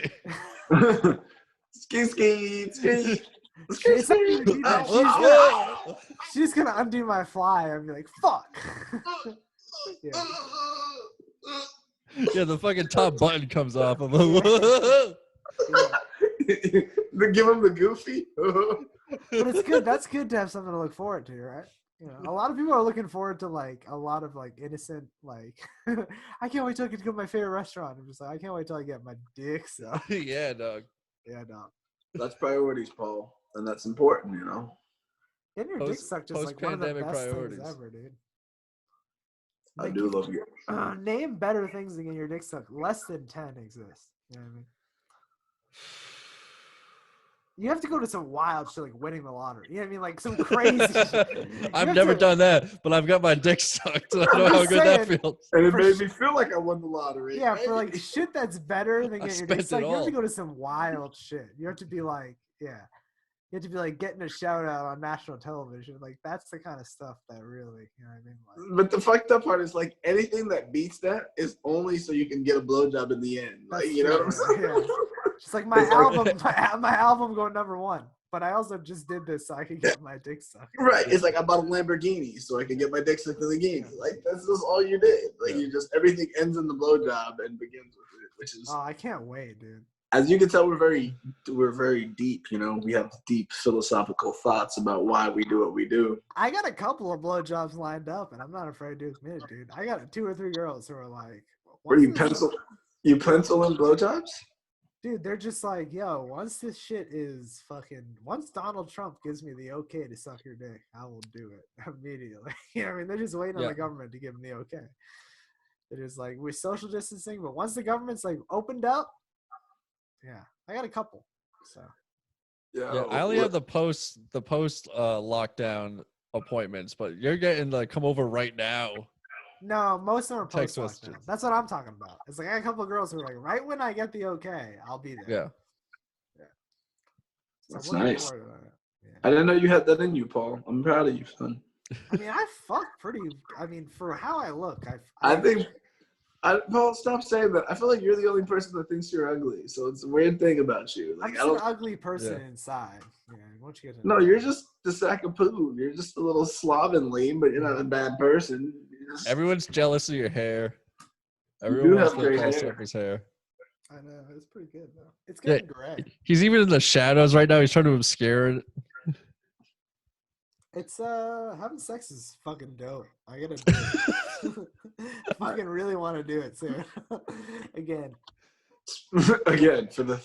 Ski. She's gonna undo my fly and be like, "Fuck." Yeah, the fucking top button comes off. I'm like, Give him the goofy. But it's good. That's good to have something to look forward to, right? You know, a lot of people are looking forward to like a lot of like innocent like. I can't wait till I get to go to my favorite restaurant. I'm just like, I can't wait till I get my dick sucked. Yeah, dog. Yeah, dog. That's priorities, Paul, and that's important, you know. Getting your dick sucked is like one of the best things ever, dude. I do love you. Name better things than getting your dick sucked. Less than 10 exist. You know what I mean? You have to go to some wild shit like winning the lottery. You know what I mean? Like some crazy shit. I've never done that, but I've got my dick sucked. So I know how good that feels. And it made me feel like I won the lottery. Yeah, for like shit that's better than getting your dick sucked, you have to go to some wild shit. You have to be like, yeah. You have to be like getting a shout out on national television. Like that's the kind of stuff that really, you know what I mean? Like, but the fucked up part is like anything that beats that is only so you can get a blowjob in the end. Like, you know what I'm saying? Yeah. Just like my album, my album going #1. But I also just did this so I could get my dick sucked. Right. It's like I bought a Lamborghini so I could get my dick sucked in the Lamborghini. Like that's just all you did. Like you just everything ends in the blowjob and begins with it, which is. Oh, I can't wait, dude. As you can tell, we're very deep. You know, we have deep philosophical thoughts about why we do what we do. I got a couple of blowjobs lined up, and I'm not afraid to admit it, dude. I got 2 or 3 girls who are like, "Where you pencil in blowjobs?" Dude, they're just like, yo, once this shit is once Donald Trump gives me the okay to suck your dick, I will do it immediately. You know what I mean? They're just waiting on the government to give them the okay. They're just like, we're social distancing, but once the government's like opened up, yeah, I got a couple. So yeah, I only have the post lockdown appointments, but you're getting like come over right now. No, most of them are post lockdown. That's what I'm talking about. It's like I got a couple of girls who are like, right when I get the okay, I'll be there. Yeah. So that's nice. Yeah. I didn't know you had that in you, Paul. I'm proud of you, son. I mean, I fuck pretty. I mean, for how I look, Paul, stop saying that. I feel like you're the only person that thinks you're ugly. So it's a weird thing about you. Like, I'm just an ugly person inside. Yeah, once you get to no, you're just the sack of poo. You're just a little slovenly, but you're not a bad person. Everyone's jealous of your hair. Everyone wants to toss up his hair. I know. It's pretty good, though. It's getting gray. He's even in the shadows right now. He's trying to obscure it. It's having sex is fucking dope. I gotta do it. I fucking really want to do it soon. Again for the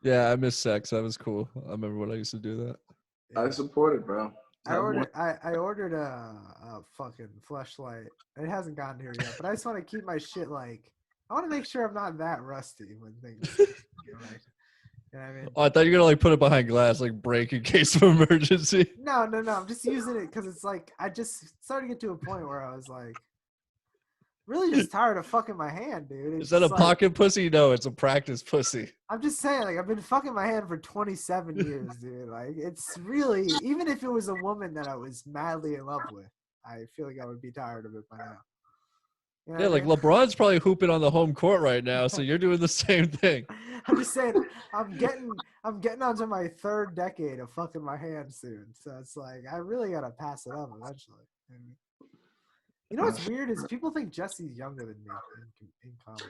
yeah, I miss sex. That was cool. I remember when I used to do that. I support it, bro. I ordered a fucking fleshlight. It hasn't gotten here yet, but I just want to keep my shit like I want to make sure I'm not that rusty when things get right. You know what I mean? Oh, I thought you were gonna like put it behind glass, like break in case of emergency. No. I'm just using it because it's like I just started to get to a point where I was like, really just tired of fucking my hand, dude. Is that a pocket pussy? No, it's a practice pussy. I'm just saying, like I've been fucking my hand for 27 years, dude. Like it's really, even if it was a woman that I was madly in love with, I feel like I would be tired of it by now. You know yeah, like LeBron's probably hooping on the home court right now, so you're doing the same thing. I'm just saying, I'm getting onto my 3rd decade of fucking my hand soon. So it's like I really gotta pass it up eventually. You know what's weird is people think Jesse's younger than me in comedy.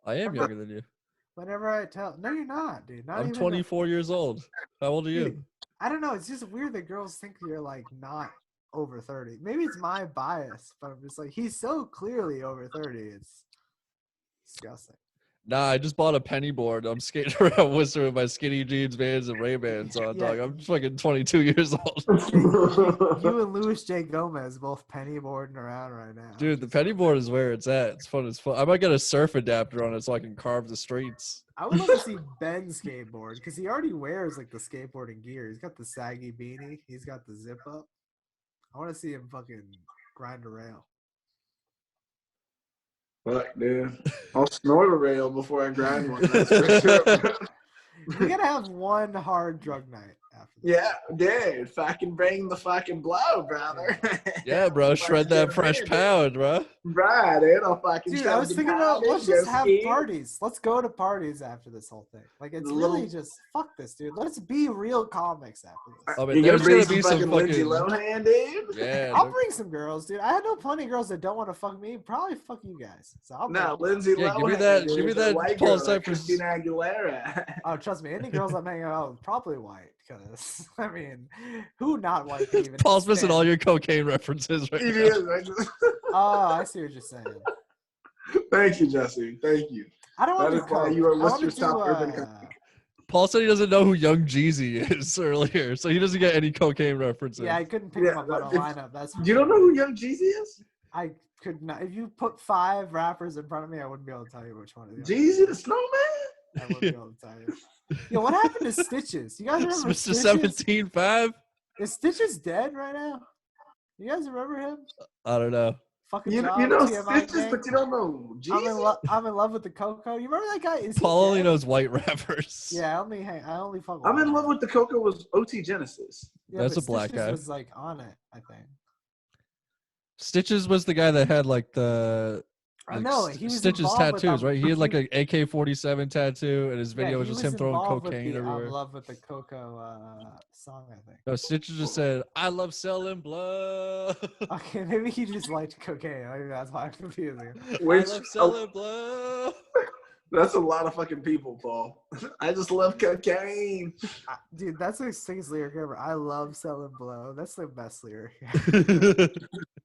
I am younger than you. Whenever I tell, no, you're not, dude. I'm 24 years old. How old are you? Dude, I don't know. It's just weird that girls think you're like not over 30. Maybe it's my bias, but I'm just like, he's so clearly over 30. It's disgusting. Nah, I just bought a penny board. I'm skating around Worcester with my skinny jeans, Vans, and Ray-Bans on, Yeah. dog. I'm fucking 22 years old. You and Luis J. Gomez both pennyboarding around right now. Dude, the penny board is where it's at. It's fun as fun. I might get a surf adapter on it so I can carve the streets. I would love to see Ben skateboard because he already wears like the skateboarding gear. He's got the saggy beanie. He's got the zip up. I want to see him fucking grind a rail. Fuck, dude. I'll snort a rail before I grind one. That's for sure. We gotta have one hard drug night after this. Yeah, dude. Fucking bring the fucking blow, brother. Yeah, bro. Shred that fresh pound, bro. Right, dude. I'll fucking Dude, I was thinking about let's just have parties. Let's go to parties after this whole thing. Like it's really just fuck this, dude. Let's be real comics after this. I mean, You're there's gonna gonna bring be some some fucking Lindsay Lohan, dude? Yeah. I'll bring some girls, dude. I know plenty of girls that don't want to fuck me. Probably fuck you guys. So I'll No, bring Lindsay Yeah, Lohan. give me that- dude, give me the that white Paul girl, like Cyphers. Christina Aguilera. Oh, trust me, any girls I'm hanging out with probably white. Because I mean, who not white can even? Paul's missing stand? all your cocaine references right He now. is. I just- Oh, I see what you're saying. Thank you, Jesse. Thank you. I don't want That to is why do you are I wanna Worcester's top do, urban comic. Paul said he doesn't know who Young Jeezy is earlier, so he doesn't get any cocaine references. Yeah, I couldn't pick Yeah, him up on a if- lineup. That's for You don't sure. know who Young Jeezy is? I could not. If you put 5 rappers in front of me, I wouldn't be able to tell you which one. Of Jeezy the Snowman? I wouldn't be able to tell you. Yo, what happened to Stitches? You guys remember Mr. Stitches? 17.5? Is Stitches dead right now? You guys remember him? I don't know. Fucking You job, know TMI Stitches, gang? but you don't know Jeezy? I'm in love with the Coco. You remember that guy? Is he Paul only dead? knows white rappers. Yeah, I only fuck with I'm in him. love with the Coco was OT Genesis. Yeah, That's but a black Stitches guy. was like on it, I think. Stitches was the guy that had like the I like, know he was Stitches involved with, tattoos, right? He had like an AK-47 tattoo, and his yeah, video he was just him throwing involved with cocaine the everywhere. I'm love with the Coco song, I think. No, Stitches just said, "I love selling blood." Okay, maybe he just liked cocaine. Maybe that's why I'm confusing. Which, I love selling blood. that's a lot of fucking people, Paul. I just love cocaine. Dude, that's the sickest lyric ever. I love selling blow. That's the best lyric.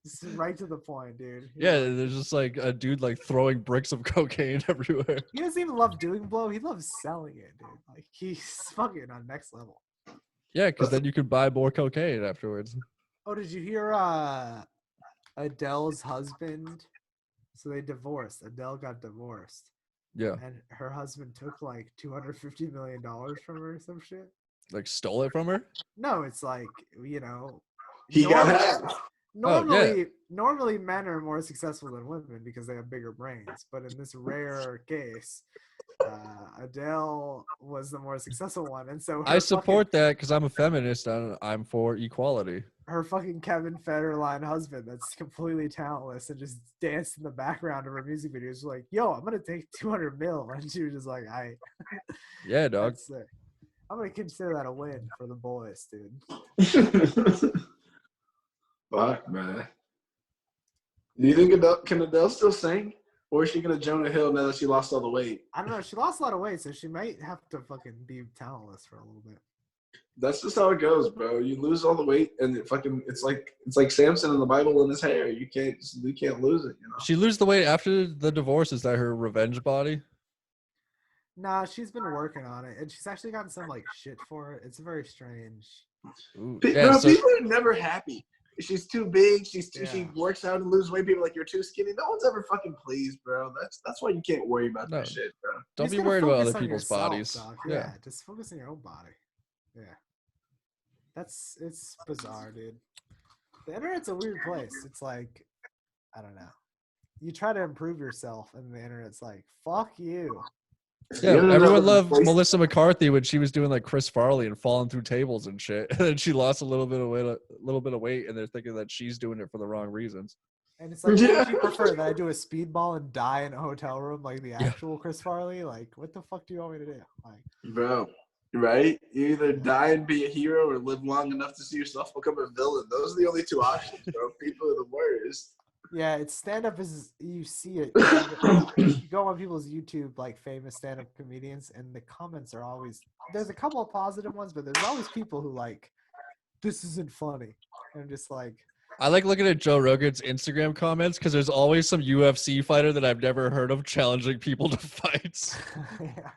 It's right to the point, dude. Yeah, there's just like a dude like throwing bricks of cocaine everywhere. He doesn't even love doing blow. He loves selling it, dude. Like he's fucking on next level. Yeah, because then you could buy more cocaine afterwards. Oh, did you hear Adele's husband? So they divorced. Adele got divorced. Yeah, And her husband took like $250 million from her or some shit. like stole it from her. No, it's like, you know. He got normally- hacked. Normally men are more successful than women because they have bigger brains. But in this rare case, Adele was the more successful one. And so I support that because I'm a feminist and I'm for equality. her fucking Kevin Federline husband that's completely talentless and just danced in the background of her music videos was like, yo, I'm gonna take 200 mil, and she was just like, Yeah, dog. that's sick. I'm gonna consider that a win for the boys, dude. Fuck, man. Do you think Adele still sing? Or is she gonna Jonah Hill now that she lost all the weight? I don't know. She lost a lot of weight, so she might have to fucking be talentless for a little bit. That's just how it goes, bro. You lose all the weight, and it's like Samson in the Bible in his hair. You can't lose it. You know. She lose the weight after the divorce. Is that her revenge body? Nah, she's been working on it, and she's actually gotten some like shit for it. It's very strange. Ooh, Bro, yeah, so people are never happy. She's too big. She Yeah. works out and loses weight. People are like, you're too skinny. No one's ever fucking pleased, bro. That's why you can't worry about No. that shit, bro. don't You be just gotta worried about focus other on people's yourself, bodies. dog. Yeah. Yeah, just focus on your own body. Yeah. It's bizarre, dude. The internet's a weird place. It's like, I don't know. You try to improve yourself, and the internet's like, fuck you. Yeah, You don't know everyone the loved place- Melissa McCarthy when she was doing like Chris Farley and falling through tables and shit. And then she lost a little bit of weight, and they're thinking that she's doing it for the wrong reasons. And it's like, Yeah. would you prefer that I do a speedball and die in a hotel room like the actual Chris Farley? Like, what the fuck do you want me to do? Like, Bro, right? You either die and be a hero or live long enough to see yourself become a villain. Those are the only two options, bro. People are the worst. yeah, it's stand up is you see it. You go on people's YouTube, like famous stand up comedians, and the comments are always there's a couple of positive ones, but there's always people who like this isn't funny. And I'm just like, I like looking at Joe Rogan's Instagram comments because there's always some UFC fighter that I've never heard of challenging people to fights. Yeah.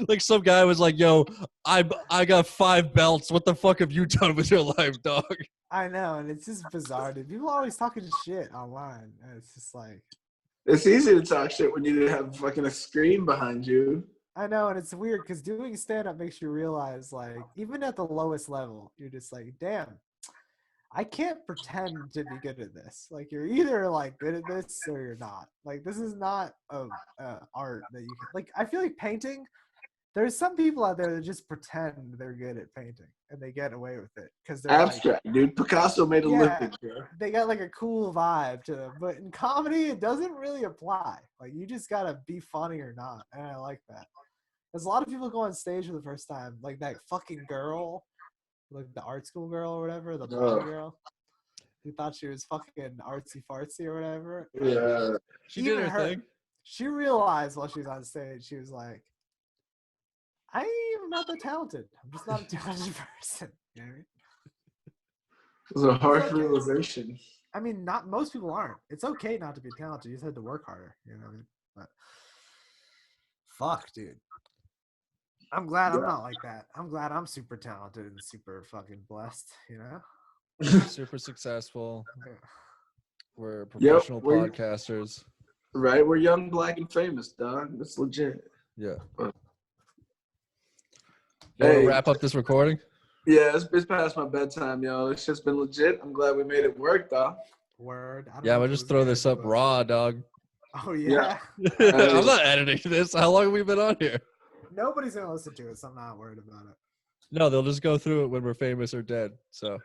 Like some guy was like, "Yo, I got 5 belts. What the fuck have you done with your life, dog?" I know, and it's just bizarre, dude. People are always talking shit online, and it's just like. It's easy to talk shit when you have fucking a screen behind you. I know, and it's weird because doing stand-up makes you realize, like, even at the lowest level, you're just like, damn, I can't pretend to be good at this. Like, you're either, like, good at this or you're not. Like, this is not a art that you can, like, I feel like painting, there's some people out there that just pretend they're good at painting, and they get away with it. Because they're abstract, like, dude. Picasso made a living, bro. They got, like, a cool vibe to them. But in comedy, it doesn't really apply. Like, you just got to be funny or not, and I like that. There's a lot of people go on stage for the first time, like that fucking girl, like the art school girl or whatever, the blonde girl, who thought she was fucking artsy fartsy or whatever. Yeah, she did her thing. She realized while she was on stage, she was like, "I'm not that talented. I'm just not a talented person." You know what I mean? It was a harsh realization. I mean, not most people aren't. It's okay not to be talented. You just had to work harder. You know what I mean? But fuck, dude. I'm glad I'm not like that. I'm glad I'm super talented and super fucking blessed, you know? Super successful. We're professional podcasters. Right? We're young, black, and famous, dog. That's legit. Yeah. You want to wrap up this recording? Yeah, it's past my bedtime, yo. It's just been legit. I'm glad we made it work, dog. Word. Yeah, we'll just throw this up raw, dog. Oh, yeah. I'm not editing this. How long have we been on here? Nobody's going to listen to it, so I'm not worried about it. No, they'll just go through it when we're famous or dead. So.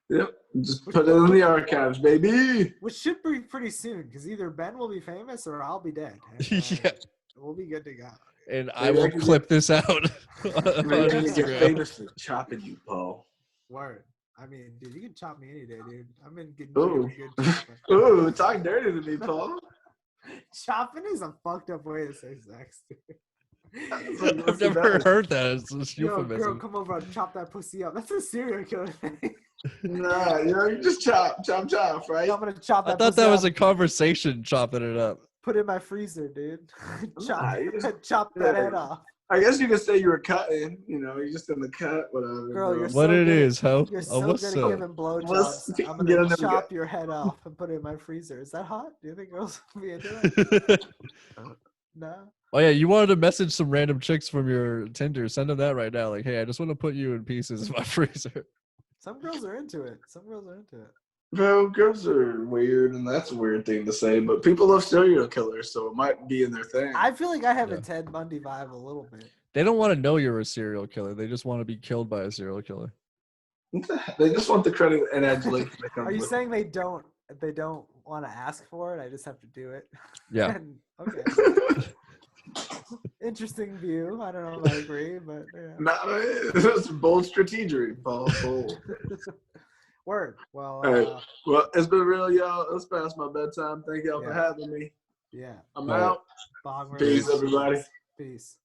Yep. Just put it in the archives, baby. Which should be pretty soon, because either Ben will be famous or I'll be dead. And, yeah. We'll be good to go. And I will clip this out. Maybe get famous for chopping you, Paul. Word. I mean, dude, you can chop me any day, dude. I'm in good Ooh, talk dirty to me, Paul. Chopping is a fucked up way to say sex, dude. I've never heard that. It's euphemism. Girl, come over and chop that pussy up. That's a serial killer thing. Nah, you just chop, right? I'm gonna chop that. I thought that was a conversation, chopping it up. Put it in my freezer, dude. Chop that head off. I guess you could say you were cutting. You know, you're just in the cut, whatever. Girl, you're what so it good. is, ho? You're so good at giving blowjobs. I'm gonna chop your head off and put it in my freezer. Is that hot? Do you think girls will be into it? No. Oh yeah, you wanted to message some random chicks from your Tinder. Send them that right now. Like, hey, I just want to put you in pieces in my freezer. Some girls are into it. Bro, girls are weird, and that's a weird thing to say, but people love serial killers, so it might be in their thing. I feel like I have a Ted Bundy vibe a little bit. They don't want to know you're a serial killer. They just want to be killed by a serial killer. They just want the credit and adulation. Are you saying they don't want to ask for it? I just have to do it. Yeah. Okay. Interesting view. I don't know if I agree, but yeah. That's bold strategy, Paul. Bold. Word. Well, all right. Well, it's been real, y'all. It's past my bedtime. Thank y'all for having me. Yeah. I'm out. Bong Peace, everybody. Peace.